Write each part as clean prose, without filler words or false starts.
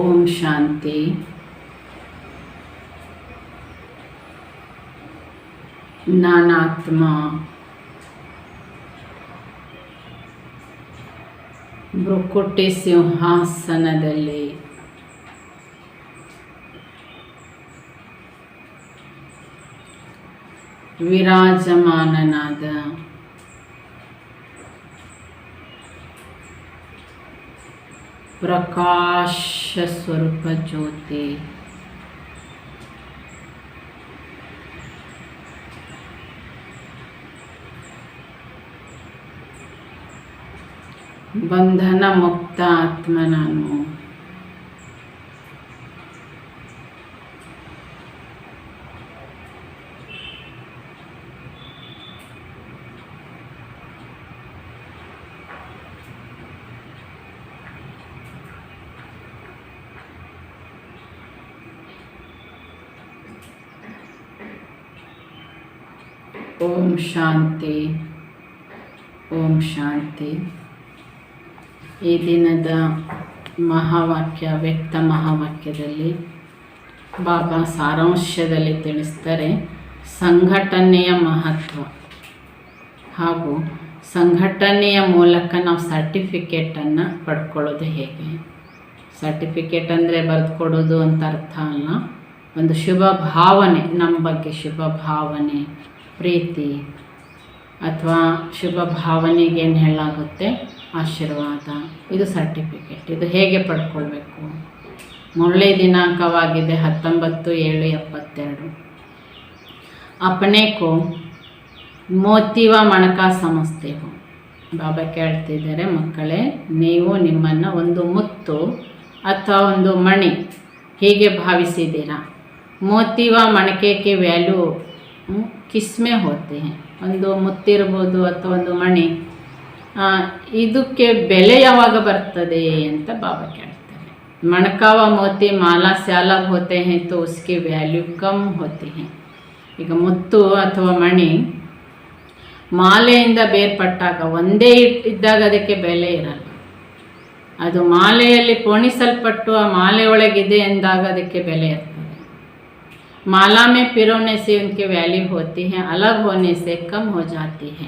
ಓಂ ಶಾಂತಿ. ನಾನಾತ್ಮ ಭ್ರುಕುಟಿ ಸಿಂಹಾಸನದಲ್ಲಿ ವಿರಾಜಮಾನನಾದ ಪ್ರಕಾಶ ಸ್ವರೂಪ ಜ್ಯೋತಿ ಬಂಧನ ಮುಕ್ತ ಆತ್ಮ ನಾನು. ಓಂ ಶಾಂತಿ, ಓಂ ಶಾಂತಿ. ಈ ದಿನದ ಮಹಾವಾಕ್ಯ, ವ್ಯಕ್ತ ಮಹಾವಾಕ್ಯದಲ್ಲಿ ಬಾಬಾ ಸಾರಾಂಶದಲ್ಲಿ ತಿಳಿಸ್ತಾರೆ ಸಂಘಟನೆಯ ಮಹತ್ವ ಹಾಗೂ ಸಂಘಟನೆಯ ಮೂಲಕ ನಾವು ಸರ್ಟಿಫಿಕೇಟನ್ನು ಪಡ್ಕೊಳ್ಳೋದು ಹೇಗೆ. ಸರ್ಟಿಫಿಕೇಟ್ ಅಂದರೆ ಬರೆದುಕೊಡೋದು ಅಂತ ಅರ್ಥ ಅಲ್ಲ, ಒಂದು ಶುಭ ಭಾವನೆ, ನಮ್ಮ ಬಗ್ಗೆ ಶುಭ ಭಾವನೆ, ಪ್ರೀತಿ ಅಥವಾ ಶುಭ ಭಾವನೆಗೆ ಏನು ಹೇಳಾಗುತ್ತೆ, ಆಶೀರ್ವಾದ, ಇದು ಸರ್ಟಿಫಿಕೇಟ್. ಇದು ಹೇಗೆ ಪಡ್ಕೊಳ್ಬೇಕು. ಮೊದಲೇ ದಿನಾಂಕವಾಗಿದೆ 19/7/72. अपने को ಮೋತಿವ ಮಣಕ ಸಮಸ್ತೇವು. ಬಾಬಾ ಕೇಳ್ತಿದ್ದಾರೆ, ಮಕ್ಕಳೇ ನೀವು ನಿಮ್ಮನ್ನು ಒಂದು ಮುತ್ತು ಅಥವಾ ಒಂದು ಮಣಿ ಹೀಗೆ ಭಾವಿಸಿದ್ದೀರಾ. ಮೋತಿವ ಮಣಕೆಗೆ ವ್ಯಾಲ್ಯೂ ಕಿಸ್ಮೆ ಹೋತೆ. ಒಂದು ಮುತ್ತಿರ್ಬೋದು ಅಥವಾ ಒಂದು ಮಣಿ, ಇದಕ್ಕೆ ಬೆಲೆ ಯಾವಾಗ ಬರ್ತದೆ ಅಂತ ಬಾಬಾ ಕೇಳ್ತಾರೆ. ಮಣಕಾವ ಮೋತಿ ಮಾಲಾ ಸ್ಯಾಲಭ ಹೋತೆ ಹೇ ತೋ ಉಸ್ಕಿ ವ್ಯಾಲ್ಯೂ ಕಮ್ ಹೋತಿ ಹೇ. ಈಗ ಮುತ್ತು ಅಥವಾ ಮಣಿ ಮಾಲೆಯಿಂದ ಬೇರ್ಪಟ್ಟಾಗ ಒಂದೇ ಇದ್ದಾಗ ಅದಕ್ಕೆ ಬೆಲೆ ಇರಲ್ಲ. ಅದು ಮಾಲೆಯಲ್ಲಿ ಪೋಣಿಸಲ್ಪಟ್ಟು ಆ ಮಾಲೆ ಒಳಗಿದೆ ಎಂದಾಗ ಅದಕ್ಕೆ ಬೆಲೆ ಇರ್ತದೆ. माला में पिरोने से उनकी वैल्यू होती है, अलग होने से कम हो जाती है.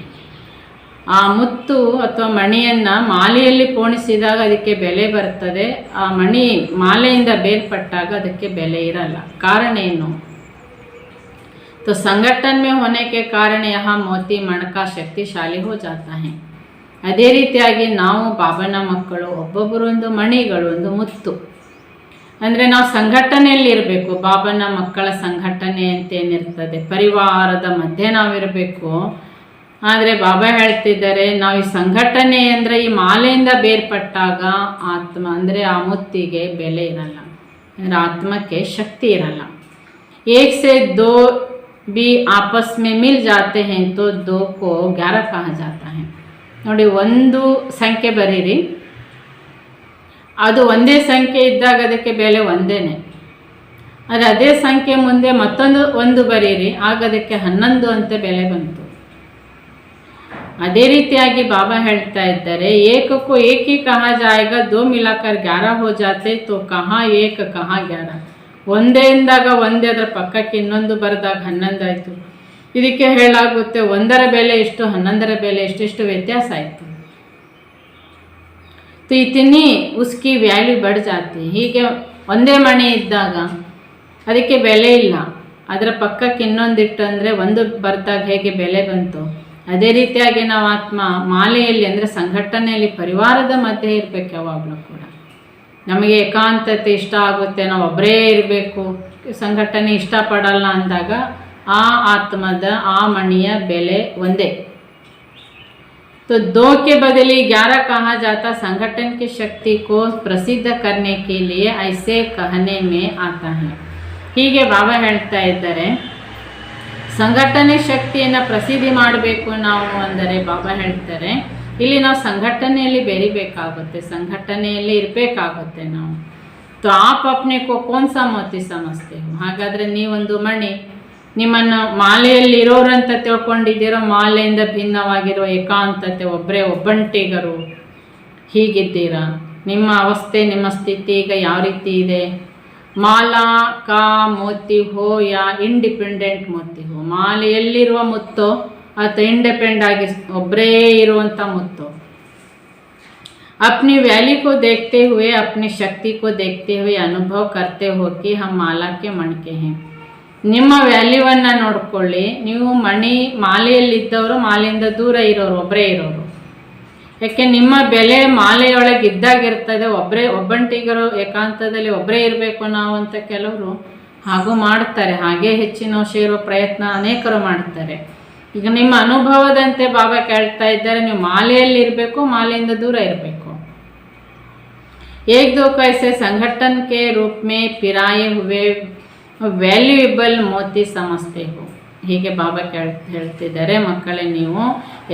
ಆ ಮುತ್ತು ಅಥವಾ ಮಣಿಯನ್ನು ಮಾಲೆಯಲ್ಲಿ ಪೋಣಿಸಿದಾಗ ಅದಕ್ಕೆ ಬೆಲೆ ಬರ್ತದೆ. ಆ ಮಣಿ ಮಾಲೆಯಿಂದ ಬೇರ್ಪಟ್ಟಾಗ ಅದಕ್ಕೆ ಬೆಲೆ ಇರಲ್ಲ. ಕಾರಣ ಏನು? तो संगठन में होने के कारण यहाँ मोती मणका ಶಕ್ತಿಶಾಲಿ हो जाता है. ಅದೇ ರೀತಿಯಾಗಿ ನಾವು ಬಾಬನ ಮಕ್ಕಳು, ಒಬ್ಬೊಬ್ಬರು ಒಂದು ಮಣಿಗಳು, ಒಂದು ಮುತ್ತು. ಅಂದರೆ ನಾವು ಸಂಘಟನೆಯಲ್ಲಿ ಇರಬೇಕು. ಬಾಬನ ಮಕ್ಕಳ ಸಂಘಟನೆ ಅಂತ ಏನಿರ್ತದೆ, ಪರಿವಾರದ ಮಧ್ಯೆ ನಾವಿರಬೇಕು. ಆದರೆ ಬಾಬಾ ಹೇಳ್ತಿದ್ದಾರೆ, ನಾವು ಈ ಸಂಘಟನೆ ಅಂದರೆ ಈ ಮಾಲೆಯಿಂದ ಬೇರ್ಪಟ್ಟಾಗ ಆತ್ಮ ಅಂದರೆ ಆ ಮುತ್ತಿಗೆ ಬೆಲೆ ಇರಲ್ಲ, ಅಂದರೆ ಆತ್ಮಕ್ಕೆ ಶಕ್ತಿ ಇರಲ್ಲ. ಏಕ್ ಸೆ ದೋ ಬಿ ಆಪಸ್ ಮೇ ಮಿಲ್ ಜಾತೆ ಹೇ ತೋ ದೋ ಕೋ 11 ಕಹಾ ಜಾತಾ ಹೇ. ನೋಡಿ, ಒಂದು ಸಂಖ್ಯೆ ಬರೀರಿ, ಅದು ಒಂದೇ ಸಂಖ್ಯೆ ಇದ್ದಾಗ ಅದಕ್ಕೆ ಬೆಲೆ ಒಂದೇನೆ. ಆದರೆ ಅದೇ ಸಂಖ್ಯೆ ಮುಂದೆ ಮತ್ತೊಂದು ಒಂದು ಬರೀರಿ, ಆಗ ಅದಕ್ಕೆ 11 ಅಂತ ಬೆಲೆ ಬಂತು. ಅದೇ ರೀತಿಯಾಗಿ ಬಾಬಾ ಹೇಳ್ತಾ ಇದ್ದಾರೆ, ಏಕಕ್ಕೂ ಏಕಿ ಕಹಾ ಜಾಯಗ ದೋ ಮಿಲಾಕರ್ 11 ಹೋ ಜಾತೆ ತೋ ಕಹಾ ಏಕ ಕಹಾ 11. ಒಂದೇ ಎಂದಾಗ ಒಂದೇ, ಅದರ ಪಕ್ಕಕ್ಕೆ ಇನ್ನೊಂದು ಬರೆದಾಗ 11 ಆಯಿತು. ಇದಕ್ಕೆ ಹೇಳಾಗುತ್ತೆ ಒಂದರ ಬೆಲೆ ಎಷ್ಟು, 11ರ ಬೆಲೆ ಎಷ್ಟು ವ್ಯತ್ಯಾಸ ಆಯಿತು. तो इतनी उसकी ವ್ಯಾಲ್ಯೂ बढ़ जाती. ಹೀಗೆ ಒಂದೇ ಮಣಿ ಇದ್ದಾಗ ಅದಕ್ಕೆ ಬೆಲೆ ಇಲ್ಲ, ಅದರ ಪಕ್ಕಕ್ಕೆ ಇನ್ನೊಂದಿಟ್ಟು ಅಂದರೆ ಒಂದು ಬರ್ದಾಗ ಹೇಗೆ ಬೆಲೆ ಬಂತು, ಅದೇ ರೀತಿಯಾಗಿ ನಾವು ಆತ್ಮ ಮಾಲೆಯಲ್ಲಿ ಅಂದರೆ ಸಂಘಟನೆಯಲ್ಲಿ ಪರಿವಾರದ ಮಧ್ಯೆ ಇರಬೇಕು. ಯಾವಾಗಲೂ ಕೂಡ ನಮಗೆ ಏಕಾಂತತೆ ಇಷ್ಟ ಆಗುತ್ತೆ, ನಾವು ಒಬ್ಬರೇ ಇರಬೇಕು, ಸಂಘಟನೆ ಇಷ್ಟಪಡಲ್ಲ ಅಂದಾಗ ಆ ಆತ್ಮದ ಆ ಮಣಿಯ ಬೆಲೆ ಒಂದೇ. तो 2 के बदले 11 कहा जाता. संगठन की शक्ति को प्रसिद्ध करने के लिए ऐसे कहने में आता है. ಹೀಗೆ ಬಾಬಾ ಹೇಳ್ತಾ ಇದ್ದಾರೆ, ಸಂಘಟನೆ ಶಕ್ತಿಯನ್ನು ಪ್ರಸಿದ್ಧಿ ಮಾಡಬೇಕು ನಾವು ಅಂದರೆ ಬಾಬಾ ಹೇಳ್ತಾರೆ ಇಲ್ಲಿ ನಾವು ಸಂಘಟನೆಯಲ್ಲಿ ಬೆರಿಬೇಕಾಗುತ್ತೆ, ಸಂಘಟನೆಯಲ್ಲಿ ಇರಬೇಕಾಗುತ್ತೆ ನಾವು. तो आप अपने को कौन सा मोती समझते हो. ಹಾಗಾದರೆ ನೀವೊಂದು ಮಣಿ, ನಿಮ್ಮನ್ನು ಮಾಲೆಯಲ್ಲಿ ಇರೋರಂತ ತಿಳ್ಕೊಂಡಿದ್ದೀರೋ, ಮಾಲೆಯಿಂದ ಭಿನ್ನವಾಗಿರೋ ಏಕಾಂತತೆ, ಒಬ್ಬರೇ ಒಬ್ಬಂಟಿಗರು ಹೀಗಿದ್ದೀರಾ. ನಿಮ್ಮ ಅವಸ್ಥೆ, ನಿಮ್ಮ ಸ್ಥಿತಿ ಈಗ ಯಾವ ರೀತಿ ಇದೆ. ಮಾಲಾ ಕಾ ಮೋತಿ ಹೋ ಯಾ ಇಂಡಿಪೆಂಡೆಂಟ್ ಮೋತಿ ಹೋ, ಮಾಲೆಯಲ್ಲಿರುವ ಮುತ್ತು ಅಥವಾ ಇಂಡಿಪೆಂಡ್ ಆಗಿ ಒಬ್ಬರೇ ಇರುವಂಥ ಮುತ್ತು. अपनी वैल्यू को देखते हुए, अपनी शक्ति को देखते हुए अनुभव करते हो कि हम माला के मणके हैं. ನಿಮ್ಮ ವ್ಯಾಲ್ಯೂವನ್ನು ನೋಡ್ಕೊಳ್ಳಿ. ನೀವು ಮಾಲೆಯಲ್ಲಿದ್ದವರು ಮಾಲೆಯಿಂದ ದೂರ ಇರೋರು, ಒಬ್ಬರೇ ಇರೋರು. ಯಾಕೆ ನಿಮ್ಮ ಬೆಲೆ ಮಾಲೆಯೊಳಗೆ ಇದ್ದಾಗಿರ್ತದೆ. ಒಬ್ಬಂಟಿಗರು ಏಕಾಂತದಲ್ಲಿ ಒಬ್ಬರೇ ಇರಬೇಕು ನಾವು ಅಂತ ಕೆಲವರು ಹಾಗೂ ಮಾಡ್ತಾರೆ. ಹಾಗೆ ಹೆಚ್ಚಿನ ಸೇರೋ ಪ್ರಯತ್ನ ಅನೇಕರು ಮಾಡ್ತಾರೆ. ಈಗ ನಿಮ್ಮ ಅನುಭವದಂತೆ ಬಾಬಾ ಕೇಳ್ತಾ ಇದ್ದಾರೆ, ನೀವು ಮಾಲೆಯಲ್ಲಿ ಇರಬೇಕು, ಮಾಲೆಯಿಂದ ದೂರ ಇರಬೇಕು. एक दो कैसे संगठन के रूप में पिराए हुए ವ್ಯಾಲ್ಯೂಯಬಲ್ ಮೋತಿ ಸಮಸ್ತೆ ಹೋ. ಹೀಗೆ ಬಾಬಾ ಹೇಳ್ತಿದ್ದಾರೆ, ಮಕ್ಕಳೇ ನೀವು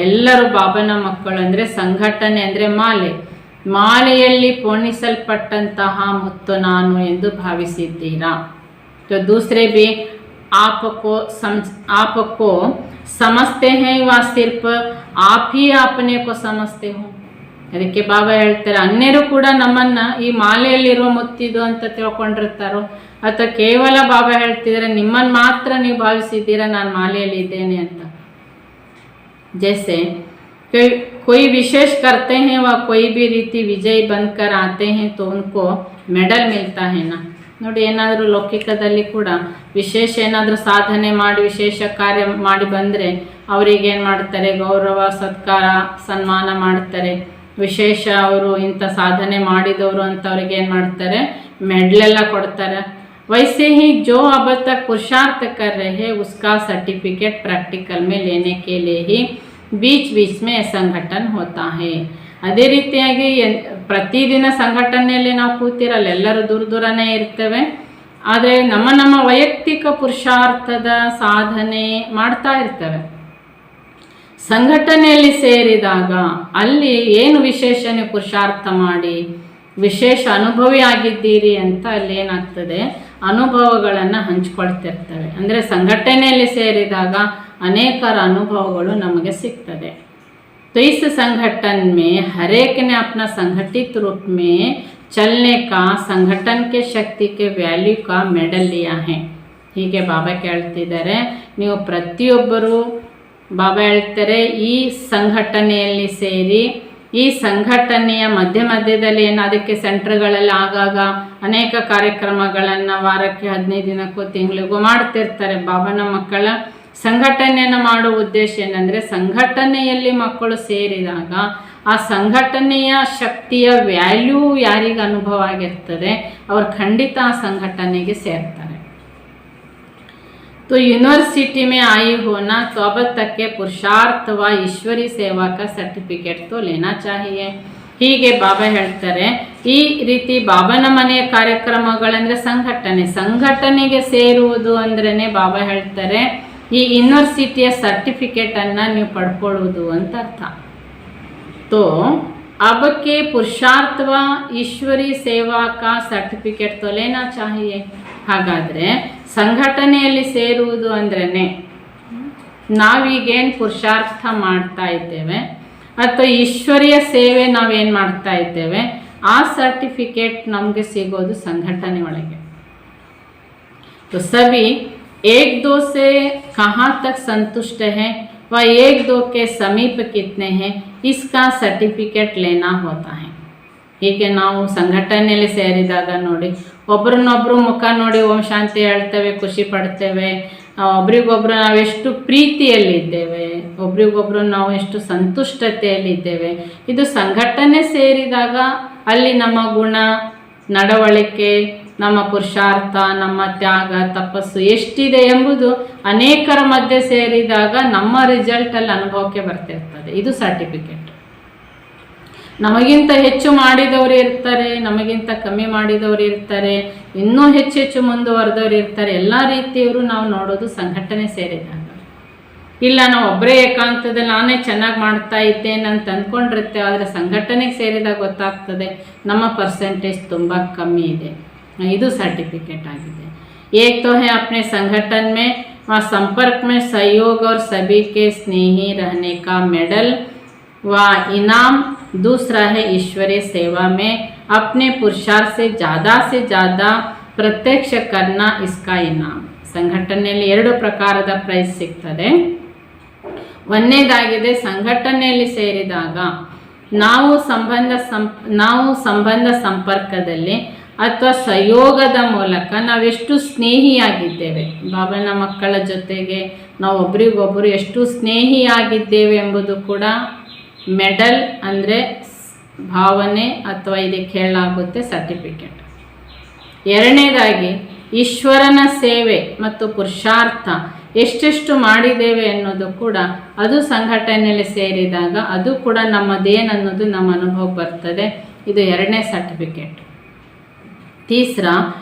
ಎಲ್ಲರೂ ಬಾಬನ ಮಕ್ಕಳು ಅಂದರೆ ಸಂಘಟನೆ ಅಂದರೆ ಮಾಲೆಯಲ್ಲಿ ಪೋಣಿಸಲ್ಪಟ್ಟಂತಹ ಮುತ್ತು ನಾನು ಎಂದು ಭಾವಿಸಿದ್ದೀರಾ. तो दूसरे भी आपको समझते हैं व सिर्फ आप ही अपने को समझते हो. ಅದಕ್ಕೆ ಬಾಬಾ ಹೇಳ್ತಾರೆ, ಅನ್ಯರು ಕೂಡ ನಮ್ಮನ್ನ ಈ ಮಾಲೆಯಲ್ಲಿರುವ ಮುತ್ತಿದು ಅಂತ ತಿಳ್ಕೊಂಡಿರ್ತಾರೋ ಅಥವಾ ಕೇವಲ ಬಾಬಾ ಹೇಳ್ತಿದ್ದಾರೆ ನಿಮ್ಮನ್ನು ಮಾತ್ರ ನೀವು ಭಾವಿಸಿದ್ದೀರಾ ನಾನು ಮಾಲೆಯಲ್ಲಿ ಇದ್ದೇನೆ ಅಂತ. जैसे कोई विशेष करते हैं व कोई भी रीति विजय बनकर आते हैं तो उनको मेडल मिलता है ना. ನೋಡಿ, ಏನಾದರೂ ಲೌಕಿಕದಲ್ಲಿ ಕೂಡ ವಿಶೇಷ ಏನಾದರೂ ಸಾಧನೆ ಮಾಡಿ ವಿಶೇಷ ಕಾರ್ಯ ಮಾಡಿ ಬಂದರೆ ಅವರಿಗೆ ಏನು ಮಾಡ್ತಾರೆ, ಗೌರವ ಸತ್ಕಾರ ಸನ್ಮಾನ ಮಾಡ್ತಾರೆ. ವಿಶೇಷ ಅವರು ಇಂಥ ಸಾಧನೆ ಮಾಡಿದವರು ಅಂತ ಅವ್ರಿಗೆ ಏನು ಮಾಡ್ತಾರೆ, ಮೆಡ್ಲೆಲ್ಲ ಕೊಡ್ತಾರೆ. वैसे ही जो अब तक पुरुषार्थ कर रहे हैं उसका सर्टिफिकेट प्रैक्टिकल में लेने के लिए ही बीच बीच में संगठन होता है. ಅದೇ ರೀತಿಯಾಗಿ ಪ್ರತಿದಿನ ಸಂಘಟನೆಯಲ್ಲಿ ನಾವು ಕೂತಿರಲ್ಲ, ಎಲ್ಲರೂ ದೂರ ದೂರನೇ ಇರ್ತೇವೆ. ಆದರೆ ನಮ್ಮ ವೈಯಕ್ತಿಕ ಪುರುಷಾರ್ಥದ ಸಾಧನೆ ಮಾಡ್ತಾ ಇರ್ತೇವೆ. ಸಂಘಟನೆಯಲ್ಲಿ ಸೇರಿದಾಗ ಅಲ್ಲಿ ಏನು ವಿಶೇಷ ನೀವು ಪುರುಷಾರ್ಥ ಮಾಡಿ ವಿಶೇಷ ಅನುಭವಿ ಆಗಿದ್ದೀರಿ ಅಂತ ಅಲ್ಲಿ ಏನಾಗ್ತದೆ, ಅನುಭವಗಳನ್ನು ಹಂಚ್ಕೊಳ್ತಿರ್ತವೆ. ಅಂದರೆ ಸಂಘಟನೆಯಲ್ಲಿ ಸೇರಿದಾಗ ಅನೇಕರ ಅನುಭವಗಳು ನಮಗೆ ಸಿಗ್ತದೆ. तो इस संगठन में हर एक ने अपना संगठित रूप में चलने का संगठन के शक्ति के वैल्यू का मेडल लिया है. ಹೀಗೆ ಬಾಬಾ ಕೇಳ್ತಿದ್ದಾರೆ, ನೀವು ಪ್ರತಿಯೊಬ್ಬರು ಬಾಬಾ ಹೇಳ್ತಾರೆ ಈ ಸಂಘಟನೆಯಲ್ಲಿ ಸೇರಿ ಈ ಸಂಘಟನೆಯ ಮಧ್ಯದಲ್ಲಿ ಏನು ಅದಕ್ಕೆ ಸೆಂಟರ್ಗಳಲ್ಲಿ ಆಗಾಗ ಅನೇಕ ಕಾರ್ಯಕ್ರಮಗಳನ್ನು ವಾರಕ್ಕೆ 15 ದಿನಕ್ಕೂ ತಿಂಗಳಿಗೂ ಮಾಡ್ತಿರ್ತಾರೆ. ಬಾಬನ ಮಕ್ಕಳ ಸಂಘಟನೆಯನ್ನು ಮಾಡುವ ಉದ್ದೇಶ ಏನಂದರೆ ಸಂಘಟನೆಯಲ್ಲಿ ಮಕ್ಕಳು ಸೇರಿದಾಗ ಆ ಸಂಘಟನೆಯ ಶಕ್ತಿಯ ವ್ಯಾಲ್ಯೂ ಯಾರಿಗೆ ಅನುಭವ ಆಗಿರ್ತದೆ ಅವರು ಖಂಡಿತ ಆ ಸಂಘಟನೆಗೆ ಸೇರ್ತಾರೆ. तो यूनिवर्सिटी में आई हो ना तो अब तक के पुरुषार्थ व ईश्वरी सेवा का सर्टिफिकेट तो लेना चाहिए. ಹೀಗೆ ಬಾಬಾ ಹೇಳ್ತಾರೆ, ಈ ರೀತಿ ಬಾಬನ ಮನೆಯ ಕಾರ್ಯಕ್ರಮಗಳಂದರೆ ಸಂಘಟನೆಗೆ ಸೇರುವುದು ಅಂದ್ರೇ ಬಾಬಾ ಹೇಳ್ತಾರೆ ಈ ಯೂನಿವರ್ಸಿಟಿಯ ಸರ್ಟಿಫಿಕೇಟನ್ನು ನೀವು ಪಡ್ಕೊಳ್ಳೋದು ಅಂತ ಅರ್ಥ. तो अब के पुरुषार्थ व ईश्वरी सेवा का सर्टिफिकेट तो लेना चाहिए. ಹಾಗಾದರೆ ಸಂಘಟನೆಯಲ್ಲಿ ಸೇರುವುದು ಅಂದ್ರೇ ನಾವೀಗೇನು ಪುರುಷಾರ್ಥ ಮಾಡ್ತಾ ಇದ್ದೇವೆ ಅಥವಾ ಈಶ್ವರಿಯ ಸೇವೆ ನಾವೇನು ಮಾಡ್ತಾ ಇದ್ದೇವೆ ಆ ಸರ್ಟಿಫಿಕೇಟ್ ನಮಗೆ ಸಿಗೋದು ಸಂಘಟನೆ ಒಳಗೆ. तो सभी एक दो से कहाँ तक संतुष्ट है व एक दो के समीप कितने हैं इसका सर्टिफिकेट लेना होता है. ಹೀಗೆ ನಾವು ಸಂಘಟನೆಯಲ್ಲಿ ಸೇರಿದಾಗ ನೋಡಿ ಒಬ್ರನ್ನೊಬ್ರು ಮುಖ ನೋಡಿ ಓಂ ಶಾಂತಿ ಹೇಳ್ತೇವೆ, ಖುಷಿ ಪಡ್ತೇವೆ. ಒಬ್ರಿಗೊಬ್ರು ನಾವೆಷ್ಟು ಪ್ರೀತಿಯಲ್ಲಿದ್ದೇವೆ, ಒಬ್ರಿಗೊಬ್ರು ನಾವು ಎಷ್ಟು ಸಂತುಷ್ಟತೆಯಲ್ಲಿದ್ದೇವೆ. ಇದು ಸಂಘಟನೆ ಸೇರಿದಾಗ ಅಲ್ಲಿ ನಮ್ಮ ಗುಣ ನಡವಳಿಕೆ ನಮ್ಮ ಪುರುಷಾರ್ಥ ನಮ್ಮ ತ್ಯಾಗ ತಪಸ್ಸು ಎಷ್ಟಿದೆ ಎಂಬುದು ಅನೇಕರ ಮಧ್ಯೆ ಸೇರಿದಾಗ ನಮ್ಮ ರಿಸಲ್ಟಲ್ಲಿ ಅನುಭವಕ್ಕೆ ಬರ್ತಿರ್ತದೆ. ಇದು ಸರ್ಟಿಫಿಕೇಟ್. ನಮಗಿಂತ ಹೆಚ್ಚು ಮಾಡಿದವರು ಇರ್ತಾರೆ, ನಮಗಿಂತ ಕಮ್ಮಿ ಮಾಡಿದವರು ಇರ್ತಾರೆ, ಇನ್ನೂ ಹೆಚ್ಚು ಮುಂದುವರೆದವರು ಇರ್ತಾರೆ. ಎಲ್ಲ ರೀತಿಯವರು ನಾವು ನೋಡೋದು ಸಂಘಟನೆ ಸೇರಿದಾಗ. ಇಲ್ಲ ನಾವು ಒಬ್ಬರೇ ಏಕಾಂತದಲ್ಲಿ ನಾನೇ ಚೆನ್ನಾಗಿ ಮಾಡ್ತಾ ಇದ್ದೇನೆ ಅಂತ ಅಂದ್ಕೊಂಡಿರ್ತೇವೆ, ಆದರೆ ಸಂಘಟನೆಗೆ ಸೇರಿದಾಗ ಗೊತ್ತಾಗ್ತದೆ ನಮ್ಮ ಪರ್ಸೆಂಟೇಜ್ ತುಂಬ ಕಮ್ಮಿ ಇದೆ. ಇದು ಸರ್ಟಿಫಿकेट आಗಿದೆ. एक तो है अपने संगठन में व संपर्क में सहयोग और सभी के स्नेही रहने का मेडल व इनाम. दूसरा है ईश्वरीय सेवा में अपने पुरुषार्थ से ज़्यादा ಪ್ರತ್ಯಕ್ಷ करना इसका इनाम। ಸಂಘಟನೆಯಲ್ಲಿ 2 ಪ್ರಕಾರದ ಪ್ರೈಸ್ ಸಿಗ್ತದೆ। ಒಂದನೇದಾಗಿದೆ ಸಂಘಟನೆಯಲ್ಲಿ ಸೇರಿದಾಗ ನಾವು ಸಂಬಂಧ ಸಂಪರ್ಕದಲ್ಲಿ ಅಥವಾ ಸಹಯೋಗದ ಮೂಲಕ ನಾವೆಷ್ಟು ಸ್ನೇಹಿಯಾಗಿದ್ದೇವೆ, ಬಾಬನ ಮಕ್ಕಳ ಜೊತೆಗೆ ನಾವು ಒಬ್ರಿಗೊಬ್ಬರು ಎಷ್ಟು ಸ್ನೇಹಿಯಾಗಿದ್ದೇವೆ ಎಂಬುದು ಕೂಡ ಮೆಡಲ್ ಅಂದರೆ ಭಾವನೆ ಅಥವಾ ಇದಕ್ಕೆ ಹೇಳಲಾಗುತ್ತೆ ಸರ್ಟಿಫಿಕೇಟ್। ಎರಡನೇದಾಗಿ ಈಶ್ವರನ ಸೇವೆ ಮತ್ತು ಪುರುಷಾರ್ಥ ಎಷ್ಟೆಷ್ಟು ಮಾಡಿದ್ದೇವೆ ಅನ್ನೋದು ಕೂಡ ಅದು ಸಂಘಟನೆಯಲ್ಲಿ ಸೇರಿದಾಗ ಅದು ಕೂಡ ನಮ್ಮದೇನನ್ನೋದು ನಮ್ಮ ಅನುಭವ ಬರ್ತದೆ। ಇದು ಎರಡನೇ ಸರ್ಟಿಫಿಕೇಟ್। तीसरा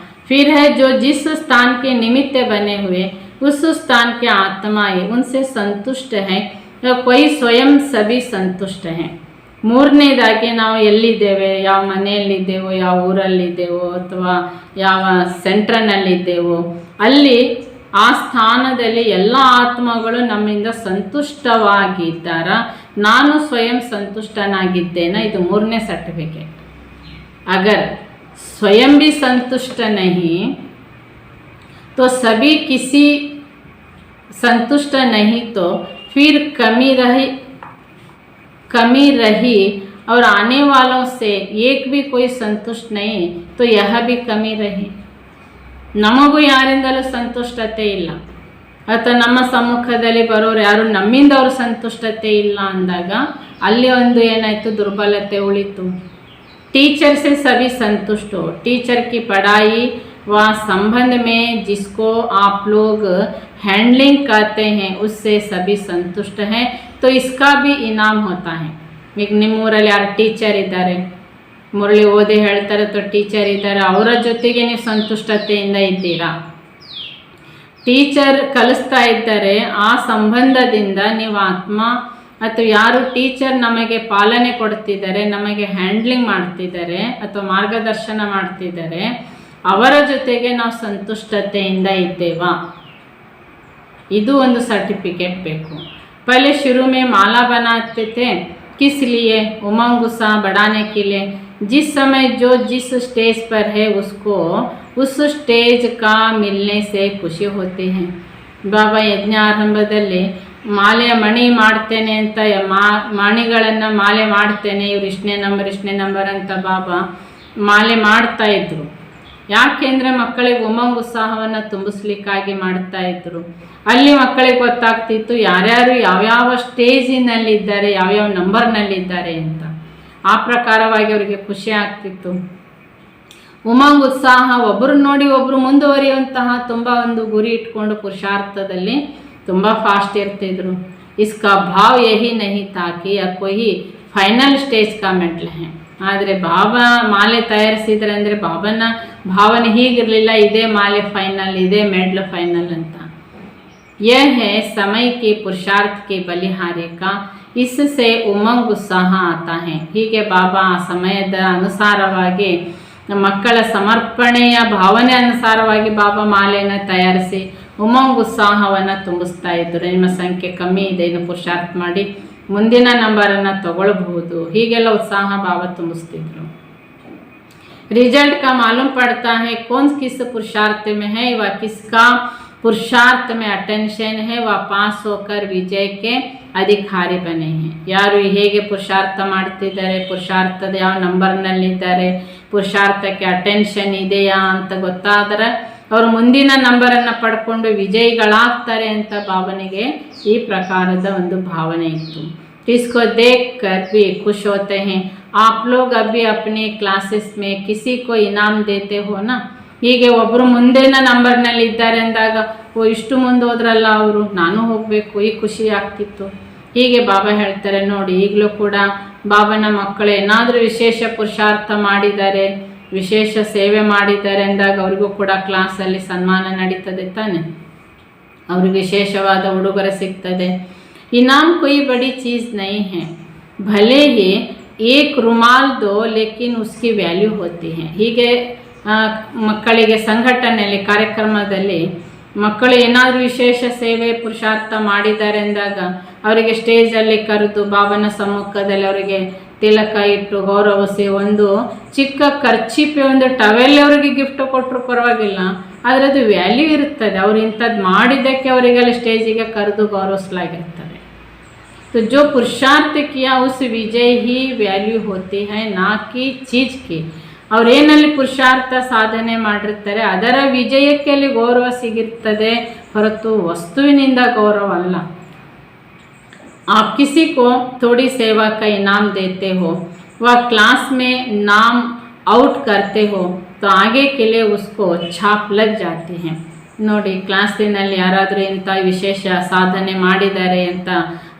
फिर है जो जिस स्थान के निमित्त बने हुए उस स्थान के आत्माएं उनसे संतुष्ट हैं या कोई स्वयं सभी संतुष्ट हैं। ಮೂರನೇದಾಗಿ ನಾವು ಎಲ್ಲಿದ್ದೇವೆ, ಯಾವ ಮನೆಯಲ್ಲಿದ್ದೇವೋ, ಯಾವ ಊರಲ್ಲಿದ್ದೇವೋ ಅಥವಾ ಯಾವ ಸೆಂಟ್ರನಲ್ಲಿದ್ದೇವೋ ಅಲ್ಲಿ ಆ ಸ್ಥಾನದಲ್ಲಿ ಎಲ್ಲ ಆತ್ಮಗಳು ನಮ್ಮಿಂದ ಸಂತುಷ್ಟವಾಗಿದ್ದಾರ, ನಾನು ಸ್ವಯಂ ಸಂತುಷ್ಟನಾಗಿದ್ದೇನೆ, ಇದು ಮೂರನೇ ಸರ್ಟಿಫಿಕೇಟ್। ಅಗರ್ स्वयं भी संतुष्ट नहीं तो सभी किसी संतुष्ट नहीं तो फिर कमी रही और आने वालों से एक भी कोई संतुष्ट नहीं तो यह भी कमी रही। ನಮಗೂ ಯಾರಿಂದಲೂ ಸಂತುಷ್ಟತೆ ಇಲ್ಲ ಅಥವಾ ನಮ್ಮ ಸಮ್ಮುಖದಲ್ಲಿ ಬರೋರು ಯಾರು ನಮ್ಮಿಂದ ಅವರು ಸಂತುಷ್ಟತೆ ಇಲ್ಲ ಅಂದಾಗ ಅಲ್ಲಿ ಒಂದು ಏನಾಯಿತು, ದುರ್ಬಲತೆ ಉಳಿತು। टीचर से सभी संतुष्ट हो, टीचर की पढ़ाई व संबंध में जिसको आप लोग हैंडलिंग कहते हैं उससे सभी संतुष्ट हैं तो इसका भी इनाम होता है। ಈಗ ನಿಮ್ಮೂರಲ್ಲಿ ಯಾರು ಟೀಚರ್ ಇದ್ದಾರೆ, ಮುರಳಿ ಓದಿ ಹೇಳ್ತಾರೆ ಅಥವಾ ಟೀಚರ್ ಇದ್ದಾರೆ, ಅವರ ಜೊತೆಗೆ ನೀವು ಸಂತುಷ್ಟತೆಯಿಂದ ಇದ್ದೀರಾ। ಟೀಚರ್ ಕಲಿಸ್ತಾ ಇದ್ದಾರೆ, ಆ ಸಂಬಂಧದಿಂದ ನೀವು ಆತ್ಮ ಅಥವಾ ಯಾರು ಟೀಚರ್ ನಮಗೆ ಪಾಲನೆ ಕೊಡ್ತಿದ್ದಾರೆ, ನಮಗೆ ಹ್ಯಾಂಡ್ಲಿಂಗ್ ಮಾಡ್ತಿದ್ದಾರೆ ಅಥವಾ ಮಾರ್ಗದರ್ಶನ ಮಾಡ್ತಿದ್ದಾರೆ, ಅವರ ಜೊತೆಗೆ ನಾವು ಸಂತುಷ್ಟತೆಯಿಂದ ಇದ್ದೇವಾ, ಇದು ಒಂದು ಸರ್ಟಿಫಿಕೇಟ್ ಬೇಕು। पहले शुरू में माला बनाते थे किस लिए, उमंग उत्साह बढ़ाने के लिए। जिस समय जो जिस स्टेज पर है उसको उस स्टेज का मिलने से खुशी होती है। ಬಾಬಾ ಯಜ್ಞಾರಂಭದಲ್ಲಿ ಮಾಲೆಯ ಮಣಿ ಮಾಡ್ತೇನೆ ಅಂತ ಮಣಿಗಳನ್ನು ಮಾಲೆ ಮಾಡ್ತೇನೆ, ಇವ್ರು ಇಷ್ಟನೇ ನಂಬರ್ ಅಂತ ಬಾಬಾ ಮಾಲೆ ಮಾಡ್ತಾಯಿದ್ರು। ಯಾಕೆಂದರೆ ಮಕ್ಕಳಿಗೆ ಉಮಂಗ್ ಉತ್ಸಾಹವನ್ನು ತುಂಬಿಸ್ಲಿಕ್ಕಾಗಿ ಮಾಡ್ತಾಯಿದ್ರು। ಅಲ್ಲಿ ಮಕ್ಕಳಿಗೆ ಗೊತ್ತಾಗ್ತಿತ್ತು ಯಾರ್ಯಾರು ಯಾವ್ಯಾವ ಸ್ಟೇಜಿನಲ್ಲಿದ್ದಾರೆ, ಯಾವ್ಯಾವ ನಂಬರ್ನಲ್ಲಿದ್ದಾರೆ ಅಂತ, ಆ ಪ್ರಕಾರವಾಗಿ ಅವರಿಗೆ ಖುಷಿ ಆಗ್ತಿತ್ತು। ಉಮಂಗ್ ಉತ್ಸಾಹ ಒಬ್ಬರು ನೋಡಿ ಒಬ್ಬರು ಮುಂದುವರಿಯುವಂತಹ ತುಂಬ ಒಂದು ಗುರಿ ಇಟ್ಕೊಂಡು ಪುರುಷಾರ್ಥದಲ್ಲಿ ತುಂಬ ಫಾಸ್ಟ್ ಇರ್ತಿದ್ರು। इसका भाव यही नहीं था कि कोई ಫೈನಲ್ ಸ್ಟೇಜ್ ಕಾ ಮೆಟ್ಲ್ ಹೇ। ಆದರೆ ಬಾಬಾ ಮಾಲೆ ತಯಾರಿಸಿದ್ರೆ ಅಂದರೆ ಬಾಬನ ಭಾವನೆ ಹೀಗಿರಲಿಲ್ಲ, ಇದೇ ಮಾಲೆ ಫೈನಲ್, ಇದೇ ಮೆಡ್ಲ್ ಫೈನಲ್ ಅಂತ। यह है समय के पुरुषार्थ के बलिहारे का, इससे उमंग उत्साह आता है। ಹೀಗೆ ಬಾಬಾ ಆ ಸಮಯದ ಅನುಸಾರವಾಗಿ ಮಕ್ಕಳ ಸಮರ್ಪಣೆಯ ಭಾವನೆ ಅನುಸಾರವಾಗಿ ಬಾಬಾ ಮಾಲೆಯನ್ನು ತಯಾರಿಸಿ ಉಮಂಗ್ ಉತ್ಸಾಹವನ್ನು ತುಂಬಿಸ್ತಾ ಇದ್ದರು। ನಿಮ್ಮ ಸಂಖ್ಯೆ ಕಮ್ಮಿ ಇದೆ, ಇನ್ನು ಪುರುಷಾರ್ಥ ಮಾಡಿ ಮುಂದಿನ ನಂಬರನ್ನು ತಗೊಳ್ಬಹುದು, ಹೀಗೆಲ್ಲ ಉತ್ಸಾಹ ಬಾಬಾ ತುಂಬಿಸ್ತಿದ್ರು। रिजल्ट का मालूम पड़ता है कौन किस पुरुषार्थ में है व किसका पुरुषार्थ में अटेंशन है व पास होकर विजय के अधिकारी बने हैं। ಯಾರು ಹೇಗೆ ಪುರುಷಾರ್ಥ ಮಾಡ್ತಿದ್ದಾರೆ, ಪುರುಷಾರ್ಥದ ಯಾವ ನಂಬರ್ನಲ್ಲಿದ್ದಾರೆ, ಪುರುಷಾರ್ಥಕ್ಕೆ ಅಟೆನ್ಷನ್ ಇದೆಯಾ ಅಂತ ಗೊತ್ತಾದರೆ ಅವರು ಮುಂದಿನ ನಂಬರನ್ನು ಪಡ್ಕೊಂಡು ವಿಜಯಿಗಳಾಗ್ತಾರೆ ಅಂತ ಬಾಬನಿಗೆ ಈ ಪ್ರಕಾರದ ಒಂದು ಭಾವನೆ ಇತ್ತು। इसको देख कर भी खुश होते हैं। आप लोग अभी अपने क्लासेस में किसी को इनाम देते हो ना, ಹೀಗೆ ಒಬ್ಬರು ಮುಂದಿನ ನಂಬರ್ನಲ್ಲಿ ಇದ್ದಾರೆ ಅಂದಾಗ ಓ ಇಷ್ಟು ಮುಂದೆ ಹೋದ್ರಲ್ಲ ಅವರು, ನಾನು ಹೋಗಬೇಕು, ಈ ಖುಷಿ ಆಗ್ತಿತ್ತು। ಹೀಗೆ ಬಾಬಾ ಹೇಳ್ತಾರೆ ನೋಡಿ, ಈಗಲೂ ಕೂಡ ಬಾಬನ ಮಕ್ಕಳು ಏನಾದರೂ ವಿಶೇಷ ಪುರುಷಾರ್ಥ ಮಾಡಿದ್ದಾರೆ, ವಿಶೇಷ ಸೇವೆ ಮಾಡಿದ್ದಾರೆ ಅಂದಾಗ ಅವರಿಗೂ ಕೂಡ ಕ್ಲಾಸಲ್ಲಿ ಸನ್ಮಾನ ನಡೀತದೆ ತಾನೆ, ಅವ್ರಿಗೆ ವಿಶೇಷವಾದ ಉಡುಗೊರೆ ಸಿಗ್ತದೆ। इनाम कोई बड़ी चीज़ नहीं है, भले ही एक रुमाल दो लेकिन उसकी ವ್ಯಾಲ್ಯೂ होती है। ಹೀಗೆ ಮಕ್ಕಳಿಗೆ ಸಂಘಟನೆಯಲ್ಲಿ ಕಾರ್ಯಕ್ರಮದಲ್ಲಿ ಮಕ್ಕಳು ಏನಾದರೂ ವಿಶೇಷ ಸೇವೆ ಪುರುಷಾರ್ಥ ಮಾಡಿದ್ದಾರೆ ಅಂದಾಗ ಅವರಿಗೆ ಸ್ಟೇಜಲ್ಲಿ ಕರೆದು ಬಾಬನ ಸಮ್ಮುಖದಲ್ಲಿ ಅವರಿಗೆ ತಿಲಕ ಇಟ್ಟು ಗೌರವಿಸಿ, ಒಂದು ಚಿಕ್ಕ ಖರ್ಚಿಪೆ ಒಂದು ಟವೆಲ್ ಅವರಿಗೆ ಗಿಫ್ಟ್ ಕೊಟ್ಟರು ಪರವಾಗಿಲ್ಲ, ಆದರೆ ಅದು ವ್ಯಾಲ್ಯೂ ಇರುತ್ತದೆ. ಅವ್ರು ಇಂಥದ್ದು ಮಾಡಿದ್ದಕ್ಕೆ ಅವರಿಗೆಲ್ಲ ಸ್ಟೇಜಿಗೆ ಕರೆದು ಗೌರವಿಸಲಾಗಿರ್ತದೆ. तो जो पुरुषार्थ किया उस विजय ही वैल्यू होती है, ना कि चीज़ की. ಅವರೇನಲ್ಲಿ ಪುರುಷಾರ್ಥ ಸಾಧನೆ ಮಾಡಿರ್ತಾರೆ ಅದರ ವಿಜಯಕ್ಕೆ ಅಲ್ಲಿ ಗೌರವ ಸಿಗಿರ್ತದೆ ಹೊರತು ವಸ್ತುವಿನಿಂದ ಗೌರವ ಅಲ್ಲ. आप किसी को थोड़ी सेवा का इनाम देते हो, वह क्लास में नाम आउट करते हो तो आगे के लिए उसको छाप लग जाती है. ನೋಡಿ, ಕ್ಲಾಸಿನಲ್ಲಿ ಯಾರಾದರೂ ಇಂಥ ವಿಶೇಷ ಸಾಧನೆ ಮಾಡಿದ್ದಾರೆ ಅಂತ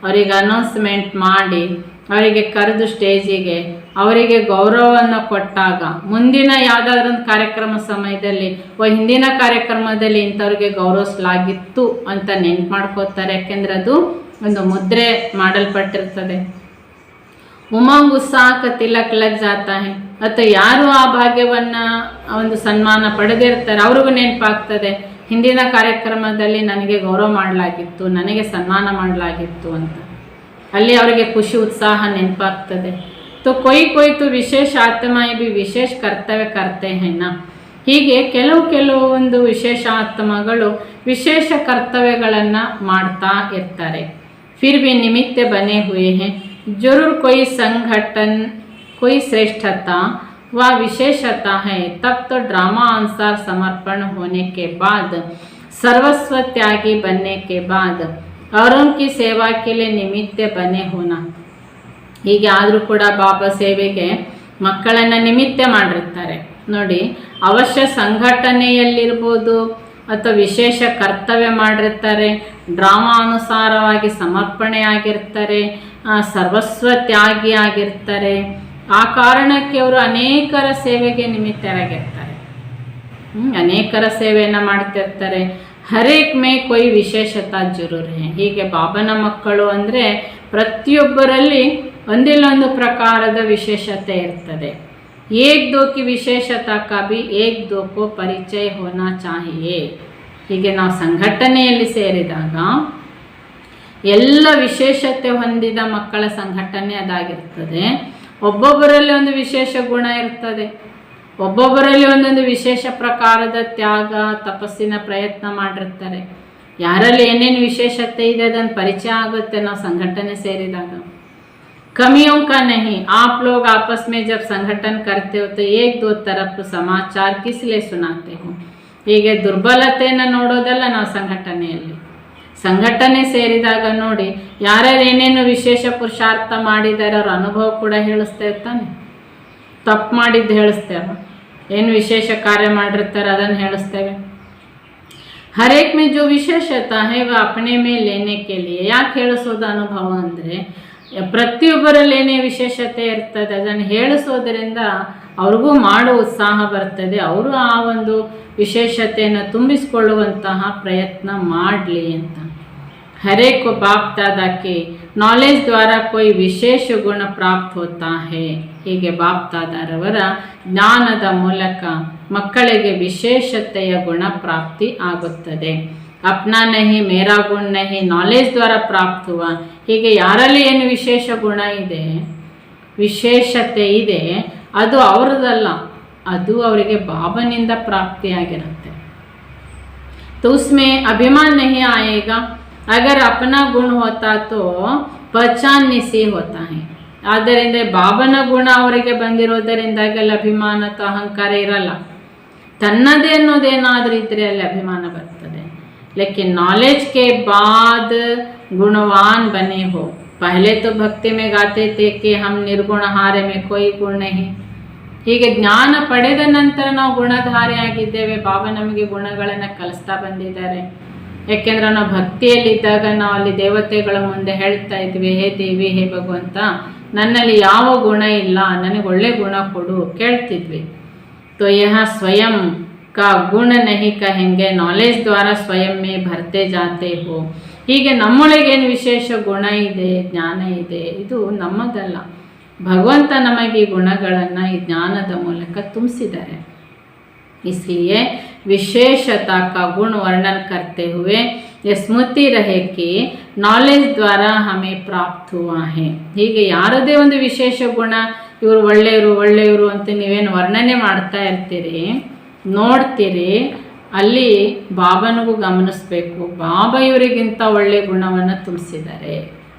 ಅವರಿಗೆ ಅನೌನ್ಸ್ಮೆಂಟ್ ಮಾಡಿ ಅವರಿಗೆ ಕರೆದು ಸ್ಟೇಜಿಗೆ ಅವರಿಗೆ ಗೌರವವನ್ನು ಕೊಟ್ಟಾಗ ಮುಂದಿನ ಯಾವುದಾದ್ರೂ ಒಂದು ಕಾರ್ಯಕ್ರಮ ಸಮಯದಲ್ಲಿ ಹಿಂದಿನ ಕಾರ್ಯಕ್ರಮದಲ್ಲಿ ಇಂಥವ್ರಿಗೆ ಗೌರವಿಸಲಾಗಿತ್ತು ಅಂತ ನೆನ್ಪು ಮಾಡ್ಕೋತಾರೆ. ಯಾಕೆಂದರೆ ಅದು ಒಂದು ಮುದ್ರೆ ಮಾಡಲ್ಪಟ್ಟಿರ್ತದೆ. ಉಮಂಗ್ ಉತ್ಸಾಹಕ್ಕೆ ತಿಲಕ್ ಲಗ್ ಜಾತಾ ಹೈ. ಅಥವಾ ಯಾರು ಆ ಭಾಗ್ಯವನ್ನು ಒಂದು ಸನ್ಮಾನ ಪಡೆದಿರ್ತಾರೆ ಅವ್ರಿಗೂ ನೆನಪಾಗ್ತದೆ, ಹಿಂದಿನ ಕಾರ್ಯಕ್ರಮದಲ್ಲಿ ನನಗೆ ಗೌರವ ಮಾಡಲಾಗಿತ್ತು, ನನಗೆ ಸನ್ಮಾನ ಮಾಡಲಾಗಿತ್ತು ಅಂತ. ಅಲ್ಲಿ ಅವರಿಗೆ ಖುಷಿ ಉತ್ಸಾಹ ನೆನಪಾಗ್ತದೆ. तो कोई तो ವಿಶೇಷ ಆತ್ಮಾಯಿ ಬಿ ವಿಶೇಷ ಕರ್ತವ್ಯ ಕರ್ತೆ ಹೈನಾ. ಹೀಗೆ ಕೆಲವು ಒಂದು ವಿಶೇಷ ಆತ್ಮಗಳು ವಿಶೇಷ ಕರ್ತವ್ಯಗಳನ್ನು ಮಾಡ್ತಾ ಇರ್ತಾರೆ. फिर भी निमित्त बने हुए हैं, जरूर कोई संगठन कोई श्रेष्ठता व विशेषता है, तब तो ड्रामा अनुसार समर्पण होने के बाद, सर्वस्व त्यागी बनने के बाद औरों की सेवा के लिए निमित्त बने होना. ಹೀಗೆ ಆದರೂ ಕೂಡ ಬಾಬಾ ಸೇವೆಗೆ ಮಕ್ಕಳನ್ನು ನಿಮಿತ್ತ ಮಾಡಿರ್ತಾರೆ. ನೋಡಿ, ಅವಶ್ಯ ಸಂಘಟನೆಯಲ್ಲಿರ್ಬೋದು ಅಥವಾ ವಿಶೇಷ ಕರ್ತವ್ಯ ಮಾಡಿರ್ತಾರೆ, ಡ್ರಾಮಾ ಅನುಸಾರವಾಗಿ ಸಮರ್ಪಣೆ ಆಗಿರ್ತಾರೆ, ಸರ್ವಸ್ವ ತ್ಯಾಗಿ ಆಗಿರ್ತಾರೆ. ಆ ಕಾರಣಕ್ಕೆ ಅವರು ಅನೇಕರ ಸೇವೆಗೆ ನಿಮಿತ್ತರಾಗಿರ್ತಾರೆ, ಅನೇಕರ ಸೇವೆಯನ್ನು ಮಾಡ್ತಿರ್ತಾರೆ. ಹರೇಕ್ ಮೇ ಕೊಯ್ ವಿಶೇಷತಾ ಜರೂರ್ ಹೇ. ಹೀಗೆ ಬಾಬನ ಮಕ್ಕಳು ಅಂದರೆ ಪ್ರತಿಯೊಬ್ಬರಲ್ಲಿ ಒಂದಿಲ್ಲೊಂದು ಪ್ರಕಾರದ ವಿಶೇಷತೆ ಇರ್ತದೆ. ಏಕ್ ದೋ ಕಿ ವಿಶೇಷತಾ ಕಾ ಭಿ ಏಕ್ ದೋ ಕೋ ಪರಿಚಯ ಹೋನಾ ಚಾಹಿಯೇ. ಹೀಗೆ ನಾವು ಸಂಘಟನೆಯಲ್ಲಿ ಸೇರಿದಾಗ ಎಲ್ಲ ವಿಶೇಷತೆ ಹೊಂದಿದ ಮಕ್ಕಳ ಸಂಘಟನೆ ಅದಾಗಿರ್ತದೆ. ಒಬ್ಬೊಬ್ಬರಲ್ಲಿ ಒಂದು ವಿಶೇಷ ಗುಣ ಇರ್ತದೆ, ಒಬ್ಬೊಬ್ಬರಲ್ಲಿ ಒಂದೊಂದು ವಿಶೇಷ ಪ್ರಕಾರದ ತ್ಯಾಗ ತಪಸ್ಸಿನ ಪ್ರಯತ್ನ ಮಾಡಿರ್ತಾರೆ. ಯಾರಲ್ಲಿ ಏನೇನು ವಿಶೇಷತೆ ಇದೆ ಅದನ್ನು ಪರಿಚಯ ಆಗುತ್ತೆ ನಾವು ಸಂಘಟನೆ ಸೇರಿದಾಗ. कमियों का नहीं, आप लोग आपस में जब संगठन करते हो तो एक दो तरफ समाचार किस लिए सुनाते हो. ಹೀಗೆ ದುರ್ಬಲತೆಯನ್ನು ನೋಡೋದಲ್ಲ ನಾವು ಸಂಘಟನೆ ಸೇರಿದಾಗ ನೋಡಿ ಯಾರ್ಯಾರು ಏನೇನು ವಿಶೇಷ ಪುರುಷಾರ್ಥ ಮಾಡಿದ್ದಾರೆ ಅವ್ರ ಅನುಭವ ಕೂಡ ಹೇಳಿಸ್ತೇವೆ ತಾನೆ. ತಪ್ಪು ಮಾಡಿದ್ದು ಹೇಳಿಸ್ತೇವೆ, ಏನು ವಿಶೇಷ ಕಾರ್ಯ ಮಾಡಿರ್ತಾರೆ ಅದನ್ನು ಹೇಳಿಸ್ತೇವೆ. ಹರೇಕ್ ಮೇ ಜೋ ವಿಶೇಷತಾ ಹೈ ವ ಅಪನೆ ಮೇ ಲೇನೆ ಕೆ ಲಿಯೆ. ಯಾಕೆ ಹೇಳಿಸೋದು ಅನುಭವ ಅಂದರೆ ಪ್ರತಿಯೊಬ್ಬರಲ್ಲಿ ಏನೇ ವಿಶೇಷತೆ ಇರ್ತದೆ ಅದನ್ನು ಹೇಳಿಸೋದರಿಂದ ಅವ್ರಿಗೂ ಮಾಡೋ ಉತ್ಸಾಹ ಬರ್ತದೆ, ಅವರು ಆ ಒಂದು ವಿಶೇಷತೆಯನ್ನು ತುಂಬಿಸಿಕೊಳ್ಳುವಂತಹ ಪ್ರಯತ್ನ ಮಾಡಲಿ ಅಂತ. ಹರೇಕ್ ಬಾಪ್ ದಾದಾ ಕೆ ನಾಲೆಜ್ ದ್ವಾರ ಕೊಯ್ ವಿಶೇಷ ಗುಣ ಪ್ರಾಪ್ತ ಹೋತಾ ಹೇ. ಹೀಗೆ ಬಾಪ್ ದಾದಾರವರ ಜ್ಞಾನದ ಮೂಲಕ ಮಕ್ಕಳಿಗೆ ವಿಶೇಷತೆಯ ಗುಣ ಪ್ರಾಪ್ತಿ ಆಗುತ್ತದೆ. ಅಪ್ನಾ ನಹಿ ಮೇರಾ ಗುಣ ನಹಿ ನಾಲೆಜ್ ದ್ವಾರ ಪ್ರಾಪ್ತ ಹುವಾ. ಹೀಗೆ ಯಾರಲ್ಲಿ ಏನು ವಿಶೇಷ ಗುಣ ಇದೆ, ವಿಶೇಷತೆ ಇದೆ, ಅದು ಅವ್ರದ್ದಲ್ಲ, ಅದು ಅವರಿಗೆ ಬಾಬನಿಂದ ಪ್ರಾಪ್ತಿಯಾಗಿರುತ್ತೆ. तो उसमें अभिमान नहीं आएगा. अगर अपना गुण होता तो पहचान निसी होता है. ಆದ್ದರಿಂದ ಬಾಬನ ಗುಣ ಅವರಿಗೆ ಬಂದಿರೋದರಿಂದಾಗಿ ಅಲ್ಲಿ ಅಭಿಮಾನ ಅಥವಾ ಅಹಂಕಾರ ಇರಲ್ಲ. ತನ್ನದೇ ಅನ್ನೋದೇನಾದರೂ ಇದ್ದರೆ ಅಲ್ಲಿ ಅಭಿಮಾನ ಬರ್ತದೆ. लेकिन नॉलेज के बाद गुणवान बने हो. पहले तो भक्ति में गाते थे कि हम निर्गुण हारे में कोई गुण नहीं. ಹೀಗೆ ಜ್ಞಾನ ಪಡೆದ ನಂತರ ನಾವು ಗುಣಧಾರಿಯಾಗಿದ್ದೇವೆ. ಬಾಬಾ ನಮಗೆ ಗುಣಗಳನ್ನು ಕಲಿಸ್ತಾ ಬಂದಿದ್ದಾರೆ. ಯಾಕೆಂದ್ರೆ ನಾವು ಭಕ್ತಿಯಲ್ಲಿದ್ದಾಗ ನಾವು ಅಲ್ಲಿ ದೇವತೆಗಳ ಮುಂದೆ ಹೇಳ್ತಾ ಇದ್ವಿ, ಹೇ ದೇವಿ, ಹೇ ಭಗವಂತ, ನನ್ನಲ್ಲಿ ಯಾವ ಗುಣ ಇಲ್ಲ, ನನಗೆ ಒಳ್ಳೆ ಗುಣ ಕೊಡು ಕೇಳ್ತಿದ್ವಿ. तो यह स्वयं का गुण नहीं कहेंगे, नॉलेज द्वारा स्वयं में भरते जाते हो. ಹೀಗೆ ನಮ್ಮೊಳಗೇನು ವಿಶೇಷ ಗುಣ ಇದೆ, ಜ್ಞಾನ ಇದೆ, ಇದು ನಮ್ಮದಲ್ಲ. ಭಗವಂತ ನಮಗೆ ಈ ಗುಣಗಳನ್ನು ಈ ಜ್ಞಾನದ ಮೂಲಕ ತುಂಬಿಸಿದ್ದಾರೆ. इसलिए विशेषता का गुण वर्णन करते हुए ये स्मೃತಿ रहे कि ನಾಲೆಜ್ द्वारा हमें प्राप्त हुआ है. ಹೀಗೆ ಯಾರದೇ ಒಂದು ವಿಶೇಷ ಗುಣ, ಇವರು ಒಳ್ಳೆಯವರು ಅಂತ ನೀವೇನು ವರ್ಣನೆ ಮಾಡ್ತಾ ಇರ್ತೀರಿ, ನೋಡ್ತೀರಿ, ಅಲ್ಲಿ ಬಾಬನಿಗೂ ಗಮನಿಸ್ಬೇಕು. ಬಾಬಾ ಇವರಿಗಿಂತ ಒಳ್ಳೆ ಗುಣವನ್ನು ತುಂಬಿಸಿದ್ದಾರೆ,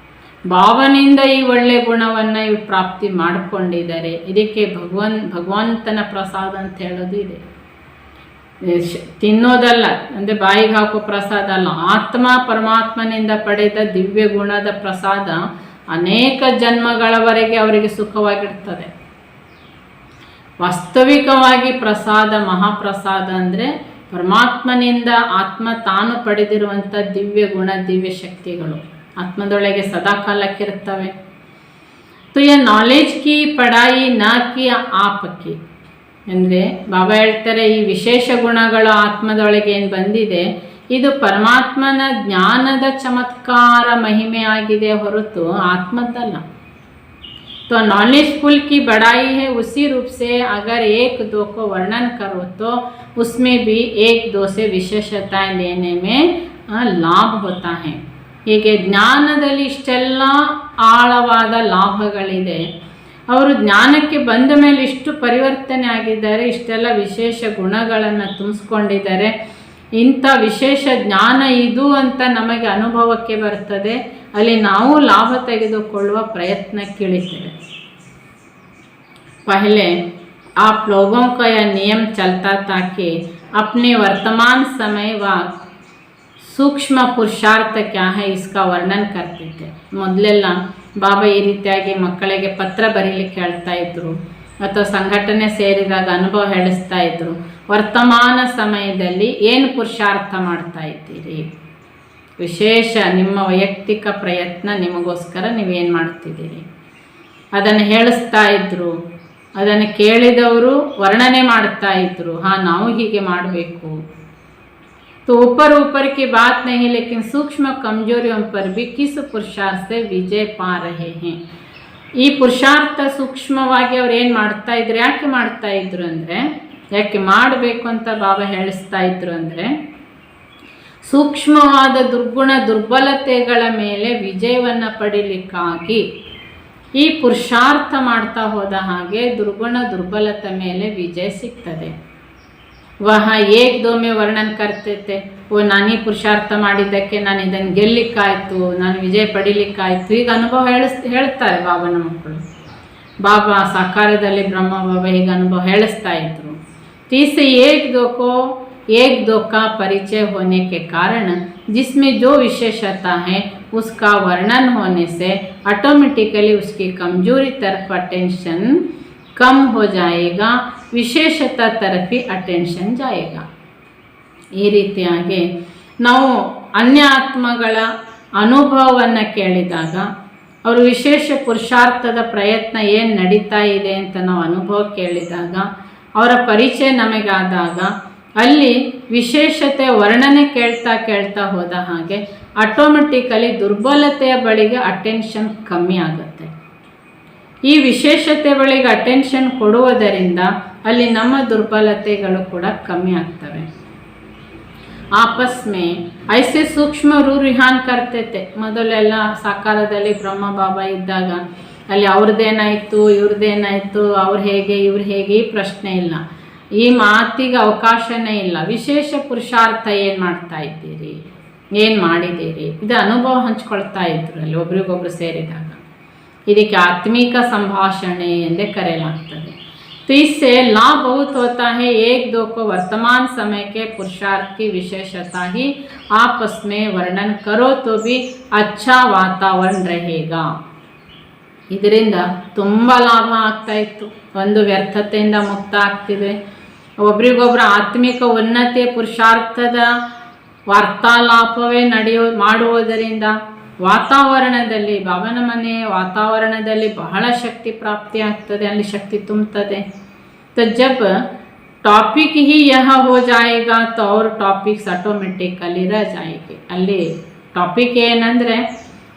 ಬಾಬನಿಂದ ಈ ಒಳ್ಳೆ ಗುಣವನ್ನು ಇವ್ರು ಪ್ರಾಪ್ತಿ ಮಾಡಿಕೊಂಡಿದ್ದಾರೆ. ಇದಕ್ಕೆ ಭಗವಂತನ ಪ್ರಸಾದ ಅಂತ ಹೇಳೋದು ಇದೆ. ತಿನ್ನೋದಲ್ಲ, ಅಂದರೆ ಬಾಯಿಗೆ ಹಾಕೋ ಪ್ರಸಾದ ಅಲ್ಲ, ಆತ್ಮ ಪರಮಾತ್ಮನಿಂದ ಪಡೆದ ದಿವ್ಯ ಗುಣದ ಪ್ರಸಾದ ಅನೇಕ ಜನ್ಮಗಳವರೆಗೆ ಅವರಿಗೆ ಸುಖವಾಗಿರ್ತದೆ. ವಾಸ್ತವಿಕವಾಗಿ ಪ್ರಸಾದ, ಮಹಾಪ್ರಸಾದ ಅಂದರೆ ಪರಮಾತ್ಮನಿಂದ ಆತ್ಮ ತಾನು ಪಡೆದಿರುವಂಥ ದಿವ್ಯ ಗುಣ, ದಿವ್ಯ ಶಕ್ತಿಗಳು ಆತ್ಮದೊಳಗೆ ಸದಾಕಾಲಕ್ಕಿರ್ತವೆ. तो यह नॉलेज की पढ़ाई ना कि आप की ಅಂದರೆ ಬಾಬಾ ಹೇಳ್ತಾರೆ, ಈ ವಿಶೇಷ ಗುಣಗಳು ಆತ್ಮದೊಳಗೆ ಏನು ಬಂದಿದೆ, ಇದು ಪರಮಾತ್ಮನ ಜ್ಞಾನದ ಚಮತ್ಕಾರ ಮಹಿಮೆ ಆಗಿದೆ ಹೊರತು ಆತ್ಮದ್ದಲ್ಲ. तो नॉलेजफुल की बढ़ाई है, उसी रूप से अगर एक दो को वर्णन करो तो उसमें भी एक दो से विशेषताएं लेने में लाभ होता है. ಹೀಗೆ ಜ್ಞಾನದಲ್ಲಿ ಇಷ್ಟೆಲ್ಲ ಆಳವಾದ ಲಾಭಗಳಿದೆ. ಅವರು ಜ್ಞಾನಕ್ಕೆ ಬಂದ ಮೇಲೆ ಇಷ್ಟು ಪರಿವರ್ತನೆ ಆಗಿದ್ದಾರೆ, ಇಷ್ಟೆಲ್ಲ ವಿಶೇಷ ಗುಣಗಳನ್ನು ತುಂಬಿಸ್ಕೊಂಡಿದ್ದಾರೆ. ಇಂಥ ವಿಶೇಷ ಜ್ಞಾನ ಇದು ಅಂತ ನಮಗೆ ಅನುಭವಕ್ಕೆ ಬರ್ತದೆ. ಅಲ್ಲಿ ನಾವು ಲಾಭ ತೆಗೆದುಕೊಳ್ಳುವ ಪ್ರಯತ್ನಕ್ಕಿಳಿತೇವೆ. पहले आप लोगों का यह नियम चलता था कि अपने वर्तमान समय व ಸೂಕ್ಷ್ಮ ಪುರುಷಾರ್ಥ ಕ್ಯಾ ಹೈ ಇಸ್ಕಾ ವರ್ಣನ್ करते थे. ಮೊದಲೆಲ್ಲ ಬಾಬಾ ಈ ರೀತಿಯಾಗಿ ಮಕ್ಕಳಿಗೆ ಪತ್ರ ಬರೀಲಿಕ್ಕೆ ಹೇಳ್ತಾ ಇದ್ರು, ಅಥವಾ ಸಂಘಟನೆ ಸೇರಿದಾಗ ಅನುಭವ ಹೇಳಿಸ್ತಾ ಇದ್ರು. ವರ್ತಮಾನ ಸಮಯದಲ್ಲಿ ಏನು ಪುರುಷಾರ್ಥ ಮಾಡ್ತಾ ಇದ್ದೀರಿ, ವಿಶೇಷ ನಿಮ್ಮ ವೈಯಕ್ತಿಕ ಪ್ರಯತ್ನ ನಿಮಗೋಸ್ಕರ ನೀವೇನು ಮಾಡ್ತಿದ್ದೀರಿ ಅದನ್ನು ಹೇಳಿಸ್ತಾ ಇದ್ರು. ಅದನ್ನು ಕೇಳಿದವರು ವರ್ಣನೆ ಮಾಡ್ತಾ ಇದ್ರು, ನಾವು ಹೀಗೆ ಮಾಡಬೇಕು. तो ऊपर की बात नहीं, लेकिन सूक्ष्म कमजोरियों पर भी किस पुरुषार्थ से विजय पा रहे हैं. ಈ ಪುರುಷಾರ್ಥ ಸೂಕ್ಷ್ಮವಾಗಿ ಅವ್ರು ಏನು ಮಾಡ್ತಾ ಇದ್ರು, ಯಾಕೆ ಮಾಡ್ತಾ ಇದ್ರು ಅಂದರೆ, ಯಾಕೆ ಮಾಡಬೇಕು ಅಂತ ಬಾಬಾ ಹೇಳಿಸ್ತಾ ಇದ್ರು ಅಂದರೆ, ಸೂಕ್ಷ್ಮವಾದ ದುರ್ಗುಣ ದುರ್ಬಲತೆಗಳ ಮೇಲೆ ವಿಜಯವನ್ನು ಪಡೀಲಿಕ್ಕಾಗಿ ಈ ಪುರುಷಾರ್ಥ ಮಾಡ್ತಾ ಹೋದ ಹಾಗೆ ದುರ್ಗುಣ ದುರ್ಬಲತೆ ಮೇಲೆ ವಿಜಯ ಸಿಗ್ತದೆ. वहाँ एक दो में वर्णन करते थे, वो ನಾನೇ ಪುರುಷಾರ್ಥ ಮಾಡಿದ್ದಕ್ಕೆ ನಾನು ಇದನ್ನು ಗೆಲ್ಲಿಕ್ಕಾಯ್ತು, ನಾನು ವಿಜಯ ಪಡೀಲಿಕ್ಕಾಯ್ತು, ಈಗ ಅನುಭವ ಹೇಳ್ತಾರೆ ಬಾಬನ ಮಕ್ಕಳು. ಬಾಬಾ ಸಾಕಾರದಲ್ಲಿ ಬ್ರಹ್ಮ ಬಾಬಾ ಹೀಗೆ ಅನುಭವ ಹೇಳಿಸ್ತಾ ಇದ್ರು. तीसरे एक दो का परिचय होने के कारण जिसमें जो विशेषता है उसका वर्णन होने से ऑटोमेटिकली उसकी कमजोरी तरफ अटेंशन कम हो जाएगा, ವಿಶೇಷತಾ ತರಫಿ ಅಟೆನ್ಷನ್ ಜಾಯೇಗ. ಈ ರೀತಿಯಾಗಿ ನಾವು ಅನ್ಯ ಆತ್ಮಗಳ ಅನುಭವವನ್ನು ಕೇಳಿದಾಗ, ಅವರು ವಿಶೇಷ ಪುರುಷಾರ್ಥದ ಪ್ರಯತ್ನ ಏನು ನಡೀತಾ ಇದೆ ಅಂತ ನಾವು ಅನುಭವ ಕೇಳಿದಾಗ, ಅವರ ಪರಿಚಯ ನಮಗಾದಾಗ, ಅಲ್ಲಿ ವಿಶೇಷತೆ ವರ್ಣನೆ ಕೇಳ್ತಾ ಹೋದ ಹಾಗೆ ಆಟೋಮೆಟಿಕಲಿ ದುರ್ಬಲತೆಯ ಬಳಿಗೆ ಅಟೆನ್ಷನ್ ಕಮ್ಮಿ ಆಗುತ್ತೆ. ಈ ವಿಶೇಷತೆ ಬಳಿಗೆ ಅಟೆನ್ಷನ್ ಕೊಡುವುದರಿಂದ ಅಲ್ಲಿ ನಮ್ಮ ದುರ್ಬಲತೆಗಳು ಕೂಡ ಕಮ್ಮಿ ಆಗ್ತವೆ. ಆಪಸ್ ಮೇ ಐಸೆ ಸೂಕ್ಷ್ಮ ರೂರಿಹಾನ್ ಕರ್ತೈತೆ. ಮೊದಲೆಲ್ಲ ಸಾಕಾರದಲ್ಲಿ ಬ್ರಹ್ಮ ಬಾಬಾ ಇದ್ದಾಗ ಅಲ್ಲಿ ಅವ್ರದ್ದೇನಾಯಿತು ಇವ್ರದ್ದೇನಾಯಿತು, ಅವ್ರು ಹೇಗೆ ಇವ್ರು ಹೇಗೆ, ಈ ಪ್ರಶ್ನೆ ಇಲ್ಲ, ಈ ಮಾತಿಗೆ ಅವಕಾಶನೇ ಇಲ್ಲ. ವಿಶೇಷ ಪುರುಷಾರ್ಥ ಏನು ಮಾಡ್ತಾ ಇದ್ದೀರಿ, ಏನು ಮಾಡಿದ್ದೀರಿ, ಇದು ಅನುಭವ ಹಂಚ್ಕೊಳ್ತಾ ಇದ್ರು ಅಲ್ಲಿ ಒಬ್ರಿಗೊಬ್ರು ಸೇರಿದಾಗ. ಇದಕ್ಕೆ ಆತ್ಮಿಕ ಸಂಭಾಷಣೆ ಎಂದೇ ಕರೆಯಲಾಗ್ತದೆ. तो इससे लाभ बहुत होता है. एक दो को वर्तमान समय के पुरुषार्थ की विशेषता ही आपस में वर्णन करो तो भी अच्छा वातावरण रहेगा. ಇದರಿಂದ ತುಂಬ ಲಾಭ ಆಗ್ತಾ ಇತ್ತು. ಒಂದು ವ್ಯರ್ಥತೆಯಿಂದ ಮುಕ್ತ ಆಗ್ತಿದೆ. ಒಬ್ರಿಗೊಬ್ಬರ ಆತ್ಮಿಕ ಉನ್ನತಿಯ ಪುರುಷಾರ್ಥದ ವಾರ್ತಾಲಾಪವೇ ಮಾಡುವುದರಿಂದ ವಾತಾವರಣದಲ್ಲಿ, ಬಾಬನ ಮನೆಯ ವಾತಾವರಣದಲ್ಲಿ ಬಹಳ ಶಕ್ತಿ ಪ್ರಾಪ್ತಿ ಆಗ್ತದೆ, ಅಲ್ಲಿ ಶಕ್ತಿ ತುಂಬುತ್ತದೆ. तो जब टॉपिक ही यह हो जाएगा तो और टॉपिक्स ऑटोमेटिकली रह जाएंगे. ಅಲ್ಲಿ ಟಾಪಿಕ್ ಏನಂದರೆ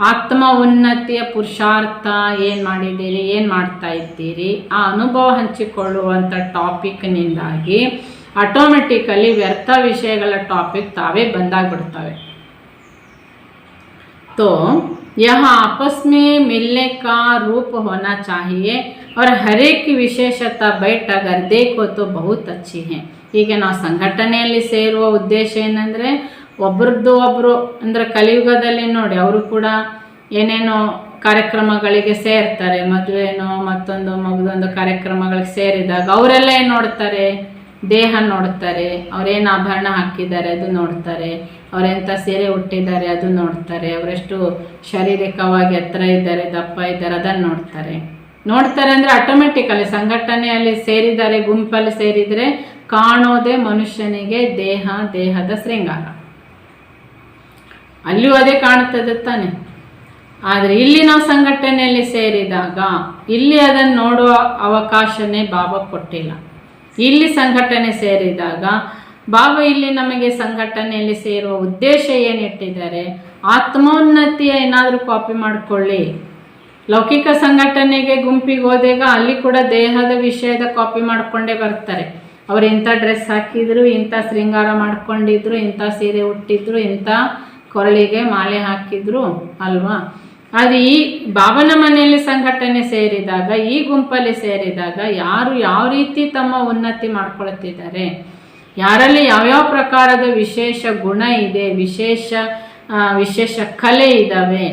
ಆತ್ಮ ಉನ್ನತಿಯ ಪುರುಷಾರ್ಥ ಏನು ಮಾಡಿದ್ದೀರಿ, ಏನು ಮಾಡ್ತಾ ಇದ್ದೀರಿ, ಆ ಅನುಭವ ಹಂಚಿಕೊಳ್ಳುವಂಥ ಟಾಪಿಕ್ನಿಂದಾಗಿ ಆಟೋಮೆಟಿಕಲಿ ವ್ಯರ್ಥ ವಿಷಯಗಳ ಟಾಪಿಕ್ ತಾವೇ ಬಂದಾಗ್ಬಿಡ್ತವೆ. तो यह आपस में मिलने का रूप होना चाहिए और हर एक की ವಿಶೇಷತಾ बैठ अगर देखो तो बहुत अच्छी है. ಹೀಗೆ ನಾವು ಸಂಘಟನೆಯಲ್ಲಿ ಸೇರುವ ಉದ್ದೇಶ ಏನಂದರೆ ಒಬ್ರದ್ದು ಒಬ್ಬರು ಅಂದರೆ ಕಲಿಯುಗದಲ್ಲಿ ನೋಡಿ ಅವರು ಕೂಡ ಏನೇನೋ ಕಾರ್ಯಕ್ರಮಗಳಿಗೆ ಸೇರ್ತಾರೆ, ಮದುವೆನೋ ಮತ್ತೊಂದು ಮಗದೊಂದು ಕಾರ್ಯಕ್ರಮಗಳಿಗೆ ಸೇರಿದಾಗ ಅವರೆಲ್ಲ ಏನು ನೋಡ್ತಾರೆ, ದೇಹ ನೋಡ್ತಾರೆ, ಅವರೇನು ಆಭರಣ ಹಾಕಿದ್ದಾರೆ ಅದು ನೋಡ್ತಾರೆ, ಅವರೆಂಥ ಸೀರೆ ಹುಟ್ಟಿದ್ದಾರೆ ಅದು ನೋಡ್ತಾರೆ, ಅವರೆಷ್ಟು ಶಾರೀರಿಕವಾಗಿ ಎತ್ತರ ಇದ್ದಾರೆ ದಪ್ಪ ಇದ್ದಾರೆ ಅದನ್ನು ನೋಡ್ತಾರೆ ಅಂದರೆ ಆಟೋಮೆಟಿಕಲಿ ಸಂಘಟನೆಯಲ್ಲಿ ಸೇರಿದ್ದಾರೆ, ಗುಂಪಲ್ಲಿ ಸೇರಿದರೆ ಕಾಣೋದೇ ಮನುಷ್ಯನಿಗೆ ದೇಹದ ಶೃಂಗಾರ, ಅಲ್ಲಿಯೂ ಅದೇ ಕಾಣ್ತದೆ ತಾನೆ. ಆದರೆ ಇಲ್ಲಿ ನಾವು ಸಂಘಟನೆಯಲ್ಲಿ ಸೇರಿದಾಗ ಇಲ್ಲಿ ಅದನ್ನು ನೋಡುವ ಅವಕಾಶನೇ ಬಾಬಾ ಕೊಟ್ಟಿಲ್ಲ. ಇಲ್ಲಿ ಸಂಘಟನೆ ಸೇರಿದಾಗ ಬಾಬಾ ಇಲ್ಲಿ ನಮಗೆ ಸಂಘಟನೆಯಲ್ಲಿ ಸೇರುವ ಉದ್ದೇಶ ಏನಿಟ್ಟಿದ್ದಾರೆ, ಆತ್ಮೋನ್ನತಿಯ ಏನಾದರೂ ಕಾಪಿ ಮಾಡಿಕೊಳ್ಳಿ. ಲೌಕಿಕ ಸಂಘಟನೆಗೆ ಗುಂಪಿಗೆ ಹೋದಾಗ ಅಲ್ಲಿ ಕೂಡ ದೇಹದ ವಿಷಯದ ಕಾಪಿ ಮಾಡಿಕೊಂಡೇ ಬರ್ತಾರೆ. ಅವರು ಇಂಥ ಡ್ರೆಸ್ ಹಾಕಿದ್ರು, ಇಂಥ ಶೃಂಗಾರ ಮಾಡ್ಕೊಂಡಿದ್ರು, ಇಂಥ ಸೀರೆ ಹುಟ್ಟಿದ್ರು, ಇಂಥ ಕೊರಳಿಗೆ ಮಾಲೆ ಹಾಕಿದ್ರು ಅಲ್ವಾ. ಅದು ಈ ಬಾಬನ ಮನೆಯಲ್ಲಿ ಸಂಘಟನೆ ಸೇರಿದಾಗ, ಈ ಗುಂಪಲ್ಲಿ ಸೇರಿದಾಗ ಯಾರು ಯಾವ ರೀತಿ ತಮ್ಮ ಉನ್ನತಿ ಮಾಡ್ಕೊಳ್ತಿದ್ದಾರೆ, ಯಾರಲ್ಲಿ ಯಾವ್ಯಾವ ಪ್ರಕಾರದ ವಿಶೇಷ ಗುಣ ಇದೆ, ವಿಶೇಷ ಕಲೆ ಇದ್ದಾವೆ,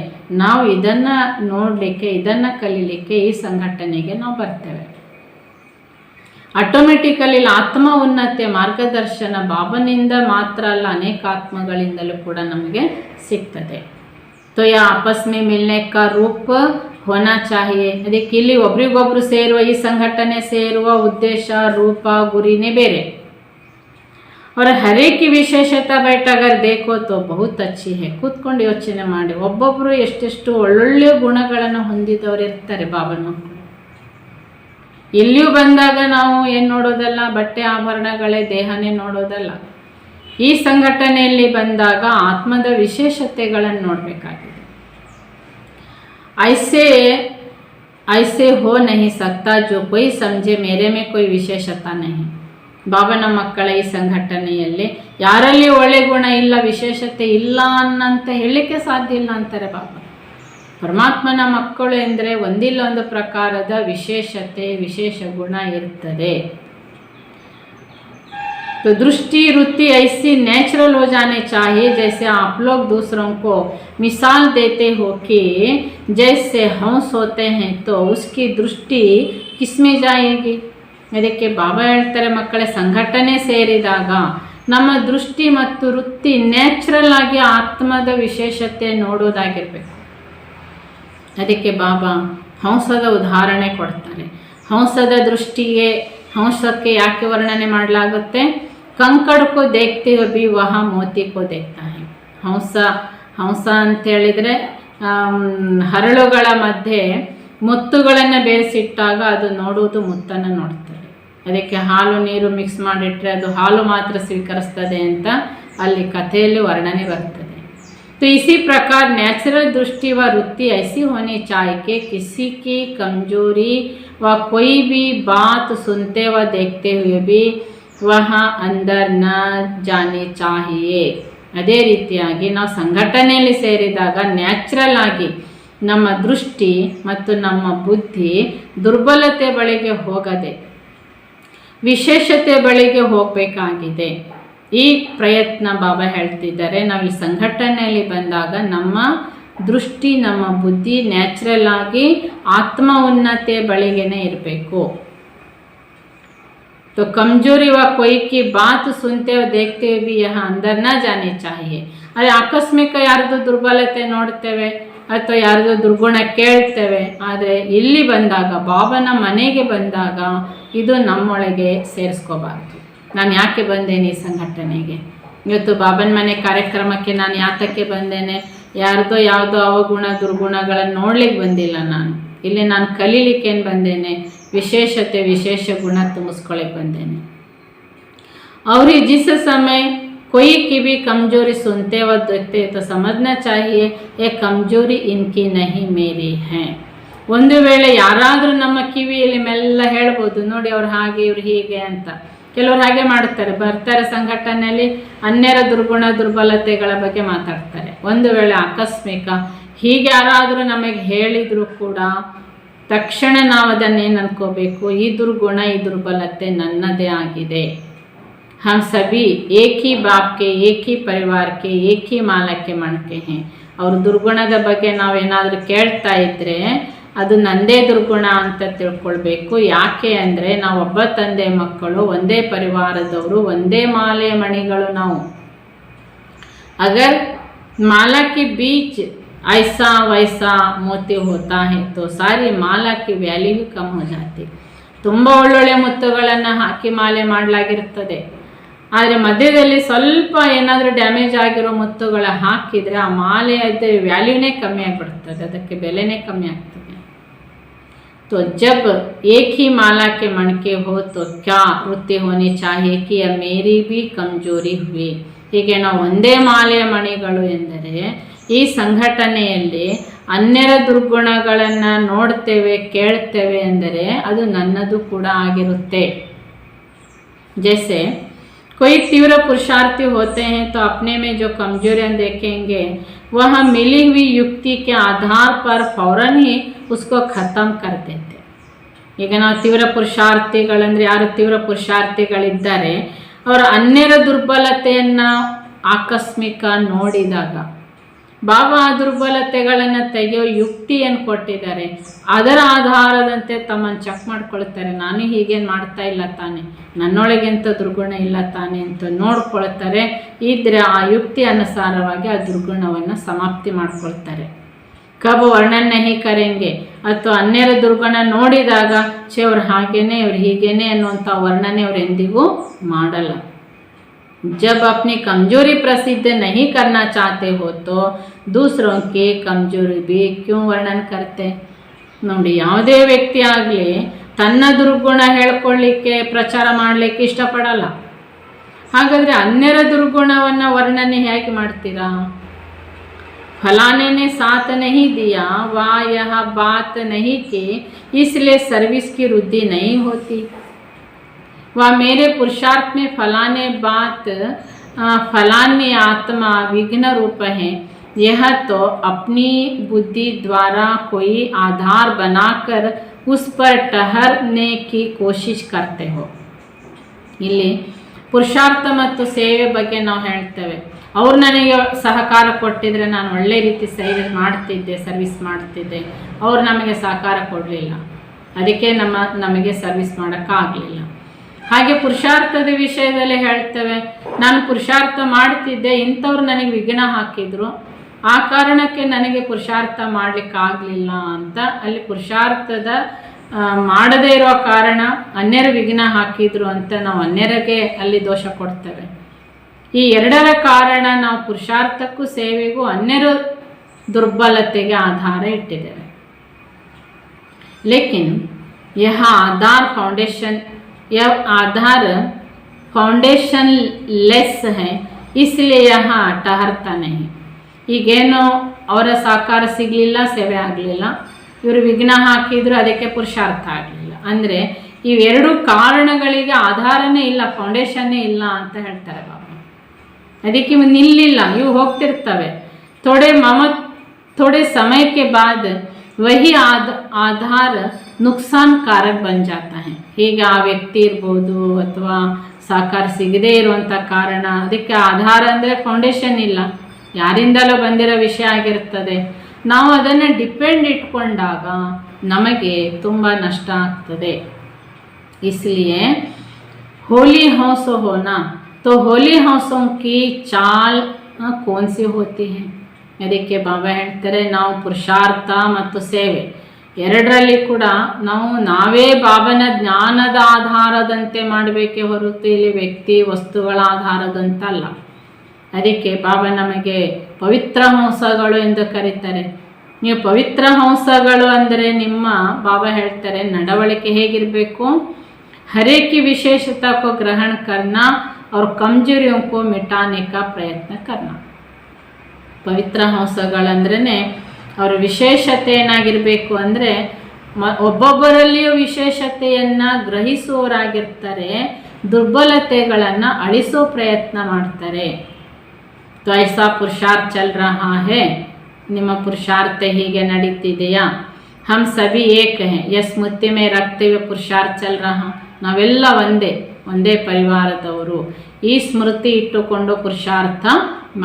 ನಾವು ಇದನ್ನು ನೋಡಲಿಕ್ಕೆ, ಇದನ್ನು ಕಲೀಲಿಕ್ಕೆ ಈ ಸಂಘಟನೆಗೆ ನಾವು ಬರ್ತೇವೆ. ಆಟೋಮೆಟಿಕಲಿ ಆತ್ಮ ಉನ್ನತಿಯ ಮಾರ್ಗದರ್ಶನ ಬಾಬನಿಂದ ಮಾತ್ರ ಅಲ್ಲ, ಅನೇಕ ಆತ್ಮಗಳಿಂದಲೂ ಕೂಡ ನಮಗೆ ಸಿಗ್ತದೆ. तो यह आपस में मिलने का रूप होना चाहिए. ಅದಕ್ಕೆ ಇಲ್ಲಿ ಒಬ್ರಿಗೊಬ್ರು ಸೇರುವ, ಈ ಸಂಘಟನೆ ಸೇರುವ ಉದ್ದೇಶ, ರೂಪ, ಗುರಿನೇ ಬೇರೆ. और हर एक की विशेषता बैठ अगर देखो तो बहुत अच्छी है. ಕೂತ್ಕೊಂಡು ಯೋಚನೆ ಮಾಡಿ, ಒಬ್ಬೊಬ್ಬರು ಎಷ್ಟೆಷ್ಟು ಒಳ್ಳೊಳ್ಳೆ ಗುಣಗಳನ್ನು ಹೊಂದಿದವರು ಇರ್ತಾರೆ ಬಾಬನ ಮಕ್ಕಳು. ಎಲ್ಲಿಯೂ ಬಂದಾಗ ನಾವು ಏನು ನೋಡೋದಲ್ಲ, ಬಟ್ಟೆ ಆಭರಣಗಳೇ ದೇಹನೇ ನೋಡೋದಲ್ಲ. ಈ ಸಂಘಟನೆಯಲ್ಲಿ ಬಂದಾಗ ಆತ್ಮದ ವಿಶೇಷತೆಗಳನ್ನು ನೋಡಬೇಕಾಗಿದೆ. ऐसे हो नहीं सकता जो कोई समझे मेरे में कोई विशेषता नहीं. ಬಾಬನ ಮಕ್ಕಳ ಈ ಸಂಘಟನೆಯಲ್ಲಿ ಯಾರಲ್ಲಿ ಒಳ್ಳೆ ಗುಣ ಇಲ್ಲ, ವಿಶೇಷತೆ ಇಲ್ಲ ಅನ್ನಂತ ಹೇಳಲಿಕ್ಕೆ ಸಾಧ್ಯ ಇಲ್ಲ ಅಂತಾರೆ ಬಾಬಾ. ಪರಮಾತ್ಮನ ಮಕ್ಕಳು ಎಂದರೆ ಒಂದಿಲ್ಲ ಒಂದು ಪ್ರಕಾರದ ವಿಶೇಷತೆ, ವಿಶೇಷ ಗುಣ ಇರ್ತದೆ. तो दृष्टि वृत्ति ऐसी नेचुरल हो जाने चाहिए जैसे आप लोग दूसरों को मिसाल देते हो कि जैसे हंस होते हैं तो उसकी दृष्टि किसमें जाएगी. ಅದಕ್ಕೆ ಬಾಬಾ ಹೇಳ್ತಾರೆ, ಮಕ್ಕಳೇ ಸಂಘಟನೆ ಸೇರಿದಾಗ ನಮ್ಮ ದೃಷ್ಟಿ ಮತ್ತು ವೃತ್ತಿ ನ್ಯಾಚುರಲ್ ಆಗಿ ಆತ್ಮದ ವಿಶೇಷತೆ ನೋಡೋದಾಗಿರ್ಬೇಕು. ಅದಕ್ಕೆ ಬಾಬಾ ಹಂಸದ ಉದಾಹರಣೆ ಕೊಡ್ತಾರೆ. ಹಂಸದ ದೃಷ್ಟಿಗೆ, ಹಂಸಕ್ಕೆ ಯಾಕೆ ವರ್ಣನೆ ಮಾಡಲಾಗುತ್ತೆ, ಕಂಕड़ को देखते हुए भी वह मोती को देखता है. ಹಂಸ ಅಂತ ಹೇಳಿದರೆ ಹರಳುಗಳ ಮಧ್ಯೆ ಮುತ್ತುಗಳನ್ನು ಬೇರಿಸಿಟ್ಟಾಗ ಅದು ನೋಡುವುದು ಮುತ್ತನ್ನು ನೋಡ್ತದೆ. ಅದಕ್ಕೆ ಹಾಲು ನೀರು ಮಿಕ್ಸ್ ಮಾಡಿಟ್ರೆ ಅದು ಹಾಲು ಮಾತ್ರ ಸ್ವೀಕರಿಸ್ತದೆ ಅಂತ ಅಲ್ಲಿ ಕಥೆಯಲ್ಲಿ ವರ್ಣನೆ ಬರ್ತದೆ. तो इसी प्रकार नेचुरल दृष्टि व वृत्ति ऐसी होनी चाहिए कि किसी की कमजोरी व कोई भी बात सुनते व देखते हुए भी वह अंदर न जानी चाहिए. ಅದೇ ರೀತಿಯಾಗಿ ನಾವು ಸಂಘಟನೆಯಲ್ಲಿ ಸೇರಿದಾಗ ನ್ಯಾಚುರಲ್ ಆಗಿ ನಮ್ಮ ದೃಷ್ಟಿ ಮತ್ತು ನಮ್ಮ ಬುದ್ಧಿ ದುರ್ಬಲತೆ ಬಳಿಗೆ ಹೋಗದೆ ವಿಶೇಷತೆ ಬಳಿಗೆ ಹೋಗಬೇಕಾಗಿದೆ. ಈ ಪ್ರಯತ್ನ ಬಾಬಾ ಹೇಳ್ತಿದ್ದಾರೆ. ನಾವು ಈ ಸಂಘಟನೆಯಲ್ಲಿ ಬಂದಾಗ ನಮ್ಮ ದೃಷ್ಟಿ, ನಮ್ಮ ಬುದ್ಧಿ ನ್ಯಾಚುರಲ್ ಆಗಿ ಆತ್ಮ ಉನ್ನತಿಯ ಬಳಿಗೆನೇ ಇರಬೇಕು. तो कमजोरी व कोई की बात सुनते हुए देखते हुए भी यहाँ अंदर न जाने चाहिए. ಅದೇ ಆಕಸ್ಮಿಕ ಯಾರ್ದು ದುರ್ಬಲತೆ ನೋಡ್ತೇವೆ ಅಥವಾ ಯಾರ್ದು ದುರ್ಗುಣ ಕೇಳ್ತೇವೆ, ಆದರೆ ಇಲ್ಲಿ ಬಂದಾಗ, ಬಾಬನ ಮನೆಗೆ ಬಂದಾಗ ಇದು ನಮ್ಮೊಳಗೆ ಸೇರಿಸ್ಕೋಬಾರ್ದು. ನಾನು ಯಾಕೆ ಬಂದೇನೆ ಈ ಸಂಘಟನೆಗೆ, ಇವತ್ತು ಬಾಬನ ಮನೆ ಕಾರ್ಯಕ್ರಮಕ್ಕೆ ನಾನು ಯಾತಕ್ಕೆ ಬಂದೇನೆ, ಯಾರ್ದೋ ಯಾವುದೋ ಅವಗುಣ ದುರ್ಗುಣಗಳನ್ನು ನೋಡ್ಲಿಕ್ಕೆ ಬಂದಿಲ್ಲ. ಇಲ್ಲಿ ನಾನು ಕಲೀಲಿಕ್ಕೇನು ಬಂದೇನೆ, ವಿಶೇಷತೆ, ವಿಶೇಷ ಗುಣ ತುಂಬಿಸ್ಕೊಳ್ಳಿಕ್ಕೆ ಬಂದೇನೆ. और जिस समय कोई की भी कमजोरी सुनते व देखते तो समझना चाहिए ये कमजोरी इनकी नहीं मेरी है. ಒಂದು ವೇಳೆ ಯಾರಾದರೂ ನಮ್ಮ ಕಿವಿಯಲ್ಲಿ ಮೆಲ್ಲ ಹೇಳ್ಬೋದು, ನೋಡಿ ಅವ್ರು ಹಾಗೆ ಇವ್ರು ಹೀಗೆ ಅಂತ. ಕೆಲವರು ಹಾಗೆ ಮಾಡ್ತಾರೆ, ಬರ್ತಾರೆ ಸಂಘಟನೆಯಲ್ಲಿ ಅನ್ಯರ ದುರ್ಗುಣ ದುರ್ಬಲತೆಗಳ ಬಗ್ಗೆ ಮಾತಾಡ್ತಾರೆ. ಒಂದು ವೇಳೆ ಆಕಸ್ಮಿಕ ಹೀಗೆ ಯಾರಾದರೂ ನಮಗೆ ಹೇಳಿದರೂ ಕೂಡ ತಕ್ಷಣ ನಾವು ಅದನ್ನೇನು ಅನ್ಕೋಬೇಕು, ಈ ದುರ್ಗುಣ ಈ ದುರ್ಬಲತೆ ನನ್ನದೇ ಆಗಿದೆ. हम सभी एक ही बाप के, एक ही परिवार के, एक ही माला के मणके हैं. ಅವ್ರ ದುರ್ಗುಣದ ಬಗ್ಗೆ ನಾವೇನಾದರೂ ಕೇಳ್ತಾ ಇದ್ದರೆ ಅದು ನಂದೇ ದುರ್ಗುಣ ಅಂತ ತಿಳ್ಕೊಳ್ಬೇಕು. ಯಾಕೆ ಅಂದರೆ ನಾವು ಒಬ್ಬ ತಂದೆ ಮಕ್ಕಳು, ಒಂದೇ ಪರಿವಾರದವರು, ಒಂದೇ ಮಾಲೆ ಮಣಿಗಳು ನಾವು. ಅಗರ್ माला के बीच ऐसा वैसा मोती होता है तो सारी माला की ವ್ಯಾಲ್ಯೂ ಕಮ್ हो जाती. ತುಂಬ ಒಳ್ಳೊಳ್ಳೆ ಮುತ್ತುಗಳನ್ನು ಹಾಕಿ ಮಾಲೆ ಮಾಡಲಾಗಿರ್ತದೆ. ಆದರೆ ಮಧ್ಯದಲ್ಲಿ ಸ್ವಲ್ಪ ಏನಾದರೂ ಡ್ಯಾಮೇಜ್ ಆಗಿರೋ ಮುತ್ತುಗಳ ಹಾಕಿದರೆ ಆ ಮಾಲೆಯದ ವ್ಯಾಲ್ಯೂನೇ ಕಮ್ಮಿ ಆಗಿಬಿಡ್ತದೆ, ಅದಕ್ಕೆ ಬೆಲೆನೇ ಕಮ್ಮಿ ಆಗ್ತದೆ. तो जब एक ही माला के मणके हो तो क्या वृत्ति होनी चाहिए कि यह मेरी भी कमजोरी हुई. ಹೀಗೆ ನಾವು ಒಂದೇ ಮಾಲೆಯ ಮಣಿಗಳು ಎಂದರೆ ಈ ಸಂಘಟನೆಯಲ್ಲಿ ಅನ್ಯರ ದುರ್ಗುಣಗಳನ್ನು ನೋಡ್ತೇವೆ, ಕೇಳ್ತೇವೆ ಎಂದರೆ ಅದು ನನ್ನದು ಕೂಡ ಆಗಿರುತ್ತೆ. जैसे कोई तीव्र पुरुषार्थी होते हैं तो अपने में जो कमजोरियां देखेंगे वह मिली हुई युक्ति के आधार पर फौरन ही उसको ख़त्म कर देते. ಈಗ ನಾವು ತೀವ್ರ ಪುರುಷಾರ್ಥಿಗಳಂದರೆ ಯಾರು ತೀವ್ರ ಪುರುಷಾರ್ಥಿಗಳಿದ್ದಾರೆ ಅವರ ಅನ್ಯರ ದುರ್ಬಲತೆಯನ್ನು ಆಕಸ್ಮಿಕ ನೋಡಿದಾಗ ಬಾಬಾ ಆ ದುರ್ಬಲತೆಗಳನ್ನು ತೆಗೆಯೋ ಯುಕ್ತಿಯನ್ನು ಕೊಟ್ಟಿದ್ದಾರೆ. ಅದರ ಆಧಾರದಂತೆ ತಮ್ಮನ್ನು ಚೆಕ್ ಮಾಡ್ಕೊಳ್ತಾರೆ. ನಾನು ಹೀಗೇನು ಮಾಡ್ತಾ ಇಲ್ಲ ತಾನೆ, ನನ್ನೊಳಗೆಂಥ ದುರ್ಗುಣ ಇಲ್ಲ ತಾನೆ ಅಂತ ನೋಡ್ಕೊಳ್ತಾರೆ. ಇದ್ರೆ ಆ ಯುಕ್ತಿ ಅನುಸಾರವಾಗಿ ಆ ದುರ್ಗುಣವನ್ನು ಸಮಾಪ್ತಿ ಮಾಡ್ಕೊಳ್ತಾರೆ. ಕಬ್ ವರ್ಣನೆ ನಹಿ ಕರೆಂಗೆ ಅಥವಾ ಅನ್ಯರ ದುರ್ಗುಣ ನೋಡಿದಾಗ ಅವ್ರು ಹಾಗೇನೆ ಇವ್ರು ಹೀಗೇನೆ ಅನ್ನುವಂಥ ವರ್ಣನೆ ಅವ್ರು ಎಂದಿಗೂ ಮಾಡಲ್ಲ. जब अपनी कमजोरी प्रसिद्ध नहीं करना चाहते हो तो दूसरों की कमजोरी भी क्यों वर्णन करते. ನೋಡಿ, ಯಾವುದೇ ವ್ಯಕ್ತಿ ಆಗಲಿ ತನ್ನ ದುರ್ಗುಣ ಹೇಳ್ಕೊಳ್ಳಿಕ್ಕೆ ಪ್ರಚಾರ ಮಾಡಲಿಕ್ಕೆ ಇಷ್ಟಪಡಲ್ಲ. ಹಾಗಾದರೆ ಅನ್ಯರ ದುರ್ಗುಣವನ್ನು ವರ್ಣನೆ ಹೇಗೆ ಮಾಡ್ತೀರಾ? फलाने ने साथ नहीं दिया, वह यह बात नहीं की, इसलिए सर्विस की वृद्धि नहीं होती. वह मेरे पुरुषार्थ में फलाने बात फलाने आत्मा विघ्न रूप है, यह तो अपनी बुद्धि द्वारा कोई आधार बनाकर उस पर ठहरने की कोशिश करते हो. ಇಲ್ಲಿ ಪುರುಷಾರ್ಥ ಮತ್ತು ಸೇವೆ ಬಗ್ಗೆ ನಾವು ಹೇಳ್ತೇವೆ. ಅವ್ರು ನನಗೆ ಸಹಕಾರ ಕೊಟ್ಟಿದ್ರೆ ನಾನು ಒಳ್ಳೆ ರೀತಿ ಸರ್ವಿಸ್ ಮಾಡ್ತಿದ್ದೆ. ಅವ್ರು ನಮಗೆ ಸಹಕಾರ ಕೊಡಲಿಲ್ಲ, ಅದಕ್ಕೆ ನಮಗೆ ಸರ್ವಿಸ್ ಮಾಡೋಕ್ಕಾಗಲಿಲ್ಲ. ಹಾಗೆ ಪುರುಷಾರ್ಥದ ವಿಷಯದಲ್ಲಿ ಹೇಳ್ತೇವೆ, ನಾನು ಪುರುಷಾರ್ಥ ಮಾಡ್ತಿದ್ದೆ, ಇಂಥವ್ರು ನನಗೆ ವಿಘ್ನ ಹಾಕಿದ್ರು, ಆ ಕಾರಣಕ್ಕೆ ನನಗೆ ಪುರುಷಾರ್ಥ ಮಾಡಲಿಕ್ಕಾಗಲಿಲ್ಲ ಅಂತ. ಅಲ್ಲಿ ಪುರುಷಾರ್ಥದ ಮಾಡದೇ ಇರೋ ಕಾರಣ ಅನ್ಯರು ವಿಘ್ನ ಹಾಕಿದ್ರು ಅಂತ ನಾವು ಅನ್ಯರಿಗೆ ಅಲ್ಲಿ ದೋಷ ಕೊಡ್ತೇವೆ. ಈ ಎರಡರ ಕಾರಣ ನಾವು ಪುರುಷಾರ್ಥಕ್ಕೂ ಸೇವೆಗೂ ಅನ್ಯರ ದುರ್ಬಲತೆಗೆ ಆಧಾರ ಇಟ್ಟಿದ್ದೇವೆ. ಲೇಕಿನ್ ಯಹ आधार फाउंडेशन लेस है, इसलिए यहाँ ठहरता नहीं. ಈಗೇನು ಅವರ ಸಹಕಾರ ಸಿಗಲಿಲ್ಲ, ಸೇವೆ ಆಗಲಿಲ್ಲ, ಇವರು ವಿಘ್ನ ಹಾಕಿದ್ರು, ಅದಕ್ಕೆ ಪುರುಷಾರ್ಥ ಆಗಲಿಲ್ಲ. ಅಂದರೆ ಇವೆರಡು ಕಾರಣಗಳಿಗೆ ಆಧಾರನೇ ಇಲ್ಲ, ಫೌಂಡೇಶನ್ನೇ ಇಲ್ಲ ಅಂತ ಹೇಳ್ತಾರೆ ಬಾಬಾ. ಅದಕ್ಕೆ ಇವು ನಿಲ್ಲಿಲ್ಲ, ಇವು ಹೋಗ್ತಿರ್ತವೆ. थोड़े समय के बाद वही आधार ನುಕ್ಸಾನ್ಕಾರಕ ಬನ್ ಜಾತಾ ಹೈ. ಹೀಗೆ ಆ ವ್ಯಕ್ತಿ ಇರ್ಬೋದು ಅಥವಾ ಸಹಕಾರ ಸಿಗದೇ ಇರುವಂಥ ಕಾರಣ, ಅದಕ್ಕೆ ಆಧಾರ ಅಂದರೆ ಫೌಂಡೇಶನ್ ಇಲ್ಲ, ಯಾರಿಂದಲೂ ಬಂದಿರೋ ವಿಷಯ ಆಗಿರ್ತದೆ. ನಾವು ಅದನ್ನು ಡಿಪೆಂಡ್ ಇಟ್ಕೊಂಡಾಗ ನಮಗೆ ತುಂಬ ನಷ್ಟ ಆಗ್ತದೆ. इसलिए होली हौसो होना तो होली हौसों की चाल कौन सी होती है. ಅದಕ್ಕೆ ಬಾಬಾ ಹೇಳ್ತಾರೆ, ನಾವು ಪುರುಷಾರ್ಥ ಮತ್ತು ಸೇವೆ ಎರಡರಲ್ಲಿ ಕೂಡ ನಾವೇ ಬಾಬನ ಜ್ಞಾನದ ಆಧಾರದಂತೆ ಮಾಡಬೇಕೇ ಹೊರತು ಇಲ್ಲಿ ವ್ಯಕ್ತಿ ವಸ್ತುಗಳ ಆಧಾರದಂತಲ್ಲ. ಅದಕ್ಕೆ ಬಾಬಾ ನಮಗೆ ಪವಿತ್ರ ಹಂಸಗಳು ಎಂದು ಕರೀತಾರೆ. ನೀವು ಪವಿತ್ರ ಹಂಸಗಳು ಅಂದರೆ ನಿಮ್ಮ ಬಾಬಾ ಹೇಳ್ತಾರೆ ನಡವಳಿಕೆ ಹೇಗಿರಬೇಕು, हरे की विशेषता को ग्रहण करना और कमजोरियों को मिटाने का प्रयत्न करना. ಪವಿತ್ರ ಹಂಸಗಳಂದ್ರೇ ಅವರ ವಿಶೇಷತೆ ಏನಾಗಿರಬೇಕು ಅಂದರೆ ಒಬ್ಬೊಬ್ಬರಲ್ಲಿಯೂ ವಿಶೇಷತೆಯನ್ನು ಗ್ರಹಿಸುವವರಾಗಿರ್ತಾರೆ, ದುರ್ಬಲತೆಗಳನ್ನು ಅಳಿಸೋ ಪ್ರಯತ್ನ ಮಾಡ್ತಾರೆ. तो ऐसा पुरुषार्थ चल रहा है ನಿಮ್ಮ ಪುರುಷಾರ್ಥ ಹೀಗೆ ನಡೀತಿದೆಯಾ? ಹಮ್ ಸಭಿ ಏಕ್ ಹೈ, ಯಾ ಸ್ಮೃತಿ ಮೇ ರಖತೆ ಹುए ಪುರುಷಾರ್ಥ ಚಲ್ ರಹಾ. ನಾವೆಲ್ಲ ಒಂದೇ ಪರಿವಾರದವರು, ಈ ಸ್ಮೃತಿ ಇಟ್ಟುಕೊಂಡು ಪುರುಷಾರ್ಥ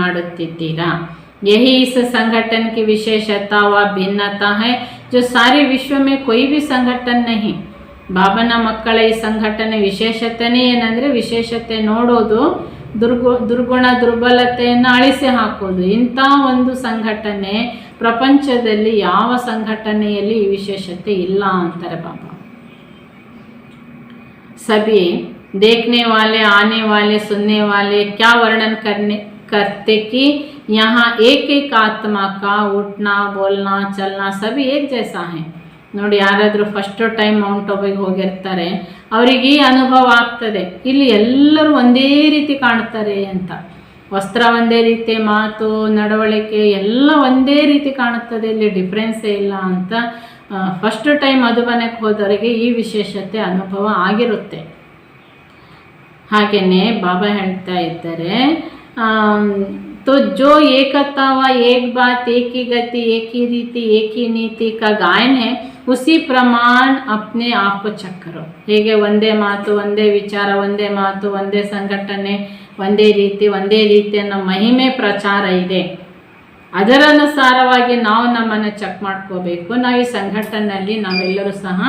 ಮಾಡುತ್ತಿದ್ದೀರಾ. यही इस संगठन की विशेषता व भिन्नता है जो सारे विश्व में कोई भी संगठन नहीं. ಬಾಬನ ಮಕ್ಕಳ ಈ ಸಂಘಟನೆ ವಿಶೇಷತೆನೇ ಏನಂದರೆ, ವಿಶೇಷತೆ ನೋಡೋದು, ದುರ್ಗುಣ ದುರ್ಬಲತೆಯನ್ನು ಅಳಿಸಿ ಹಾಕೋದು. ಇಂಥ ಒಂದು ಸಂಘಟನೆ ಪ್ರಪಂಚದಲ್ಲಿ ಯಾವ ಸಂಘಟನೆಯಲ್ಲಿ ಈ ವಿಶೇಷತೆ ಇಲ್ಲ ಅಂತಾರೆ ಬಾಬಾ. सभी देखने वाले, आने वाले, सुनने वाले क्या वर्णन करते कि यहाँ एक एक आत्मा का उठना, बोलना, चलना सभी एक जैसा है. ನೋಡಿ, ಯಾರಾದರೂ ಫಸ್ಟ್ ಟೈಮ್ ಮೌಂಟ್ ಆಬುಗೆ ಹೋಗಿರ್ತಾರೆ, ಅವರಿಗೆ ಈ ಅನುಭವ ಆಗ್ತದೆ, ಇಲ್ಲಿ ಎಲ್ಲರೂ ಒಂದೇ ರೀತಿ ಕಾಣ್ತಾರೆ ಅಂತ. ವಸ್ತ್ರ ಒಂದೇ ರೀತಿ, ಮಾತು, ನಡವಳಿಕೆ ಎಲ್ಲ ಒಂದೇ ರೀತಿ ಕಾಣುತ್ತದೆ, ಇಲ್ಲಿ ಡಿಫ್ರೆನ್ಸೇ ಇಲ್ಲ ಅಂತ ಫಸ್ಟ್ ಟೈಮ್ ಮಧುಬನಕ್ಕೆ ಹೋದವರಿಗೆ ಈ ವಿಶೇಷತೆ ಅನುಭವ ಆಗಿರುತ್ತೆ. ಹಾಗೆಯೇ ಬಾಬಾ ಹೇಳ್ತಾ ಇದ್ದಾರೆ, तो जो एकता व एक बात, एक ही गति, एक ही रीति, एक ही नीति का गायन है, उसी प्रमाण अपने आप को चेक करो. ಹೇಗೆ ಒಂದೇ ಮಾತು, ಒಂದೇ ವಿಚಾರ, ಒಂದೇ ಮಾತು, ಒಂದೇ ಸಂಘಟನೆ, ಒಂದೇ ರೀತಿ, ಒಂದೇ ರೀತಿಯ ಮಹಿಮೆ ಪ್ರಚಾರ ಇದೆ, ಅದರ ಅನುಸಾರವಾಗಿ ನಾವು ನಮ್ಮನ್ನು ಚೆಕ್ ಮಾಡ್ಕೋಬೇಕು. ನಾವು ಈ ಸಂಘಟನೆಯಲ್ಲಿ ನಾವೆಲ್ಲರೂ ಸಹ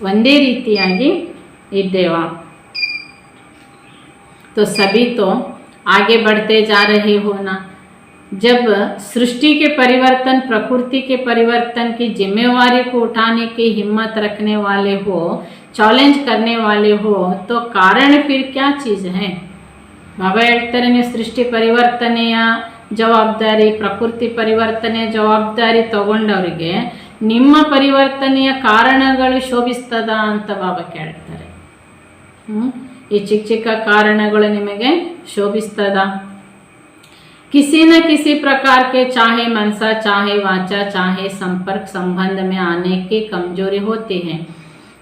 ಒಂದೇ ರೀತಿಯಾಗಿ ಇದ್ದೇವಾ? तो सभी तो आगे बढ़ते जा रहे हो ना. जब सृष्टि के परिवर्तन, प्रकृति के परिवर्तन की जिम्मेवारी को उठाने की हिम्मत रखने वाले हो, चैलेंज करने वाले हो, तो कारण फिर क्या चीज़ है? ಬಾಬಾ ಹೇಳ್ತಾರೆ, ನೀವು ಸೃಷ್ಟಿ ಪರಿವರ್ತನೆಯ ಜವಾಬ್ದಾರಿ, ಪ್ರಕೃತಿ ಪರಿವರ್ತನೆಯ ಜವಾಬ್ದಾರಿ ತಗೊಂಡವರಿಗೆ ನಿಮ್ಮ ಪರಿವರ್ತನೆಯ ಕಾರಣಗಳು ಶೋಭಿಸ್ತದ ಅಂತ ಬಾಬಾ ಕೇಳ್ತಾರೆ. ಈ ಚಿಕ್ಕ ಚಿಕ್ಕ ಕಾರಣಗಳು ನಿಮಗೆ ಶೋಭಿಸ್ತದ? किसी न किसी प्रकार के चाहे मनसा, चाहे वाचा, चाहे संपर्क संबंध में आने की कमजोरी होती है.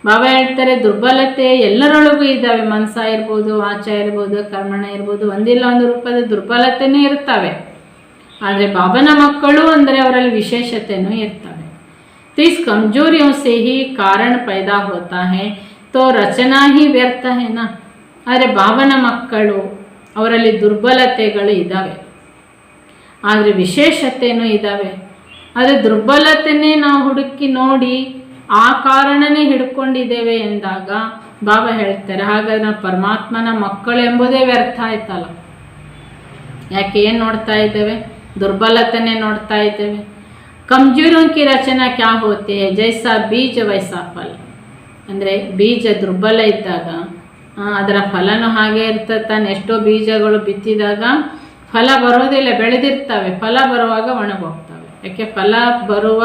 ಬಾಬಾ ಹೇಳ್ತಾರೆ, ದುರ್ಬಲತೆ ಎಲ್ಲರೊಳಗೂ ಇದ್ದಾವೆ. ಮನಸ ಇರ್ಬೋದು, ವಾಚ ಇರ್ಬೋದು, ಕರ್ಮಣ ಇರ್ಬೋದು, ಒಂದಿಲ್ಲ ಒಂದು ರೂಪದ ದುರ್ಬಲತೆನೂ ಇರ್ತವೆ. ಆದರೆ ಬಾಬನ ಮಕ್ಕಳು ಅಂದರೆ ಅವರಲ್ಲಿ ವಿಶೇಷತೆನೂ ಇರ್ತವೆ. तो इस कमजोरियों से ही कारण पैदा होता है, तो रचना ही व्यर्थ है ना. ಆದರೆ ಬಾಬನ ಮಕ್ಕಳು ಅವರಲ್ಲಿ ದುರ್ಬಲತೆಗಳು ಇದ್ದಾವೆ, ಆದರೆ ವಿಶೇಷತೆಯೂ ಇದ್ದಾವೆ. ಆದರೆ ದುರ್ಬಲತೆಯೇ ನಾವು ಹುಡುಕಿ ನೋಡಿ ಆ ಕಾರಣನೇ ಹಿಡ್ಕೊಂಡಿದ್ದೇವೆ ಎಂದಾಗ ಬಾಬಾ ಹೇಳ್ತಾರೆ, ಹಾಗಾದ್ರೆ ನಾವು ಪರಮಾತ್ಮನ ಮಕ್ಕಳು ಎಂಬುದೇ ವ್ಯರ್ಥ ಆಯ್ತಲ್ಲ. ಯಾಕೆ ಏನು ನೋಡ್ತಾ ಇದ್ದೇವೆ? ದುರ್ಬಲತೆನೇ ನೋಡ್ತಾ ಇದ್ದೇವೆ. ಕಮ್ಜೋರಿयों की रचना क्या होती है, जैसा बीज वैसा फल. ಅಂದರೆ ಬೀಜ ದುರ್ಬಲ ಇದ್ದಾಗ ಅದರ ಫಲನೂ ಹಾಗೆ ಇರ್ತದೆ. ತಾನು ಎಷ್ಟೋ ಬೀಜಗಳು ಬಿತ್ತಿದಾಗ ಫಲ ಬರೋದಿಲ್ಲ, ಬೆಳೆದಿರ್ತವೆ, ಫಲ ಬರುವಾಗ ಒಣಗೋಗ್ತವೆ. ಯಾಕೆ? ಫಲ ಬರುವ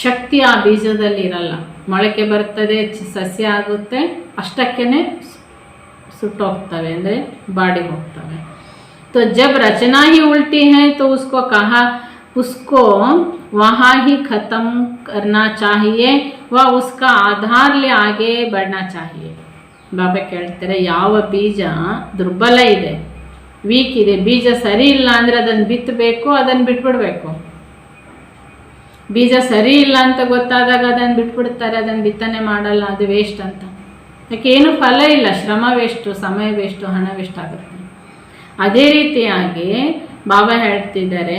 ಶಕ್ತಿ ಆ ಬೀಜದಲ್ಲಿ ಇರಲ್ಲ. ಮೊಳಕೆ ಬರ್ತದೆ, ಸಸ್ಯ ಆಗುತ್ತೆ, ಅಷ್ಟಕ್ಕೇ ಸುಟ್ಟೋಗ್ತವೆ, ಅಂದರೆ ಬಾಡಿ ಹೋಗ್ತವೆ. तो जब रचना ही उल्टी है तो उसको वहाँ ही ख़त्म करना चाहिए व उसका आधार ले आगे बढ़ना चाहिए. ಬಾಬಾ ಕೇಳ್ತಾರೆ, ಯಾವ ಬೀಜ ದುರ್ಬಲ ಇದೆ, ವೀಕ್ ಇದೆ, ಬೀಜ ಸರಿ ಇಲ್ಲ ಅಂದರೆ ಅದನ್ನು ಬಿತ್ತಬೇಕು, ಅದನ್ನು ಬಿಟ್ಬಿಡ್ಬೇಕು. ಬೀಜ ಸರಿ ಇಲ್ಲ ಅಂತ ಗೊತ್ತಾದಾಗ ಅದನ್ನು ಬಿಟ್ಬಿಡ್ತಾರೆ, ಅದನ್ನು ಬಿತ್ತನೆ ಮಾಡಲ್ಲ, ಅದು ವೇಸ್ಟ್ ಅಂತ. ಯಾಕೆ? ಏನು ಫಲ ಇಲ್ಲ, ಶ್ರಮ ವೇಸ್ಟು, ಸಮಯ ವೇಸ್ಟು, ಹಣ ವೇಸ್ಟ್ ಆಗುತ್ತೆ. ಅದೇ ರೀತಿಯಾಗಿ ಬಾಬಾ ಹೇಳ್ತಿದ್ದಾರೆ,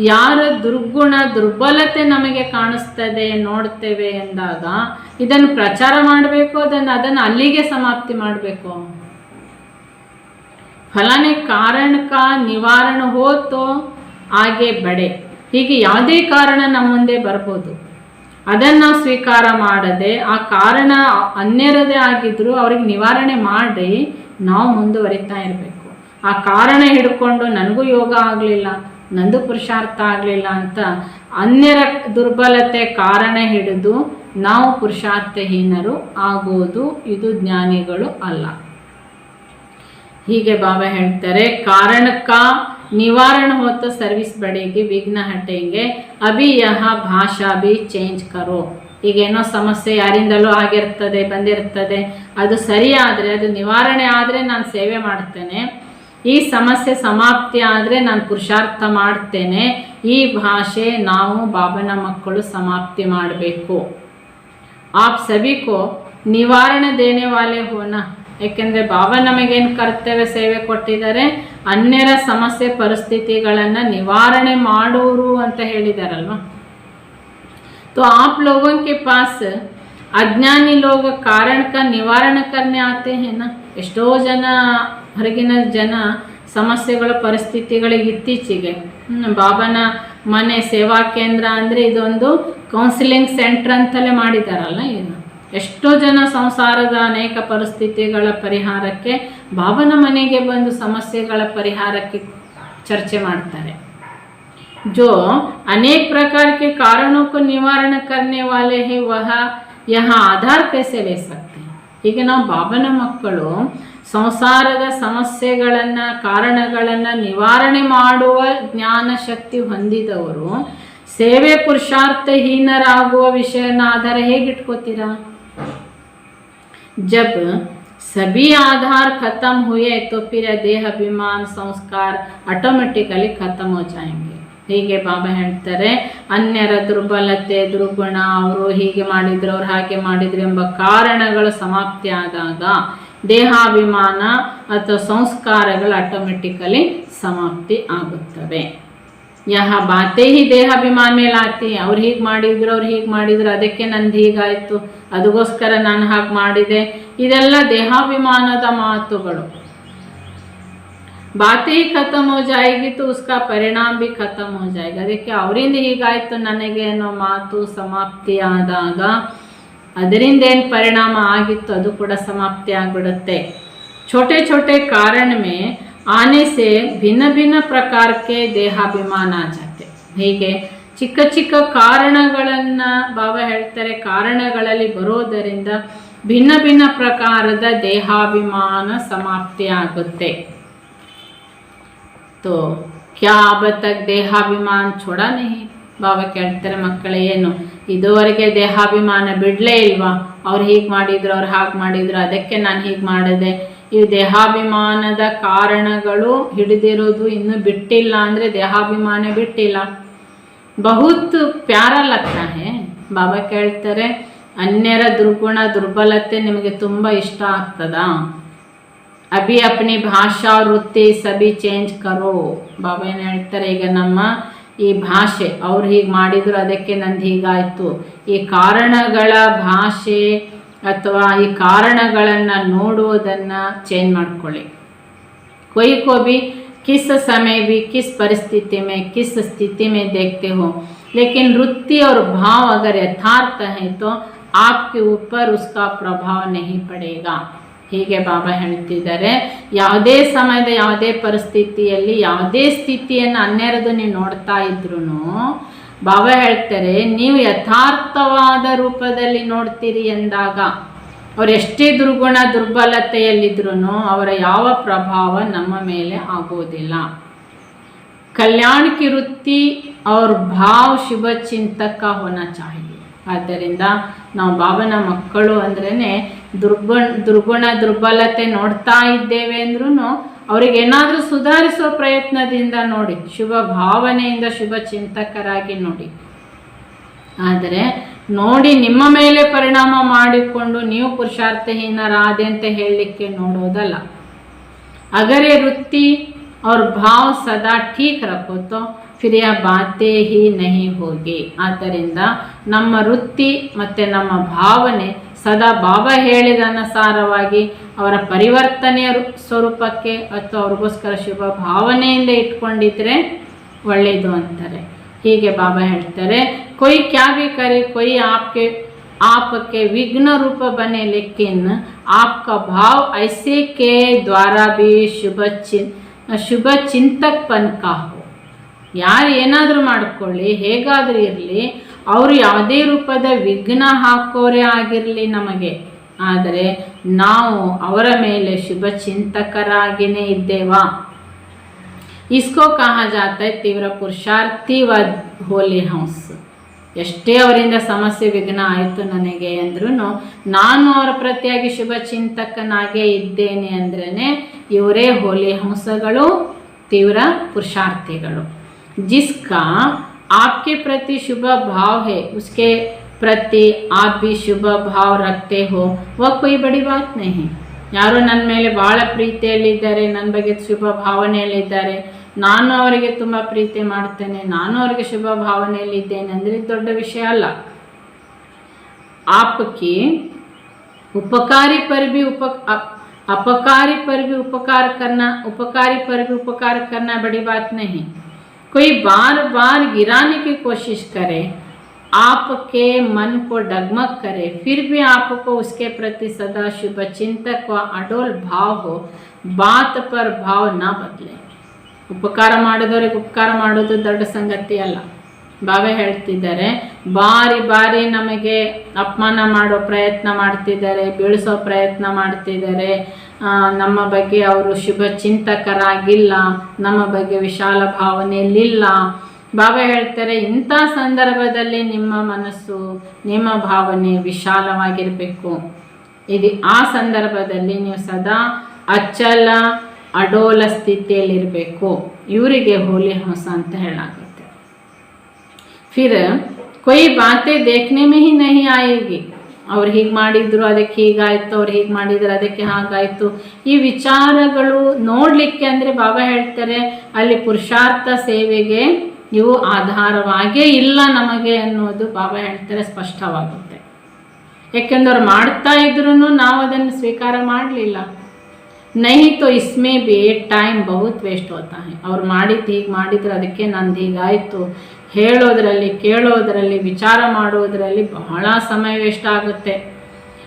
ಯಾರ ದುರ್ಗುಣ ದುರ್ಬಲತೆ ನಮಗೆ ಕಾಣಿಸ್ತದೆ, ನೋಡ್ತೇವೆ ಎಂದಾಗ ಇದನ್ನು ಪ್ರಚಾರ ಮಾಡಬೇಕು, ಅದನ್ನು ಅಲ್ಲಿಗೆ ಸಮಾಪ್ತಿ ಮಾಡಬೇಕು. ಫಲಾನೆ ಕಾರಣ ಕಾ ನಿವಾರಣ ಹೋತೋ ಹಾಗೆ ಬಡೆ. ಹೀಗೆ ಯಾವುದೇ ಕಾರಣ ನಮ್ಮ ಮುಂದೆ ಬರ್ಬೋದು, ಅದನ್ನು ನಾವು ಸ್ವೀಕಾರ ಮಾಡದೆ ಆ ಕಾರಣ ಅನ್ಯರದೇ ಆಗಿದ್ರೂ ಅವ್ರಿಗೆ ನಿವಾರಣೆ ಮಾಡಿ ನಾವು ಮುಂದುವರಿತಾ ಇರಬೇಕು. ಆ ಕಾರಣ ಹಿಡ್ಕೊಂಡು ನನಗೂ ಯೋಗ ಆಗಲಿಲ್ಲ, ನಂದು ಪುರುಷಾರ್ಥ ಆಗಲಿಲ್ಲ ಅಂತ ಅನ್ಯರ ದುರ್ಬಲತೆ ಕಾರಣ ಹಿಡಿದು ನಾವು ಪುರುಷಾರ್ಥಹೀನರು ಆಗೋದು ಇದು ಜ್ಞಾನಿಗಳು ಅಲ್ಲ. ಹೀಗೆ ಬಾಬಾ ಹೇಳ್ತಾರೆ, ಕಾರಣಕ್ಕ निवारण हो तो सर्विस बढ़ेगी, विघ्न हटेंगे. अभी यह ಭಾಷಾ भी ಚೇಂಜ್ ಕರೋ. ಈಗೇನೋ ಸಮಸ್ಯೆ ಯಾರಿಂದಲೂ ಆಗಿರ್ತದೆ, ಬಂದಿರ್ತದೆ, ಅದು ಸರಿ ಆದರೆ, ಅದು ನಿವಾರಣೆ ಆದರೆ ನಾನು ಸೇವೆ ಮಾಡ್ತೇನೆ. ಈ ಸಮಸ್ಯೆ ಸಮಾಪ್ತಿ ಆದರೆ ನಾನು ಪುರುಷಾರ್ಥ ಮಾಡ್ತೇನೆ, ಈ ಭಾಷೆ ನಾವು ಬಾಬನ ಮಕ್ಕಳು ಸಮಾಪ್ತಿ ಮಾಡಬೇಕು. ಆಪ್ ಸಭಿಕೋ ನಿವಾರಣೆ ದೇನೆ ವಾಲೆ ಹೋನ. ಯಾಕೆಂದರೆ ಬಾಬಾ ನಮಗೇನು ಕರ್ತವ್ಯ ಸೇವೆ ಕೊಟ್ಟಿದ್ದಾರೆ, ಅನ್ಯರ ಸಮಸ್ಯೆ ಪರಿಸ್ಥಿತಿಗಳನ್ನು ನಿವಾರಣೆ ಮಾಡೋರು ಅಂತ ಹೇಳಿದಾರಲ್ವ. तो आप लोगों के पास अज्ञानी लोग कारण का निवारण करने आते हैं ना. ಎಷ್ಟೋ ಜನ ಹೊರಗಿನ ಜನ ಸಮಸ್ಯೆಗಳ ಪರಿಸ್ಥಿತಿಗಳಿಗೆ ಇತ್ತೀಚೆಗೆ ಬಾಬನ ಮನೆ ಸೇವಾ ಕೇಂದ್ರ ಅಂದರೆ ಇದೊಂದು ಕೌನ್ಸಿಲಿಂಗ್ ಸೆಂಟರ್ ಅಂತಲೇ ಮಾಡಿದಾರಲ್ಲ. ಇದು ಎಷ್ಟೋ ಜನ ಸಂಸಾರದ ಅನೇಕ ಪರಿಸ್ಥಿತಿಗಳ ಪರಿಹಾರಕ್ಕೆ ಬಾಬನ ಮನೆಗೆ ಬಂದು ಸಮಸ್ಯೆಗಳ ಪರಿಹಾರಕ್ಕೆ ಚರ್ಚೆ ಮಾಡ್ತಾರೆ. जो अनेक प्रकार के कारणों को निवारण करने वाले हैं वह यहाँ आधार कैसे ले सकते हैं. ಈಗ ನಾವು ಬಾಬನ ಮಕ್ಕಳು ಸಂಸಾರದ ಸಮಸ್ಯೆಗಳನ್ನು ಕಾರಣಗಳನ್ನು ನಿವಾರಣೆ ಮಾಡುವ ಜ್ಞಾನ ಶಕ್ತಿ ಹೊಂದಿದವರು ಸೇವೆ ಪುರುಷಾರ್ಥಹೀನರಾಗುವ ವಿಷಯನ ಆಧಾರ ಹೇಗಿಟ್ಕೋತೀರಾ. जब सभी आधार खत्म हुए तो फिर देह अभिमान संस्कार ऑटोमेटिकली खत्म हो जाएंगे. ಹೀಗೆ ಬಾಬಾ ಹೇಳ್ತಾರೆ, ಅನ್ಯರ ದುರ್ಬಲತೆ ದುರ್ಗುಣ, ಅವರು ಹೀಗೆ ಮಾಡಿದ್ರು ಅವ್ರು ಹಾಗೆ ಮಾಡಿದ್ರು ಎಂಬ ಕಾರಣಗಳು ಸಮಾಪ್ತಿ ಆದಾಗ ದೇಹಾಭಿಮಾನ ಅಥವಾ ಸಂಸ್ಕಾರಗಳು ಆಟೋಮೆಟಿಕಲಿ ಸಮಾಪ್ತಿ ಆಗುತ್ತವೆ. ಯಹ ಬಾತೆ ಹಿ ದೇಹಾಭಿಮಾನ ಮೇಲೆ ಆತಿ. ಅವ್ರು ಹೀಗೆ ಮಾಡಿದ್ರು ಅದಕ್ಕೆ ನಂದು ಹೀಗಾಯಿತು, ಅದಕ್ಕೋಸ್ಕರ ನಾನು ಹಾಗೆ ಮಾಡಿದೆ, ಇದೆಲ್ಲ ದೇಹಾಭಿಮಾನದ ಮಾತುಗಳು. ಬಾತೆ ಹಿ ಖತಮ್ ಹೋ ಜಾಯೇಗಿ ತೋ ಉಸ್ಕಾ ಪರಿಣಾಮ ಭಿ ಖತಮ್ ಹೋ ಜಾಯೇಗಾ. ಅದಕ್ಕೆ ಅವರಿಂದ ಹೀಗಾಯಿತು ನನಗೆ ಅನ್ನೋ ಮಾತು ಸಮಾಪ್ತಿ ಆದಾಗ ಅದರಿಂದ ಏನು ಪರಿಣಾಮ ಆಗಿತ್ತು ಅದು ಕೂಡ ಸಮಾಪ್ತಿ ಆಗಿಬಿಡುತ್ತೆ. छोटे छोटे कारण में आने से भिन्न भिन्न प्रकार के देहाभिमान आ जाते. ಹೀಗೆ ಚಿಕ್ಕ ಚಿಕ್ಕ ಕಾರಣಗಳನ್ನು ಬಾಬಾ ಹೇಳ್ತಾರೆ, ಕಾರಣಗಳಲ್ಲಿ ಬರೋದರಿಂದ ಭಿನ್ನ ಭಿನ್ನ ಪ್ರಕಾರದ ದೇಹಾಭಿಮಾನ ಸಮಾಪ್ತಿ ಆಗುತ್ತೆ. तो क्या अब तक ದೇಹಾಭಿಮಾನ छोड़ा नहीं. ಬಾಬಾ ಕೇಳ್ತಾರೆ, ಮಕ್ಕಳೇ ಏನು ಇದುವರೆಗೆ ದೇಹಾಭಿಮಾನ ಬಿಡಲೇ ಇಲ್ವಾ? ಅವ್ರು ಹೀಗೆ ಮಾಡಿದ್ರು ಅವ್ರು ಹಾಗೆ ಮಾಡಿದ್ರು ಅದಕ್ಕೆ ನಾನು ಹೀಗೆ ಮಾಡಿದೆ. ಈ ದೇಹಾಭಿಮಾನದ ಕಾರಣಗಳು ಹಿಡಿದಿರೋದು ಇನ್ನೂ ಬಿಟ್ಟಿಲ್ಲ ಅಂದರೆ ದೇಹಾಭಿಮಾನ ಬಿಟ್ಟಿಲ್ಲ. ಬಹುತ್ ಪ್ಯಾರ ಲಗ್ತಾ ಹೇ. ಬಾಬಾ ಕೇಳ್ತಾರೆ, ಅನ್ಯರ ದುರ್ಗುಣ ದುರ್ಬಲತೆ ನಿಮಗೆ ತುಂಬ ಇಷ್ಟ ಆಗ್ತದಾ? ಅಭಿ ಅಪ್ನಿ ಭಾಷಾ ವೃತ್ತಿ ಸಭಿ ಚೇಂಜ್ ಕರೋ. ಬಾಬಾ ಏನು ಹೇಳ್ತಾರೆ, ಈಗ ನಮ್ಮ ಈ ಭಾಷೆ ಅವ್ರು ಹೀಗೆ ಮಾಡಿದ್ರು ಅದಕ್ಕೆ ನಂದು ಹೀಗಾಯಿತು, ಈ ಕಾರಣಗಳ ಭಾಷೆ ಅಥವಾ ಈ ಕಾರಣಗಳನ್ನು ನೋಡುವುದನ್ನು ಚೇಂಜ್ ಮಾಡ್ಕೊಳ್ಳಿ. कोई को भी किस समय भी किस परिस्थिति में किस स्थिति में देखते हो, लेकिन वृत्ति और भाव अगर यथार्थ है तो आपके ऊपर उसका प्रभाव नहीं पड़ेगा. ಹೀಗೆ ಬಾಬಾ ಹೇಳ್ತಿದ್ದಾರೆ, ಯಾವುದೇ ಸಮಯದ ಯಾವುದೇ ಪರಿಸ್ಥಿತಿಯಲ್ಲಿ ಯಾವುದೇ ಸ್ಥಿತಿಯನ್ನು ಅನ್ಯರದು ನೀವು ನೋಡ್ತಾ ಇದ್ರೂ ಬಾಬಾ ಹೇಳ್ತಾರೆ, ನೀವು ಯಥಾರ್ಥವಾದ ರೂಪದಲ್ಲಿ ನೋಡ್ತೀರಿ ಎಂದಾಗ ಅವ್ರು ಎಷ್ಟೇ ದುರ್ಗುಣ ದುರ್ಬಲತೆಯಲ್ಲಿದ್ರೂ ಅವರ ಯಾವ ಪ್ರಭಾವ ನಮ್ಮ ಮೇಲೆ ಆಗೋದಿಲ್ಲ. ಕಲ್ಯಾಣ ಕಿ ವೃತ್ತಿ और ಭಾವ ಶುಭ ಚಿಂತಕ ಹೋನಾ ಚಾಹಿಯೆ. ಆದ್ದರಿಂದ ನಾವು ಬಾಬನ ಮಕ್ಕಳು ಅಂದ್ರೇ ದುರ್ಗುಣ ದುರ್ಬಲತೆ ನೋಡ್ತಾ ಇದ್ದೇವೆ ಅಂದ್ರೂ ಅವ್ರಿಗೆ ಏನಾದರೂ ಸುಧಾರಿಸೋ ಪ್ರಯತ್ನದಿಂದ ನೋಡಿ, ಶುಭ ಭಾವನೆಯಿಂದ ಶುಭ ಚಿಂತಕರಾಗಿ ನೋಡಿ. ಆದರೆ ನೋಡಿ ನಿಮ್ಮ ಮೇಲೆ ಪರಿಣಾಮ ಮಾಡಿಕೊಂಡು ನೀವು ಪುರುಷಾರ್ಥಹೀನರಾದೆ ಅಂತ ಹೇಳಲಿಕ್ಕೆ ನೋಡೋದಲ್ಲ. अगर ये वृत्ति और भाव सदा ठीक रखो तो फिर यह बातें ही नहीं होगी. ಆದ್ದರಿಂದ ನಮ್ಮ ವೃತ್ತಿ ಮತ್ತು ನಮ್ಮ ಭಾವನೆ ಸದಾ ಬಾಬಾ ಹೇಳಿದ ಅನುಸಾರವಾಗಿ ಅವರ ಪರಿವರ್ತನೆಯ ಸ್ವರೂಪಕ್ಕೆ ಅಥವಾ ಅವ್ರಿಗೋಸ್ಕರ ಶುಭ ಭಾವನೆಯಿಂದ ಇಟ್ಕೊಂಡಿದ್ರೆ ಒಳ್ಳೆಯದು ಅಂತಾರೆ. ಹೀಗೆ ಬಾಬಾ ಹೇಳ್ತಾರೆ, कोई क्या भी करे, कोई आपके विघ्न रूप बने, लेकिन आपका भाव ऐसे के द्वारा भी शुभ चिंतकपन का हो. ಯಾರು ಏನಾದರೂ ಮಾಡ್ಕೊಳ್ಳಿ, ಹೇಗಾದರೂ ಇರಲಿ, ಅವರು ಯಾವುದೇ ರೂಪದ ವಿಘ್ನ ಹಾಕೋರೇ ಆಗಿರಲಿ ನಮಗೆ, ಆದರೆ ನಾವು ಅವರ ಮೇಲೆ ಶುಭ ಚಿಂತಕರಾಗಿಯೇ ಇದ್ದೇವಾ. इसको कहा जाता है तीव्र पुरुषार्थी व होली हंस. ಎಷ್ಟೇ ಅವರಿಂದ ಸಮಸ್ಯೆ ವಿಘ್ನ ಆಯಿತು ನನಗೆ ಅಂದ್ರೂ ನಾನು ಅವರ ಪ್ರತಿಯಾಗಿ ಶುಭ ಚಿಂತಕನಾಗೇ ಇದ್ದೇನೆ ಅಂದ್ರೇ ಇವರೇ ಹೋಲಿ ಹಂಸಗಳು, तीव्र पुरुषार्थिಗಳು। जिसका आपके प्रति शुभ भाव है उसके प्रति आप भी शुभ भाव रखते हो, वह कोई बड़ी बात नहीं। ಯಾರು ನನ್ನ ಮೇಲೆ ಭಾಳ ಪ್ರೀತಿಯಲ್ಲಿದ್ದಾರೆ, ನನ್ನ ಬಗ್ಗೆ ಶುಭ ಭಾವನೆಯಲ್ಲಿದ್ದಾರೆ, ನಾನು ಅವರಿಗೆ ತುಂಬ ಪ್ರೀತಿ ಮಾಡ್ತೇನೆ, ನಾನು ಅವರಿಗೆ ಶುಭ ಭಾವನೆಯಲ್ಲಿದ್ದೇನೆ ಅಂದರೆ ದೊಡ್ಡ ವಿಷಯ ಅಲ್ಲ। आपकी उपकारी पर भी अपकारी पर भी उपकार करना बड़ी बात नहीं। कोई बार बार गिराने की कोशिश करे, आपके मन को डगमग करे, फिर भी आपको उसके प्रति सदा शुभ चिंतक व अडोल भाव हो, बात पर भाव ना बदले। ಉಪಕಾರ ಮಾಡಿದವರಿಗೆ ಉಪಕಾರ ಮಾಡೋದು ದೊಡ್ಡ ಸಂಗತಿ ಅಲ್ಲ। ಬಾಬಾ ಹೇಳ್ತಿದ್ದಾರೆ, ಬಾರಿ ಬಾರಿ ನಮಗೆ ಅಪಮಾನ ಮಾಡೋ ಪ್ರಯತ್ನ ಮಾಡ್ತಿದ್ದಾರೆ, ಬೀಳಿಸೋ ಪ್ರಯತ್ನ ಮಾಡ್ತಿದ್ದಾರೆ, ನಮ್ಮ ಬಗ್ಗೆ ಅವರು ಶುಭ ಚಿಂತಕರಾಗಿಲ್ಲ, ನಮ್ಮ ಬಗ್ಗೆ ವಿಶಾಲ ಭಾವನೆಯಲ್ಲಿಲ್ಲ। ಬಾಬಾ ಹೇಳ್ತಾರೆ, ಇಂಥ ಸಂದರ್ಭದಲ್ಲಿ ನಿಮ್ಮ ಮನಸ್ಸು, ನಿಮ್ಮ ಭಾವನೆ ವಿಶಾಲವಾಗಿರಬೇಕು। ಇದು ಆ ಸಂದರ್ಭದಲ್ಲಿ ನೀವು ಸದಾ ಅಚಲ ಅಡೋಲ ಸ್ಥಿತಿಯಲ್ಲಿರಬೇಕು। ಇವರಿಗೆ ಹೋಲಿ ಹಂಸ ಅಂತ ಹೇಳಾಗುತ್ತೆ। फिर कोई बातें देखने में ही नहीं आएगी, ಅವ್ರು ಹೀಗೆ ಮಾಡಿದ್ರು ಅದಕ್ಕೆ ಹೀಗಾಯಿತು, ಅವ್ರು ಹೀಗೆ ಮಾಡಿದ್ರು ಅದಕ್ಕೆ ಹಾಗಾಯಿತು, ಈ ವಿಚಾರಗಳು ನೋಡಲಿಕ್ಕೆ ಅಂದರೆ ಬಾಬಾ ಹೇಳ್ತಾರೆ ಅಲ್ಲಿ ಪುರುಷಾರ್ಥ ಸೇವೆಗೆ ಇವು ಆಧಾರವಾಗೇ ಇಲ್ಲ ನಮಗೆ ಅನ್ನೋದು ಬಾಬಾ ಹೇಳ್ತಾರೆ ಸ್ಪಷ್ಟವಾಗುತ್ತೆ। ಯಾಕೆಂದ್ರೆ ಅವ್ರು ಮಾಡ್ತಾ ಇದ್ರೂ ನಾವು ಅದನ್ನು ಸ್ವೀಕಾರ ಮಾಡಲಿಲ್ಲ। नहीं तो इसमें भी टाइम बहुत वेस्ट होता है। ಅವ್ರು ಮಾಡಿದ್ದು ಹೀಗೆ ಮಾಡಿದ್ರು ಅದಕ್ಕೆ ನಂದು ಹೀಗಾಯಿತು ಹೇಳೋದ್ರಲ್ಲಿ, ಕೇಳೋದ್ರಲ್ಲಿ, ವಿಚಾರ ಮಾಡೋದ್ರಲ್ಲಿ ಬಹಳ समय ವೇಸ್ಟ್ ಆಗುತ್ತೆ।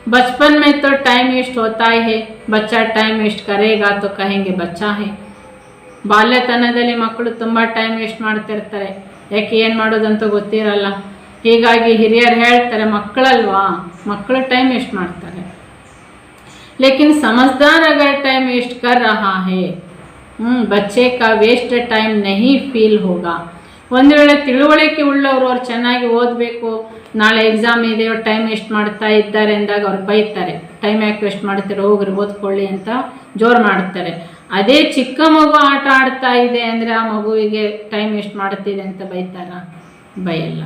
बचपन में तो टाइम वेस्ट होता ही है, बच्चा टाइम वेस्ट करेगा तो कहेंगे बच्चा है। ಬಾಲ್ಯತನದಲ್ಲಿ ಮಕ್ಕಳು ತುಂಬ ಟೈಮ್ ವೇಸ್ಟ್ ಮಾಡ್ತಿರ್ತಾರೆ, ಯಾಕೆ ಏನು ಮಾಡೋದಂತ ಗೊತ್ತಿರಲ್ಲ। ಹೀಗಾಗಿ ಹಿರಿಯರು ಹೇಳ್ತಾರೆ ಮಕ್ಕಳಲ್ವಾ, ಮಕ್ಕಳು ಟೈಮ್ ವೇಸ್ಟ್ ಮಾಡ್ತಾರೆ। लेकिन समझदार अगर टाइम वेस्ट कर रहा है, बच्चे का वेस्ट टाइम नहीं फील होगा। ಒಂದು ವೇಳೆ ತಿಳುವಳಿಕೆ ಉಳ್ಳವರು ಅವ್ರು ಚೆನ್ನಾಗಿ ಓದಬೇಕು, ನಾಳೆ ಎಕ್ಸಾಮ್ ಇದೆ, ಅವ್ರು ಟೈಮ್ ವೇಸ್ಟ್ ಮಾಡ್ತಾ ಇದ್ದಾರೆ ಅಂದಾಗ ಅವ್ರು ಬೈತಾರೆ, ಟೈಮ್ ಯಾಕೆ ವೇಸ್ಟ್ ಮಾಡ್ತಾರೆ, ಹೋಗ್ರಿ ಓದ್ಕೊಳ್ಳಿ ಅಂತ ಜೋರು ಮಾಡ್ತಾರೆ। ಅದೇ ಚಿಕ್ಕ ಮಗು ಆಟ ಆಡ್ತಾ ಇದೆ ಅಂದರೆ ಆ ಮಗುವಿಗೆ ಟೈಮ್ ವೇಸ್ಟ್ ಮಾಡ್ತಿದೆ ಅಂತ ಬೈತಾರ? ಬೈಯಲ್ಲ।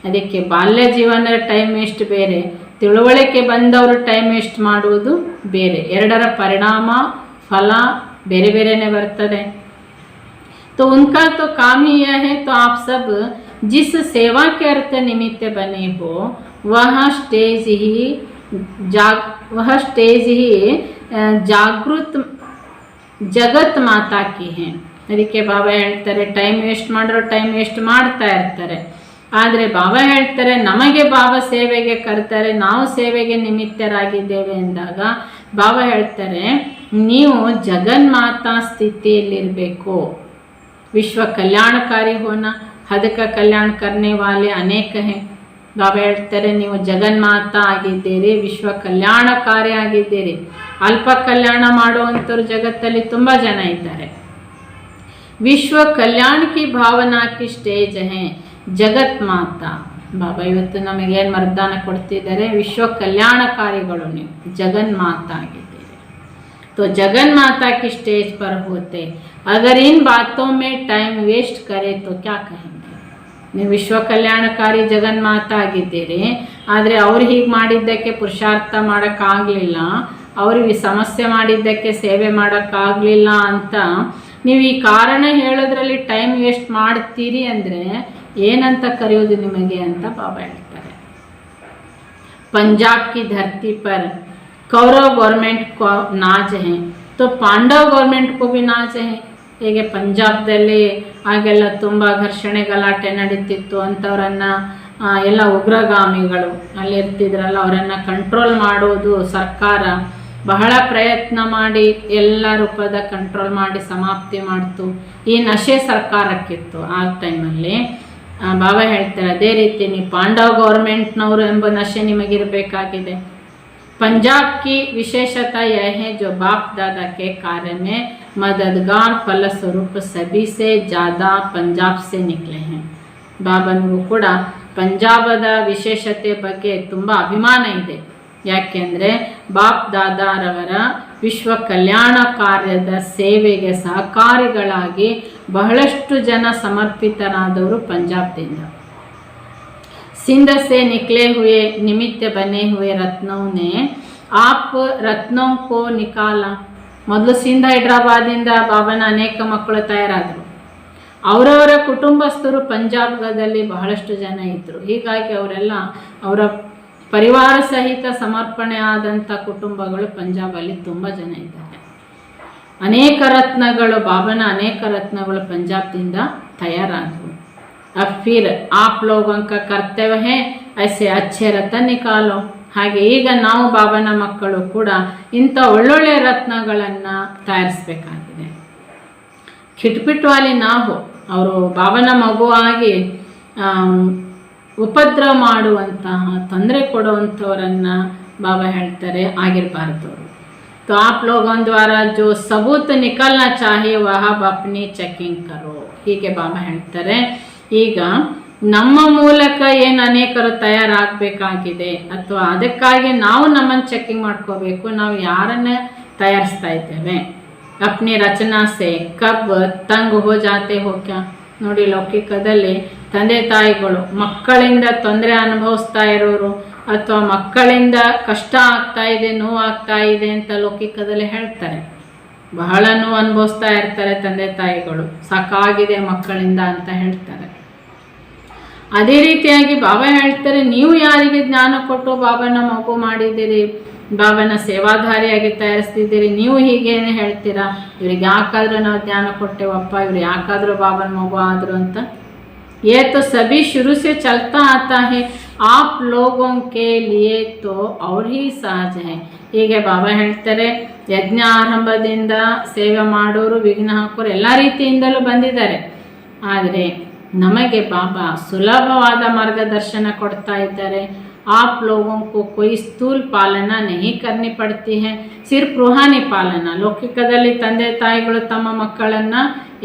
ಅದಕ್ಕೆ ಬಾಲ್ಯ ಜೀವನದ ಟೈಮ್ ವೇಸ್ಟ್ ಬೇರೆ, ತಿಳುವಳಿಕೆ ಬಂದವರು ಟೈಮ್ ವೇಸ್ಟ್ ಮಾಡುವುದು ಬೇರೆ, ಎರಡರ ಪರಿಣಾಮ ಫಲ ಬೇರೆ ಬೇರೆನೇ ಬರ್ತದೆ। तो उनका तो काम ही यह है, तो आप सब जिस सेवा के अर्थ निमित्त बने हो वह स्टेज ही जागृत जगत माता की है। ಅದಕ್ಕೆ ಬಾಬಾ ಹೇಳ್ತಾರೆ ಟೈಮ್ ವೇಸ್ಟ್ ಮಾಡೋರು ಟೈಮ್ ವೇಸ್ಟ್ ಮಾಡ್ತಾ ಇರ್ತಾರೆ, ಆದರೆ ಬಾಬಾ ಹೇಳ್ತಾರೆ ನಮಗೆ ಬಾಬಾ ಸೇವೆಗೆ ಕರ್ತಾರೆ, ನಾವು ಸೇವೆಗೆ ನಿಮಿತ್ತರಾಗಿದ್ದೇವೆ ಎಂದಾಗ ಬಾಬಾ ಹೇಳ್ತಾರೆ ನೀವು ಜಗನ್ಮಾತಾ ಸ್ಥಿತಿಯಲ್ಲಿರಬೇಕು। विश्व कल्याणकारी होना, हद का कल्याण करने वाले अनेक हैं। ಬಾಬಾ ಹೇಳ್ತಾರೆ ನೀವು ಜಗನ್ಮಾತಾ ಆಗಿದ್ದೀರಿ, ವಿಶ್ವ ಕಲ್ಯಾಣಕಾರಿ ಆಗಿದ್ದೀರಿ, ಅಲ್ಪ ಕಲ್ಯಾಣ ಮಾಡುವಂಥವ್ರು ಜಗತ್ತಲ್ಲಿ ತುಂಬ ಜನ ಇದ್ದಾರೆ। ವಿಶ್ವ ಕಲ್ಯಾಣ ಕಿ ಭಾವನಾ ಕಿ ಸ್ಟೇಜ್ ಹೇ ಜಗತ್ ಮಾತಾ। ಬಾಬಾ ಇವತ್ತು ನಮಗೇನು ವರದಾನ ಕೊಡ್ತಿದ್ದಾರೆ, ವಿಶ್ವ ಕಲ್ಯಾಣಕಾರಿಗಳು ನೀವು ಜಗನ್ಮಾತಾ ಆಗಿದ್ದೀರಿ। तो जगन माता की स्टेज पर होते अगर इन बातों में टाइम वेस्ट करे तो क्या कहेंगे? ನೀವು ವಿಶ್ವ ಕಲ್ಯಾಣಕಾರಿ ಜಗನ್ಮಾತಾ ಆಗಿದ್ದೀರಿ, ಆದರೆ ಅವ್ರು ಹೀಗೆ ಮಾಡಿದ್ದಕ್ಕೆ ಪುರುಷಾರ್ಥ ಮಾಡೋಕ್ಕಾಗಲಿಲ್ಲ, ಅವ್ರಿಗೆ ಸಮಸ್ಯೆ ಮಾಡಿದ್ದಕ್ಕೆ ಸೇವೆ ಮಾಡೋಕ್ಕಾಗಲಿಲ್ಲ ಅಂತ ನೀವು ಈ ಕಾರಣ ಹೇಳೋದ್ರಲ್ಲಿ ಟೈಮ್ ವೇಸ್ಟ್ ಮಾಡ್ತೀರಿ ಅಂದರೆ ಏನಂತ ಕರೆಯೋದು ನಿಮಗೆ ಅಂತ ಬಾಬಾ ಹೇಳ್ತಾರೆ। पंजाब की धरती पर कौरव गवर्नमेंट को नाज है तो पांडव गवर्नमेंट को भी नाज है। ಹೇಗೆ ಪಂಜಾಬ್ದಲ್ಲಿ ಆಗೆಲ್ಲ ತುಂಬ ಘರ್ಷಣೆ ಗಲಾಟೆ ನಡೀತಿತ್ತು, ಅಂಥವ್ರನ್ನು ಎಲ್ಲ ಉಗ್ರಗಾಮಿಗಳು ಅಲ್ಲಿರ್ತಿದ್ರಲ್ಲ ಅವರನ್ನು ಕಂಟ್ರೋಲ್ ಮಾಡೋದು ಸರ್ಕಾರ ಬಹಳ ಪ್ರಯತ್ನ ಮಾಡಿ ಎಲ್ಲ ರೂಪದ ಕಂಟ್ರೋಲ್ ಮಾಡಿ ಸಮಾಪ್ತಿ ಮಾಡ್ತು। ಈ ನಶೆ ಸರ್ಕಾರಕ್ಕಿತ್ತು ಆ ಟೈಮಲ್ಲಿ। ಬಾಬಾ ಹೇಳ್ತಾರೆ ಅದೇ ರೀತಿ ನೀವು ಪಾಂಡವ ಗೌರ್ಮೆಂಟ್ನವರು ಎಂಬ ನಶೆ ನಿಮಗಿರಬೇಕಾಗಿದೆ। पंजाब की विशेषता यह है जो बाप दादा के कार्य में मददगार फलस्वरूप सभी से ज़्यादा पंजाब से निकले हैं। ಬಾಬನಿಗೂ ಕೂಡ ಪಂಜಾಬದ ವಿಶೇಷತೆ ಬಗ್ಗೆ ತುಂಬ ಅಭಿಮಾನ ಇದೆ. ಯಾಕೆಂದರೆ ಬಾಪ್ ದಾದಾರವರ ವಿಶ್ವ ಕಲ್ಯಾಣ ಕಾರ್ಯದ ಸೇವೆಗೆ ಸಹಕಾರಿಗಳಾಗಿ ಬಹಳಷ್ಟು ಜನ ಸಮರ್ಪಿತರಾದವರು ಪಂಜಾಬ್ದಿಂದ. सिंध से निकले हुए निमित्त बने हुए रत्नों ने आप रत्नों को निकाला. ಮೊದಲು ಸಿಂಧ ಹೈದ್ರಾಬಾದಿಂದ ಬಾಬನ ಅನೇಕ ಮಕ್ಕಳು ತಯಾರಾದರು. ಅವರವರ ಕುಟುಂಬಸ್ಥರು ಪಂಜಾಬ್ದಲ್ಲಿ ಬಹಳಷ್ಟು ಜನ ಇದ್ದರು. ಹೀಗಾಗಿ ಅವರೆಲ್ಲ ಅವರ ಪರಿವಾರ ಸಹಿತ ಸಮರ್ಪಣೆ ಆದಂಥ ಕುಟುಂಬಗಳು ಪಂಜಾಬಲ್ಲಿ ತುಂಬ ಜನ ಇದ್ದಾರೆ. ಅನೇಕ ರತ್ನಗಳು, ಬಾಬನ ಅನೇಕ ರತ್ನಗಳು ಪಂಜಾಬ್ದಿಂದ ತಯಾರಾದವು. अब फिर आप लोगों का कर्तव्य है ऐसे अच्छे रत्न निकालो. ಹಾಗೆ ಈಗ ನಾವು ಬಾಬನ ಮಕ್ಕಳು ಕೂಡ ಇಂಥ ಒಳ್ಳೊಳ್ಳೆ ರತ್ನಗಳನ್ನು ತಯಾರಿಸಬೇಕಾಗಿದೆ. ಖಿಟ್ಪಿಟ್ವಾಲಿ ನಾವು ಅವರು ಬಾಬನ ಮಗುವಾಗಿ ಉಪದ್ರವ ಮಾಡುವಂತಹ, ತೊಂದರೆ ಕೊಡುವಂಥವರನ್ನು ಬಾಬಾ ಹೇಳ್ತಾರೆ ಆಗಿರಬಾರ್ದು. तो आप लोगों द्वारा जो सबूत निकलना चाहिए वह अपनी ಚೆಕಿಂಗ್ करो. ಹೀಗೆ ಬಾಬಾ ಹೇಳ್ತಾರೆ. ಈಗ ನಮ್ಮ ಮೂಲಕ ಏನು ಅನೇಕರು ತಯಾರಾಗಬೇಕಾಗಿದೆ ಅಥವಾ ಅದಕ್ಕಾಗಿ ನಾವು ನಮ್ಮನ್ನು ಚೆಕಿಂಗ್ ಮಾಡ್ಕೋಬೇಕು. ನಾವು ಯಾರನ್ನ ತಯಾರಿಸ್ತಾ ಇದ್ದೇವೆ. ಅಪ್ನಿ ರಚನಾ ಸೆ ಕಬ್ ತಂಗ್ ಹೋ ಜಾತೆ ಹೋ ಕ್ಯಾ. ನೋಡಿ, ಲೌಕಿಕದಲ್ಲಿ ತಂದೆ ತಾಯಿಗಳು ಮಕ್ಕಳಿಂದ ತೊಂದರೆ ಅನುಭವಿಸ್ತಾ ಇರೋರು ಅಥವಾ ಮಕ್ಕಳಿಂದ ಕಷ್ಟ ಆಗ್ತಾ ಇದೆ, ನೋವು ಆಗ್ತಾ ಇದೆ ಅಂತ ಲೌಕಿಕದಲ್ಲಿ ಹೇಳ್ತಾರೆ. ಬಹಳ ನೋವು ಅನುಭವಿಸ್ತಾ ಇರ್ತಾರೆ ತಂದೆ ತಾಯಿಗಳು, ಸಾಕಾಗಿದೆ ಮಕ್ಕಳಿಂದ ಅಂತ ಹೇಳ್ತಾರೆ. ಅದೇ ರೀತಿಯಾಗಿ ಬಾಬಾ ಹೇಳ್ತಾರೆ, ನೀವು ಯಾರಿಗೆ ಜ್ಞಾನ ಕೊಟ್ಟು ಬಾಬನ ಮಗು ಮಾಡಿದ್ದೀರಿ, ಬಾಬನ ಸೇವಾಧಾರಿಯಾಗಿ ತಯಾರಿಸ್ತಿದ್ದೀರಿ, ನೀವು ಹೀಗೇನೆ ಹೇಳ್ತೀರಾ, ಇವ್ರಿಗೆ ಯಾಕಾದ್ರೂ ನಾವು ಜ್ಞಾನ ಕೊಟ್ಟೇವಪ್ಪ, ಇವ್ರು ಯಾಕಾದ್ರೂ ಬಾಬನ ಮಗು ಆದರು ಅಂತ. ये तो सभी शुरू से चलता आता है, आप लोगों के लिए तो और ही सहज है. ಹೀಗೆ ಬಾಬಾ ಹೇಳ್ತಾರೆ, ಯಜ್ಞ ಆರಂಭದಿಂದ ಸೇವೆ ಮಾಡೋರು, ವಿಘ್ನ ಹಾಕೋರು ಎಲ್ಲ ರೀತಿಯಿಂದಲೂ ಬಂದಿದ್ದಾರೆ. ಆದರೆ ನಮಗೆ ಬಾಬಾ ಸುಲಭವಾದ ಮಾರ್ಗದರ್ಶನ ಕೊಡ್ತಾ ಇದ್ದಾರೆ. आप लोगों को कोई स्थूल पालना नहीं करनी पड़ती है, सिर्फ रूहानी पालना. ಲೌಕಿಕದಲ್ಲಿ ತಂದೆ ತಾಯಿಗಳು ತಮ್ಮ ಮಕ್ಕಳನ್ನು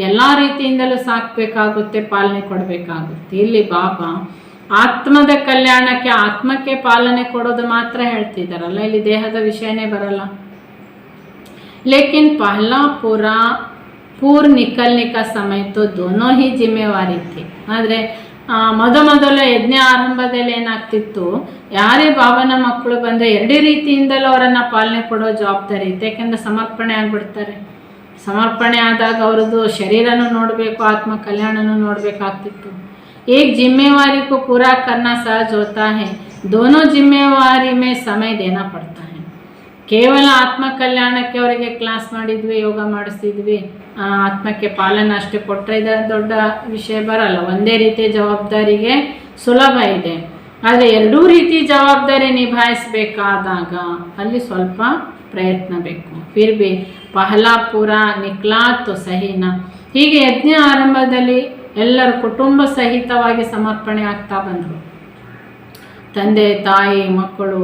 ಎಲ್ಲ ರೀತಿಯಿಂದಲೂ ಸಾಕಬೇಕಾಗುತ್ತೆ, ಪಾಲನೆ ಕೊಡಬೇಕಾಗುತ್ತೆ. ಇಲ್ಲಿ ಬಾಬಾ ಆತ್ಮದ ಕಲ್ಯಾಣಕ್ಕೆ, ಆತ್ಮಕ್ಕೆ ಪಾಲನೆ ಕೊಡೋದು ಮಾತ್ರ ಹೇಳ್ತಿದ್ದಾರಲ್ಲ, ಇಲ್ಲಿ ದೇಹದ ವಿಷಯನೇ ಬರಲ್ಲ. ಲೇಕಿನ್ ಪಹಲಾ पूर्व निकलने का समय तो दोनों ही जिम्मेवारी थी. ಆದರೆ ಮೊದಲ ಯಜ್ಞ ಆರಂಭದಲ್ಲಿ ಏನಾಗ್ತಿತ್ತು, ಯಾರೇ ಬಾಬನ ಮಕ್ಕಳು ಬಂದರೆ ಎರಡೇ ರೀತಿಯಿಂದಲೂ ಅವರನ್ನು ಪಾಲನೆ ಕೊಡೋ ಜವಾಬ್ದಾರಿ ಇತ್ತು. ಯಾಕೆಂದರೆ ಸಮರ್ಪಣೆ ಆಗಿಬಿಡ್ತಾರೆ. ಸಮರ್ಪಣೆ ಆದಾಗ ಅವ್ರದ್ದು ಶರೀರನೂ ನೋಡಬೇಕು, ಆತ್ಮ ಕಲ್ಯಾಣನೂ ನೋಡಬೇಕಾಗ್ತಿತ್ತು. एक जिम्मेवारी को पूरा करना सहज होता है, दोनों जिम्मेवारी में समय देना पड़ता है. ಕೇವಲ ಆತ್ಮ ಕಲ್ಯಾಣಕ್ಕೆ ಅವರಿಗೆ ಕ್ಲಾಸ್ ಮಾಡಿದ್ವಿ, ಯೋಗ ಮಾಡಿಸ್ತಿದ್ವಿ, ಆತ್ಮಕ್ಕೆ ಪಾಲನೆ ಅಷ್ಟೇ ಕೊಟ್ಟರೆ ಇದರ ದೊಡ್ಡ ವಿಷಯ ಬರಲ್ಲ. ಒಂದೇ ರೀತಿಯ ಜವಾಬ್ದಾರಿಗೆ ಸುಲಭ ಇದೆ. ಆದರೆ ಎರಡೂ ರೀತಿ ಜವಾಬ್ದಾರಿ ನಿಭಾಯಿಸಬೇಕಾದಾಗ ಅಲ್ಲಿ ಸ್ವಲ್ಪ ಪ್ರಯತ್ನ ಬೇಕು. ಫಿರ್ ಬಿ ಪಹಲಾ ಪೂರ ನಿಕ್ಲಾ ತೋ ಸಹಿನ. ಹೀಗೆ ಯಜ್ಞ ಆರಂಭದಲ್ಲಿ ಎಲ್ಲರೂ ಕುಟುಂಬ ಸಹಿತವಾಗಿ ಸಮರ್ಪಣೆ ಆಗ್ತಾ ಬಂದರು. ತಂದೆ ತಾಯಿ ಮಕ್ಕಳು